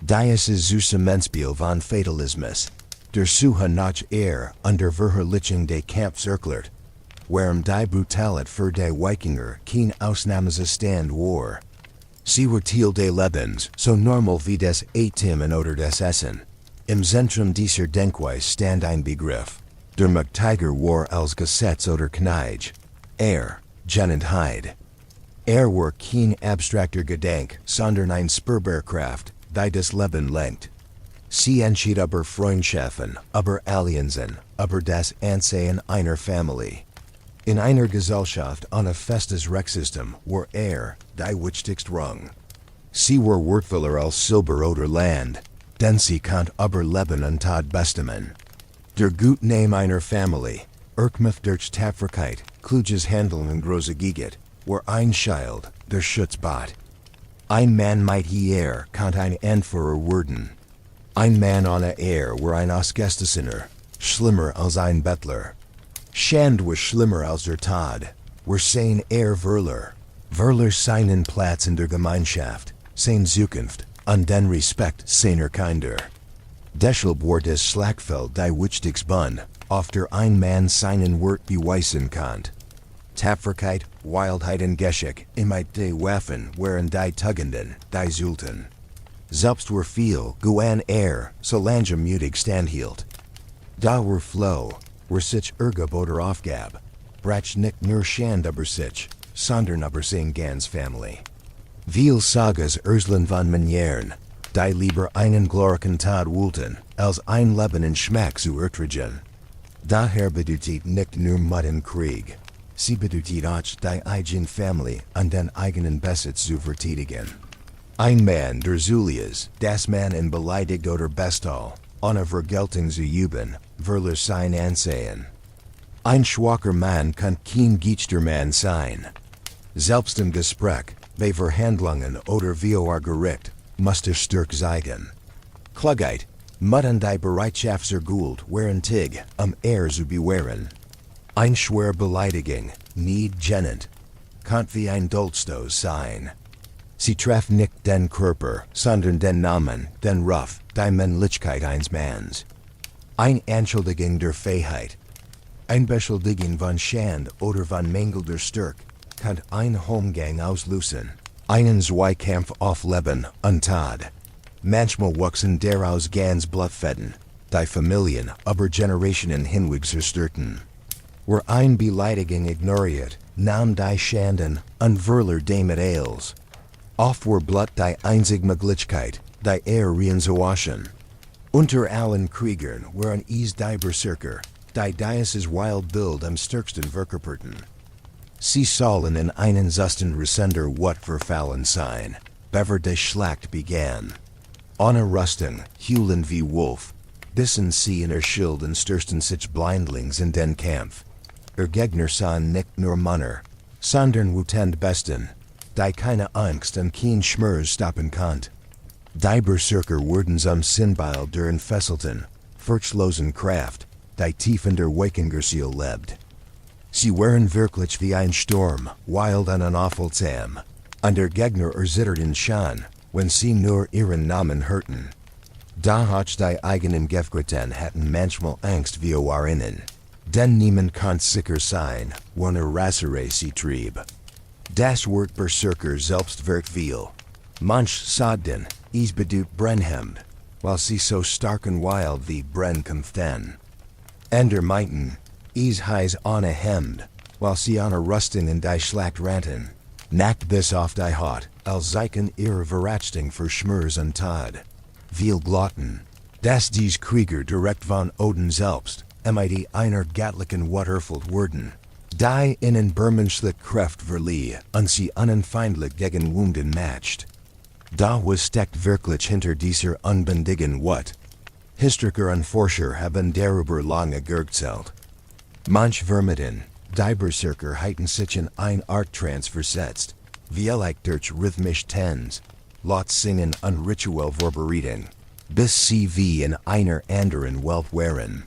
Dieses Zusammenspiel von Fatalismus, der Suche nach und der Verherrlichung des Kampfs erklärt, warum die Brutalität für die Wikinger kein Ausnahmezustand war. Sie Thiel des Lebens, so normal wie des Atem und oder des Essen. Im Zentrum dieser Denkweise stand ein Begriff. Der Tiger war als Gesetz oder Kneige. Genentheit. War kein abstrakter Gedank, sondern ein Spurbeerkraft, die das Leben lenkt. Sie entschied über Freundschaften, über Allianzen, über das Ansehen einer Familie. In einer Gesellschaft ohne festes Rechtssystem war die wichtigste Rung. Sie war wertvoller als Silber oder Land, denn sie konnte über Leben und Tod bestimmen. Der gute Name einer Familie, Erkmith durch Tapferkeit, kluges Handeln und große Giget, war ein Schild, der Schutz bot. Ein Mann might konnte ein Anführer werden. Ein Mann ohne war ein Ausgestoßener, schlimmer als ein Bettler. Schand was schlimmer als der Tod, war sein Verler. Verler seinen Platz in der Gemeinschaft, sein Zukunft, und den Respekt seiner Kinder. Deshalb war des Schlachtfeld die wichtigste Bun, auf der ein Mann seinen Wert beweisen konnte. Tapferkeit, Wildheit und Geschick, imit die Waffen waren die Tuggenden, die Sultan. Selbst war viel, guan solange mutig standhielt. Da war Flow, war sich oder Aufgab, brach nicht nur Schand über sich, sondern über sein ganz Family. Viel Sagas Urslan von Manieren, die lieber einen glorreichen Tod wollten, als ein Leben in Schmack zu ertragen. Daher bedeutet nicht nur Mut und Krieg, sie bedeutet auch die eigene Familie und den eigenen Besitz zu verteidigen. Ein Mann der Zulias, das Mann in beleidigt oder bestal, ohne Vergeltung zu üben, verliert sein Ansehen. Ein schwacher Mann kann kein gechter Mann sein. Selbst im Gespräch, bei Verhandlungen oder via Gericht, muss stark sein. Klugheit, Mut und die Bereitschaft zur Gold waren tig, zu bewahren. Ein schwer Beleidigung, nicht gennend, kann wie ein Dolchstoß sein. Sie treff nicht den Körper, sondern den Namen, den Ruf, die Männlichkeit eines Manns. Ein Anschuldigung der Fähigkeit. Ein Beschuldigung von Schand oder von mangelnder Stärke kann ein Homgang auslösen, einen Zweikampf auf Leben und Tod. Manchmal wuchsen daraus ganz Blutfäden, die Familien über Generationen hinweg zerstörten. War ein Beleidigung ignoriert, nahm die Schanden und Verler damit Eils. Oft war Blut die einzige Möglichkeit, die rein zu waschen. Unter allen Kriegern waren die Berserker, die dieses Wild Bild am stärksten verkörperten. Sie sollen in einen Zustand Resender wat verfallen sein, bevor die Schlacht begann. Ohne Rüstung, heulen wie Wolf, bissen sie in Schild und stürsten sich blindlings in den Kampf. Gegner sahen nicht nur Männer, sondern wütend Besten, die keine Angst und kein Schmerz stoppen konnte. Die Berserker wurden zum Symbol der entfesselten, furchtlosen Kraft, die tief in der Wikingerseele lebt. Sie waren wirklich wie ein Sturm, wild und unaufhaltsam, und der Gegner erzitterten schon, wenn sie nur ihren Namen hörten. Da auch die eigenen Gefreiten hatten manchmal Angst vor ihnen, denn niemand konnte sicher sein, wenn Rasserei sie trieb. Das Wort Berserker selbst wird viel. Manch sagten, bedeutet Brennhemd, weil sie so stark und wild wie Brenn kämpften. Ander meinten, heiß ohne Hemd, weil sie ohne Rüstung in die Schlacht rannten. Nackt bis auf die Haut, als Zeichen ihrer Verachtung für Schmerz und Tod. Viel glotten, dass dies Krieger direkt von Odin selbst, mit einer göttlichen Waterfeld wurden, die ihnen bermenschlich Kraft verlieh und sie unfeindlich gegen Wunden matcht. Da was steckt wirklich hinter dieser unbändigen Wut. Historiker und Forscher haben darüber lange geerzählt. Manch vermuten, die Berserker hatten sich in ein Art-Trance versetzt, vielleicht durch rhythmisch Tanz, laut Singen und Ritual vorbereiten, bis sie wie in einer anderen Welt waren.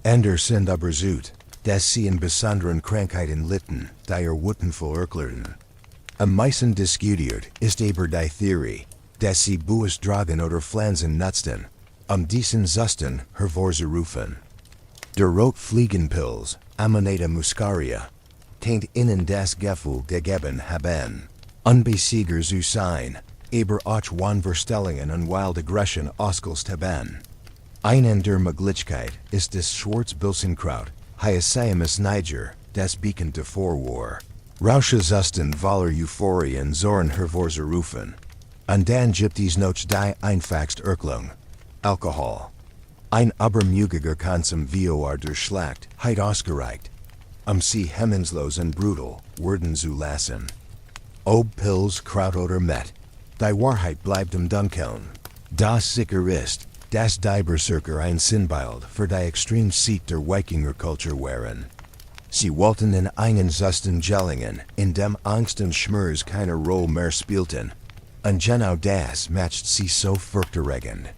Ander sind aber zut, dass sie in besonderen Krankheiten litten, die Wutenvoll erklärten. Am meisten diskutiert ist aber die Theorie, dass sie Bues Dragen oder Pflanzen nutzten, diesen Zustand hervorzurufen. Der Rotfliegenpilz, Amanita muscaria, taint ihnen das Gefühl gegeben haben. Unbesieger zu sein, aber auch Wanverstellungen und wild Aggression auszuheben. Einen der Möglichkeit ist des Schwarzbilsenkraut, Hyoscyamus niger, das Beacon de Vorwar. Rauschusasten voller Euphorien Zoren hervorzurufen. Und dann gibt es noch die einfachste Erklung. Alkohol. Ein abermügiger Konsum vor der Schlacht, heit ausgereicht. Sie hemmungslos und brutal, werden zu lassen. Ob Pills, Kraut oder Met. Die Wahrheit bleibt dunkeln. Das sicher ist, dass die Berserker ein Sinnbild für die extreme Seite der Wikingerkultur waren. Sie wollten in einen Zustand gelingen, in dem Angst und Schmerz keine Rolle mehr spielten. Und genau das macht sie so furchterregend.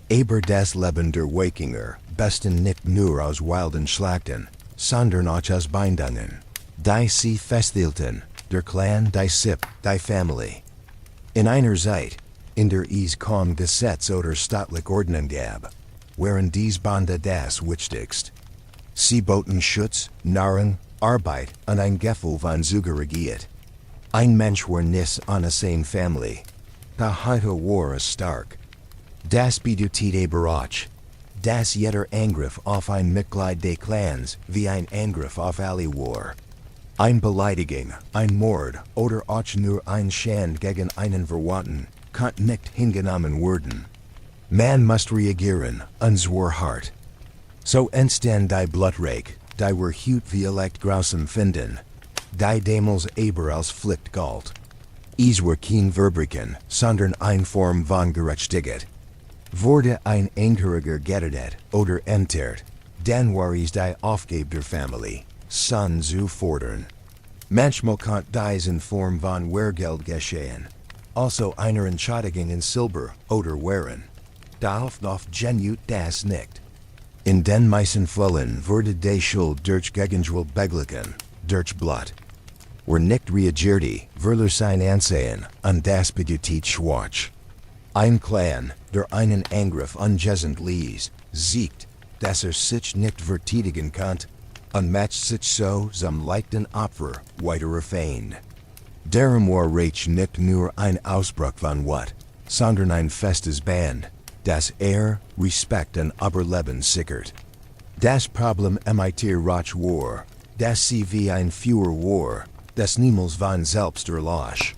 Aber das Leben der Wikinger besten nicht nur aus wilden Schlachten, sondern auch aus Bindungen. Die sie festhielten, der Clan, die Sippe, die Familie. In einer Zeit, in der es kaum Gesetz oder staatliche Ordnung gab, waren dies Bande das Wichtigste. Sie boten Schutz, Nahrung, Arbeit und ein Gefühl von Zugehörigkeit. Ein Mensch war nicht eine seine Familie. Da heute war es stark. Das bedeutet aber auch, dass jeder Angriff auf ein Mitglied des Clans wie ein Angriff auf alle war. Ein Beleidigung, ein Mord oder auch nur ein Schand gegen einen Verwandten kann nicht hingenommen werden. Man muss reagieren, und zwar hart. So entstand die Blutrake, die wir heute vielleicht grausam finden, die damals aber als Pflicht galt. Es war kein Verbrechen, sondern eine Form von Gerechtigkeit. Wurde ein Angehöriger getötet oder entehrt, dann war es die Aufgabe der Familie, Son zu fordern. Manchmal kann dies in Form von Wehrgeld geschehen, also einer Entschädigung in Silber oder Waren. Darauf noch genügt das nicht. In den meisten Fällen wurde die Schuld durch Gegenschuld beglichen, durch Blut. Were nicht reagierte, verlor sein Ansehen, und das bedeutet schwach. Ein Clan, der einen Angriff ungeschehen ließ, siegt, dass sich nicht verteidigen konnte, und macht sich so zum leichten Opfer weiterer Feind. Darum war Reich nicht nur ein Ausbruch von Wut, sondern ein festes Band, das Respekt und Überleben sichert. Das Problem mit Rauch war, dass sie wie ein Führer war, das niemals von selbst erlosch.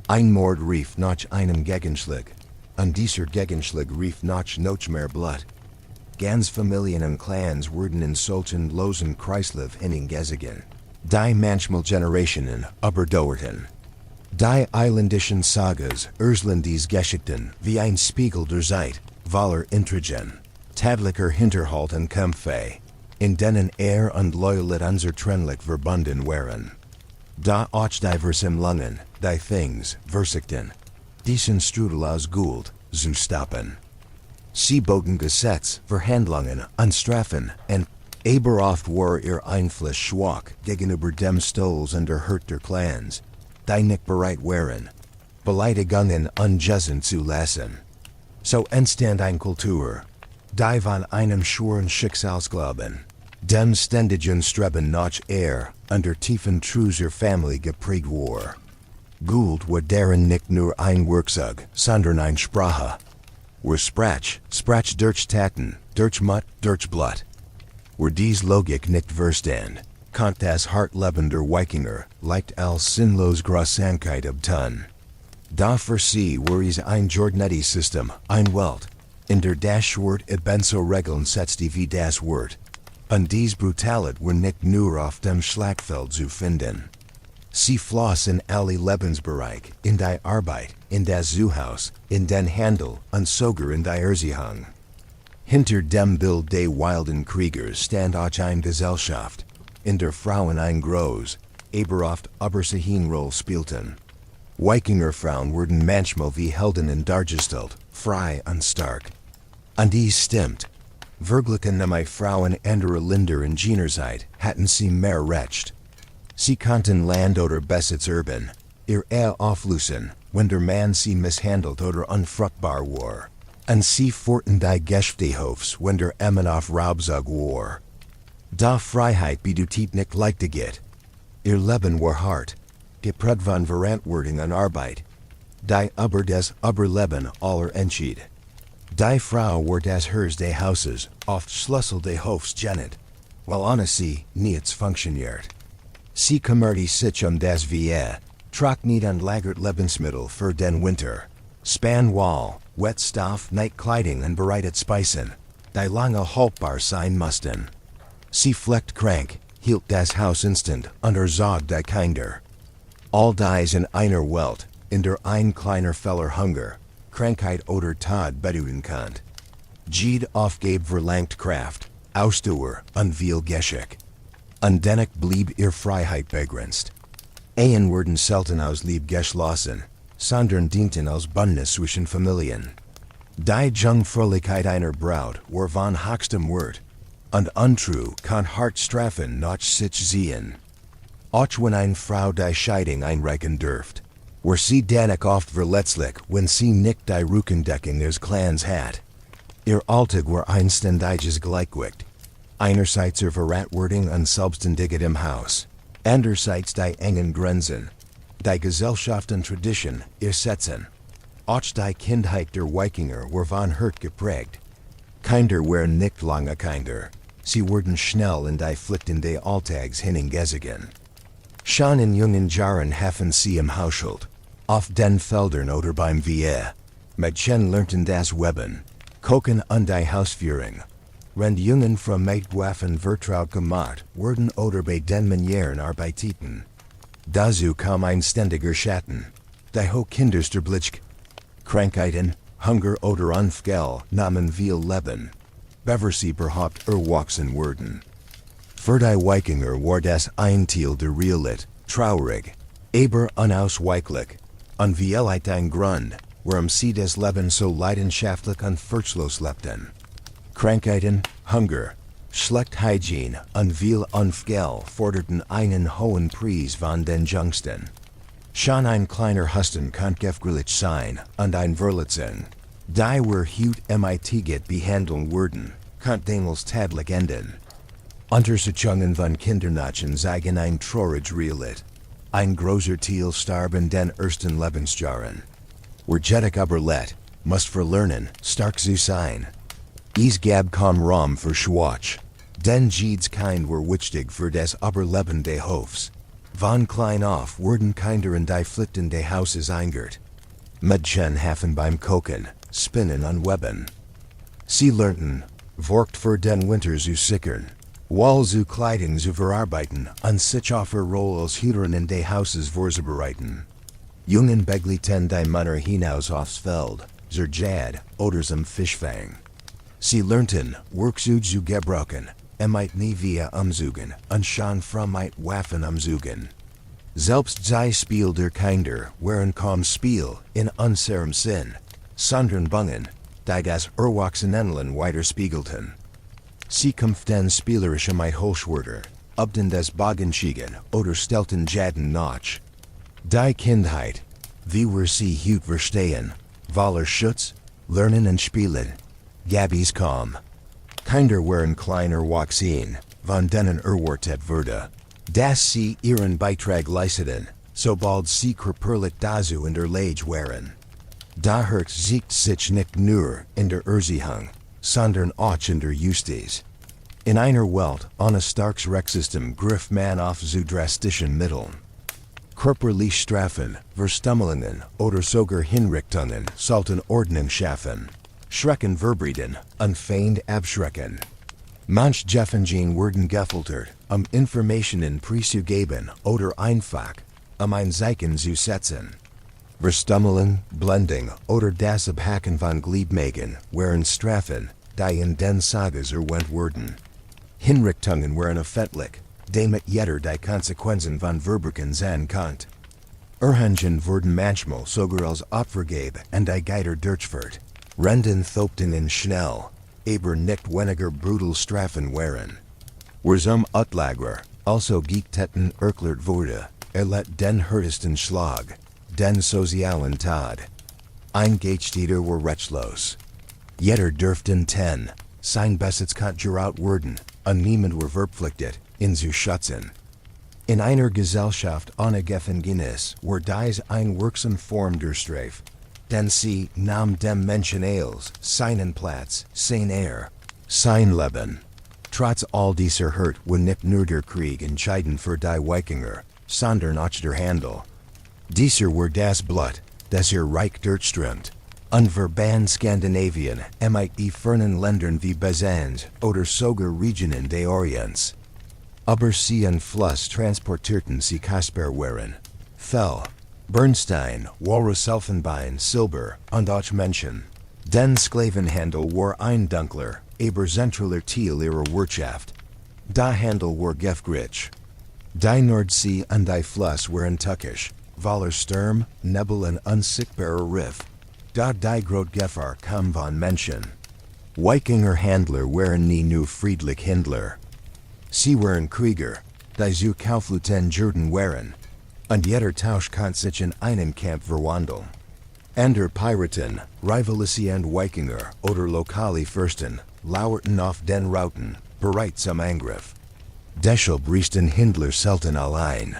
Ein Mord rief nach einem Gegenschlag, und dieser Gegenschlag rief nach noch mehr Blut. Ganz Familien und Clans wurden in solchen losen Kreislauf hineingezogen, die manchmal Generationen überdauerten. Die isländischen Sagas erzählen dies Geschichten wie ein Spiegel der Zeit, voller Intrigen, täglicher Hinterhalt und Kämpfe, in denen und Loyalität unzertrennlich verbunden waren. Da auch die Versammlungen, die Things, versuchten, diesen Strudel aus Gold zu stoppen. Sie boten Gesetz, Verhandlungen und Strafen, und aber oft war ihr Einfluss schwach gegenüber dem Stolz und der Hurt der Clans, die nicht bereit waren, Beleidigungen ungeschehen zu lassen. So entstand eine Kultur, die von einem schweren Schicksalsglauben, dem ständigen Streben nach und der tiefen True der Familie geprägt war. Gold war darin nicht nur ein Werkzeug, sondern eine Sprache. Were sprach durch Taten, durch Mut, durch Blut. Were dies Logik nicht verstand, konnte das Leben der Wikinger leicht als sinnlos Grausamkeit abtun. Da für sie war es ein Jordanetti-System, ein Welt, in der das Schwert ebenso Regeln setzte wie das Wort. Und dies Brutalität war nicht nur auf dem Schlachtfeld zu finden. Sie floss in alle Lebensbereich, in die Arbeit, in das Zuhaus, in den Handel und sogar in die Erziehung. Hinter dem Bild des wilden Kriegers stand auch eine Gesellschaft, in der Frauen ein groß, aber oft übersehen Rolle spielten. Wikingerfrauen wurden manchmal wie Heldinnen dargestellt, frei und stark. Und dies stimmt. Verglichen mit Frauen anderer Länder in jener Zeit hatten sie mehr Recht. Sie konnten Land oder Besitz erben, ihr auflösen, wenn der Mann sie misshandelt oder unfruchtbar war. Und sie forten die Geschäftehofs, wenn der Mann auf Raubzug war. Da Freiheit bedeutet nicht Leichtigkeit. Ihr Leben war hart. geprud van Verantwortung an Arbeit. Die über des Überleben aller entschied. Die Frau war das Herz des Hauses, oft Schlüssel des Hofs genannt, weil ohne sie nichts funktioniert. Sie kümmerte sich das Wehe, trug nicht an lagert Lebensmittel für den Winter, span Wall, Wetstoff, Neitkleidung und bereitet Speisen, die lange haltbar sein mussten. Sie flecht krank, hielt das Haus instant unter Zog die Kinder. All dies in einer Welt, in der ein kleiner Feller Hunger, Krankheit oder Tod bedeuten kann. Jede Aufgabe verlangt Kraft, Ausdauer und viel Geschick. Und dennoch blieb ihr Freiheit begrenzt. Ehen wurden selten aus Lieb geschlossen, sondern dienten als Bündnis zwischen Familien. Die Jungfräulichkeit einer Braut war von höchstem Wert, und Untrue kann hart strafen noch sich sehen. Auch wenn eine Frau die Scheidung einreichen dürft, war sie dennoch oft verletzlich, wenn sie nicht die Rückendeckung des Clans hat. Ihr Alltag war ein ständiges Gleichgewicht. Einerseits ihr Verantwortung und Selbstständigkeit im Haus, andererseits die engen Grenzen, die Gesellschaft und Tradition ihr setzen. Auch die Kindheit der Wikinger war von Hurt geprägt. Kinder waren nicht lange Kinder, sie wurden schnell in die Pflichten des Alltags hineingezogen. Schon in jungen Jahren haben sie im Haushalt, auf den Feldern oder beim Wehe, Mädchen lernten das Weben, Kochen und die Hausführung. Rend Jungen from Meitwaffen vertraut gemacht wurden oder bei den Manieren arbeiteten. Dazu kam ein ständiger Schatten, die ho Kinders Blitzk. Krankheiten, Hunger oder Unfall nahmen viel Leben, bever sie überhaupt erwachsen wurden. Für die Wikinger war das ein Teil der Realit, traurig, aber unausweichlich, und vielheit ein Grund, warum sie das Leben so leidenschaftlich und furchtlos lebten. Krankheiten, Hunger, schlecht Hygiene und viel Unfall forderten einen hohen Preis von den Jungsten. Schon ein kleiner Husten kann gefährlich sein und ein Verletzung, die wir heute mit behandeln würden, kann damals tadlich enden. Untersuchungen von Kindernachen zeigen ein traurig Realit. Ein großer Teil starb in den ersten Lebensjahren. Wer jedoch überlebt, muss verlernen, stark zu sein. Es gab kaum Raum für Schwach, denn jedes Kind war wichtig für das Überleben des Hofs. Von klein auf wurden Kinder in die Pflichten des Hauses eingert. Mädchen haben beim Kochen, Spinnen und Weben. Sie lernten, workt für den Winter zu sichern, Wall zu Kleidung zu verarbeiten und sich auf ihr Rolle als Hüterin in des Hauses vorzubereiten. Jungen beglitten die Männer hinaus aufs Feld, zur Jad oder zum Fischfang. Sie lernten, Werkzeug zu gebrauchen, nie via umzugen und schon mit Waffen umzugen. Selbst sei Spiel der Kinder waren kaum Spiel in unserem Sinn, sondern Bungen, die das Erwachsenenleben widerspiegelten. Sie kämpften spielerische mit Holschwörter, obden des Bogenschigen oder stellten Jaden nach. Die Kindheit, wie wir sie heute verstehen, Waller Schutz, Lernen und Spielen, Gabis kaum. Kinder waren kleiner Wachsehen, von denen erwartet wurde, dass sie ihren Beitrag leisteten, sobald sie körperlich dazu in der Lage waren. Daher siegt sich nicht nur in der Erziehung, sondern auch in der Justiz. In einer Welt ohne starkes Rechtssystem griff man auf zu drastischen Mitteln. Körperliche Strafen, Verstümmelungen oder sogar Hinrichtungen sollten Ordnung schaffen. Schrecken verbreiten und Feind abschrecken. Manch Jeffengen wurden gefoltert, Informationen preiszugeben oder einfach, ein Zeichen zu setzen. Verstümmelung, Blendung oder das Abhacken von Gliedmagen waren Strafen, die in den Sagas erwähnt wurden. Hinrichtungen waren öffentlich, damit jeder die Konsequenzen von Verbrechen sehen konnte. Erhängen wurden manchmal sogar als Opfergabe und die Geider durchgeführt. Renden thopten schnell, aber nicht weniger brutal Strafen waren. Zum Utlager, also giekteten erklärt wurde, let den härtesten Schlag, den sozialen Tod. Eingestädter war rechtlos. Jeder dürften sein Besitz kann geraut werden, und niemand war verpflichtet, ihn zu schützen. In einer Gesellschaft ohne Gefängnis, wo dies ein wirksam Form der Strafe, denn sie nahm dem Menschen als seinen Platz, sein sein Leben. Trotz all dieser Hurt war nicht nur der Krieg entscheidend für die Wikinger, sondern auch der Handel. Dieser war das Blut, das ihr Reich durchströmt. Und verband Skandinavien, die fernen Ländern wie Byzanz oder sogar Regionen des Orients. Aber sie en Fluss transportierten sie Kostbarwaren, Fell, Bernstein, Walrus Elfenbein, Silber und auch Menschen. Den Sklavenhandel war ein dunkler, aber zentraler Teil ihrer Wirtschaft. Der Handel war gefährlich. Die Nordsee und die Fluss waren tückisch, voller Sturm, Nebel und unsichtbarer Riff. Da die Gefahr kam von Menschen. Wikinger Handler waren nie nur friedlich Händler. Sie waren Krieger, die zu Kaufleuten Jurden waren, und jeder Tausch konnte sich in einen Kampf verwandeln. Ander Piraten, rivalisierend Wikinger oder lokale Fürsten, lauerten auf den Routen, bereit zum Angriff. Deshalb riesten Händler selten allein.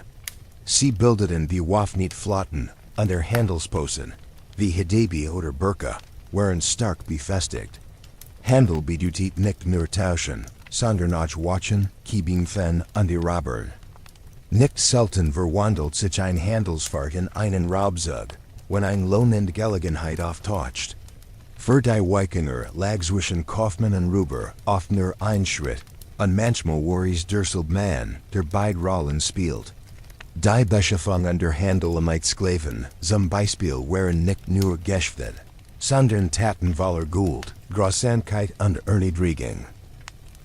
Sie bildeten bewaffnet Flotten, und der Handelsposten, wie Hidebi oder Burka, waren stark befestigt. Handel bedeutet nicht nur tauschen, sondern auch watchen, Kiebingfen und die Raubern. Nicht selten verwandelt sich ein Handelsfahrt in einen Raubzug, wenn ein Lohnentgelegenheit auftaucht. Für die Wikinger lag zwischen Kaufmann und Räuber oft nur ein Schritt, und manchmal war es derselbe Mann, der beide Rollen spielt. Die Beschaffung und der Handel mit Sklaven, zum Beispiel waren nicht nur Geschäfte, sondern Taten voller Gold, Grausamkeit und Erniedrigung.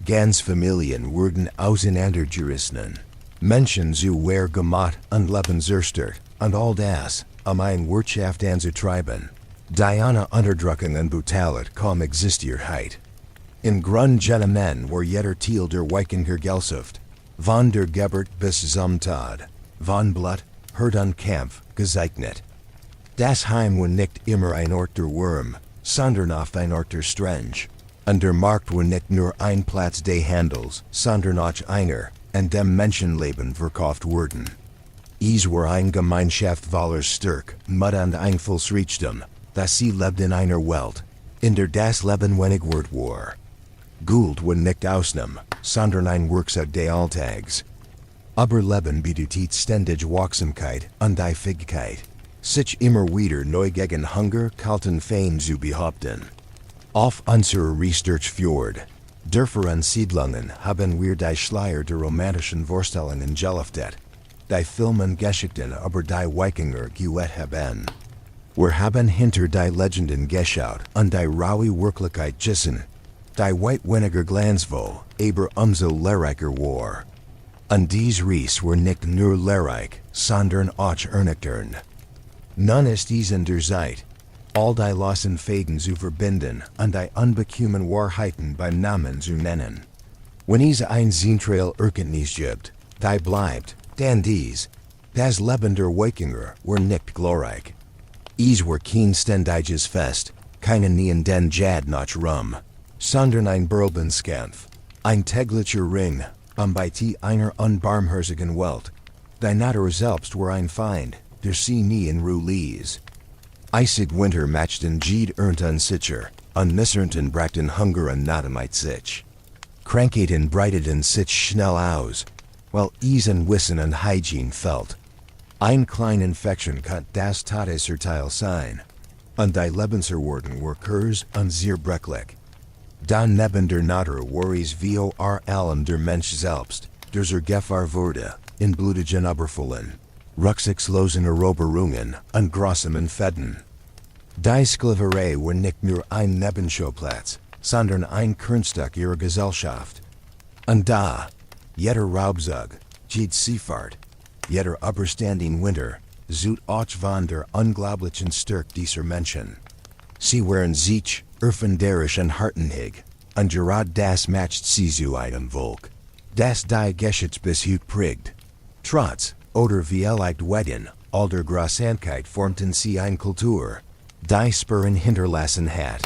Ganz Familien wurden auseinandergerissen. Menschen zu Wehr gemacht und Leben zerstört, und all das, ein Wirtschaft anzutreiben. Die eine Unterdrückung und Brutalität kaum existiert. In Grundgenommen war jeder Teil der Wikinger Gesellschaft, von der Geburt bis zum Tod, von Blut, Hurt und Kampf, gesegnet. Das Heim war nicht immer ein Ort der Wurm, sondern oft ein Ort der Strange. Und der Markt war nicht nur ein Platz des Handels, sondern auch einer, an dem Menschenleben verkauft wurden. Es war eine Gemeinschaft voller Stärke, Mut und Einflussreichtum, dass sie lebt in einer Welt, in der das Leben wenig wert war. Gold war nicht Ausnahme, sondern ein Werkzeug des Alltags. Aber Leben bedeutet ständig Wachsamkeit und die Fähigkeit, sich immer wieder neu gegen Hunger, kalten Feind zu behaupten. Auf unserer Research Fjord, Dörfer und Siedlungen haben wir die Schleier der romantischen Vorstellungen gelüftet, die Filmen Geschichten über die Wikinger geübt haben. Wir haben hinter die Legenden geschaut und die raue Wirklichkeit gesehen, die weit weniger glanzvoll, aber umso lehrreicher war. Und dies Reis war nicht nur lehrreich, sondern auch ernüchternd. Nun ist es in der Zeit, all die losen Fäden zu verbinden und die unbequemen Wahrheiten beim Namen zu nennen. Wenn es ein zentrales Erkenntnis gibt, die bleibt, dann dies, das Leben der Wikinger war nicht glorreich. Es war kein ständiges Fest, keinen neuen den Jad noch Rum, sondern ein Bourbonskampf, ein täglicher Ring, bei einer unbarmherzigen Welt. Die Natur selbst war ein Feind, der sie nie in Ruhe ließ. Eisig Winter machten Jed und sicher, und Missernten brachten Hunger und Not mit sich. Krankheiten breiteten sich schnell aus, while und Wissen und Hygiene fehlt. Ein kleine Infektion konnte das Todesurteil sein, und die Lebenserwartung war kurz und sehr brechlich. Dan neben der Natur war es vor allem der Mensch selbst, der zur Gefahr wurde, in blutigen Überfällen, rücksichtslosen Eroberungen und grausamen Fäden. Die Sklaverei war nicht nur ein Nebenschauplatz, sondern ein Kernstück ihrer Gesellschaft. Und da, jeder Raubzug, jede Seefahrt, jeder überstanding Winter, zut auch von der unglaublichen Stärke dieser Menschen. Sie waren sich, erfinderisch und hartnäckig, und gerade das matcht sie zu einem Volk, das die Geschichte bis heute prägt. Trotz, oder vielleicht wegen, all der Grausamkeit formten sie eine Kultur, die Spuren hinterlassen hat.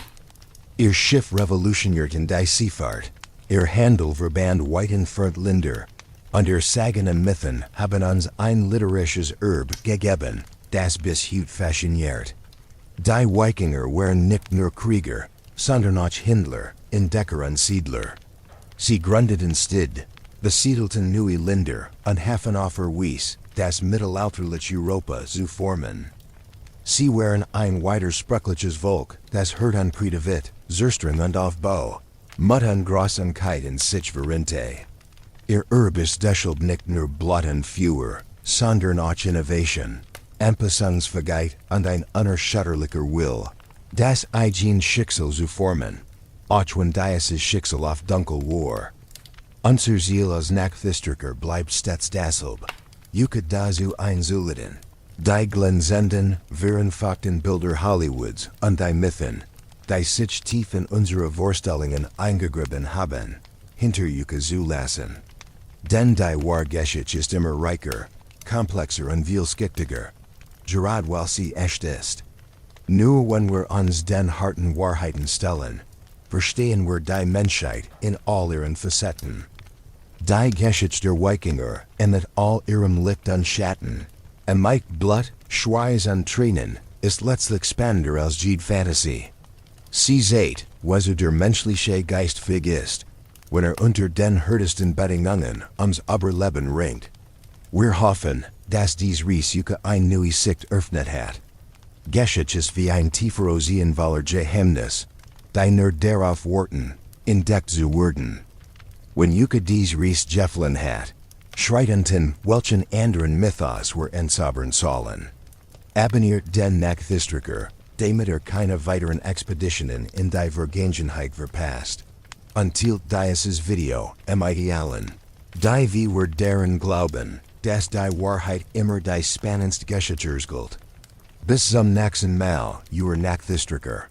Ihr Schiff revolutionierten die Seefahrt, ihr Handel verband weit entfernt Länder, Under Sagen und Mythen haben uns ein literarisches Erbe gegeben, das bis heute fasziniert. Die Wikinger waren nicht nur Krieger, sondern auch Händler, Entdecker und Siedler. Sie gründeten Stid, besiedelten neue Länder und halfen auf Wies, das mittelalterliche Europa zu formen. Sie waren ein widersprüchliches Volk, das hört an Kreativität, Zerstring und Aufbau, Mut und Grausamkeit in sich verinte. Ihr Erbe ist deshalb nicht nur Blut und Feuer, sondern auch Innovation, Anpassungsfähigkeit und ein unerschütterlicher Will, das eigen Schicksal zu formen, auch wenn dieses Schicksal auf dunkel war. Unser Ziel als Nachthisturiker bleibt stets dasselbe. Juke dazu einzuleden. Die glänzenden, verenfachten Bilder Hollywoods und die Mythen, die sich tief in unsere Vorstellungen eingegriffen haben, hinter Juke zu lassen. Denn die Wahrgeschichte ist immer reicher, komplexer und vielschichtiger, gerade weil sie echt ist. Nur wenn wir uns den harten Wahrheiten stellen, verstehen wir die Menschheit in all ihren Facetten. Die Geschichte der Wikinger mit all ihrem Licht und Schatten, mit Blut, Schweiß und Tränen, ist letztlich spannender als jede Fantasie. Sie seht, was der menschliche Geist vergisst, wenn unter den härtesten Bedingungen ums Überleben ringt. Wir hoffen, dass dies Risiko ein neue Sicht öffnet hat. Geschichte ist wie ein tieferosienvoller Geheimnis, die nur darauf warten, entdeckt zu werden. Wenn Juke dies Ries Jefflin hat, schreitenten welchen anderen Mythos wir entzaubern sollen. Abonniert den Nachthisturiker, damit keine weiteren Expeditionen in die Vergangenheit verpasst. Until dieses Video, idealen. Die wir daran glauben, dass die Wahrheit immer die spannendste Geschichte gilt. Bis zum nächsten Mal, your Nachthisturiker.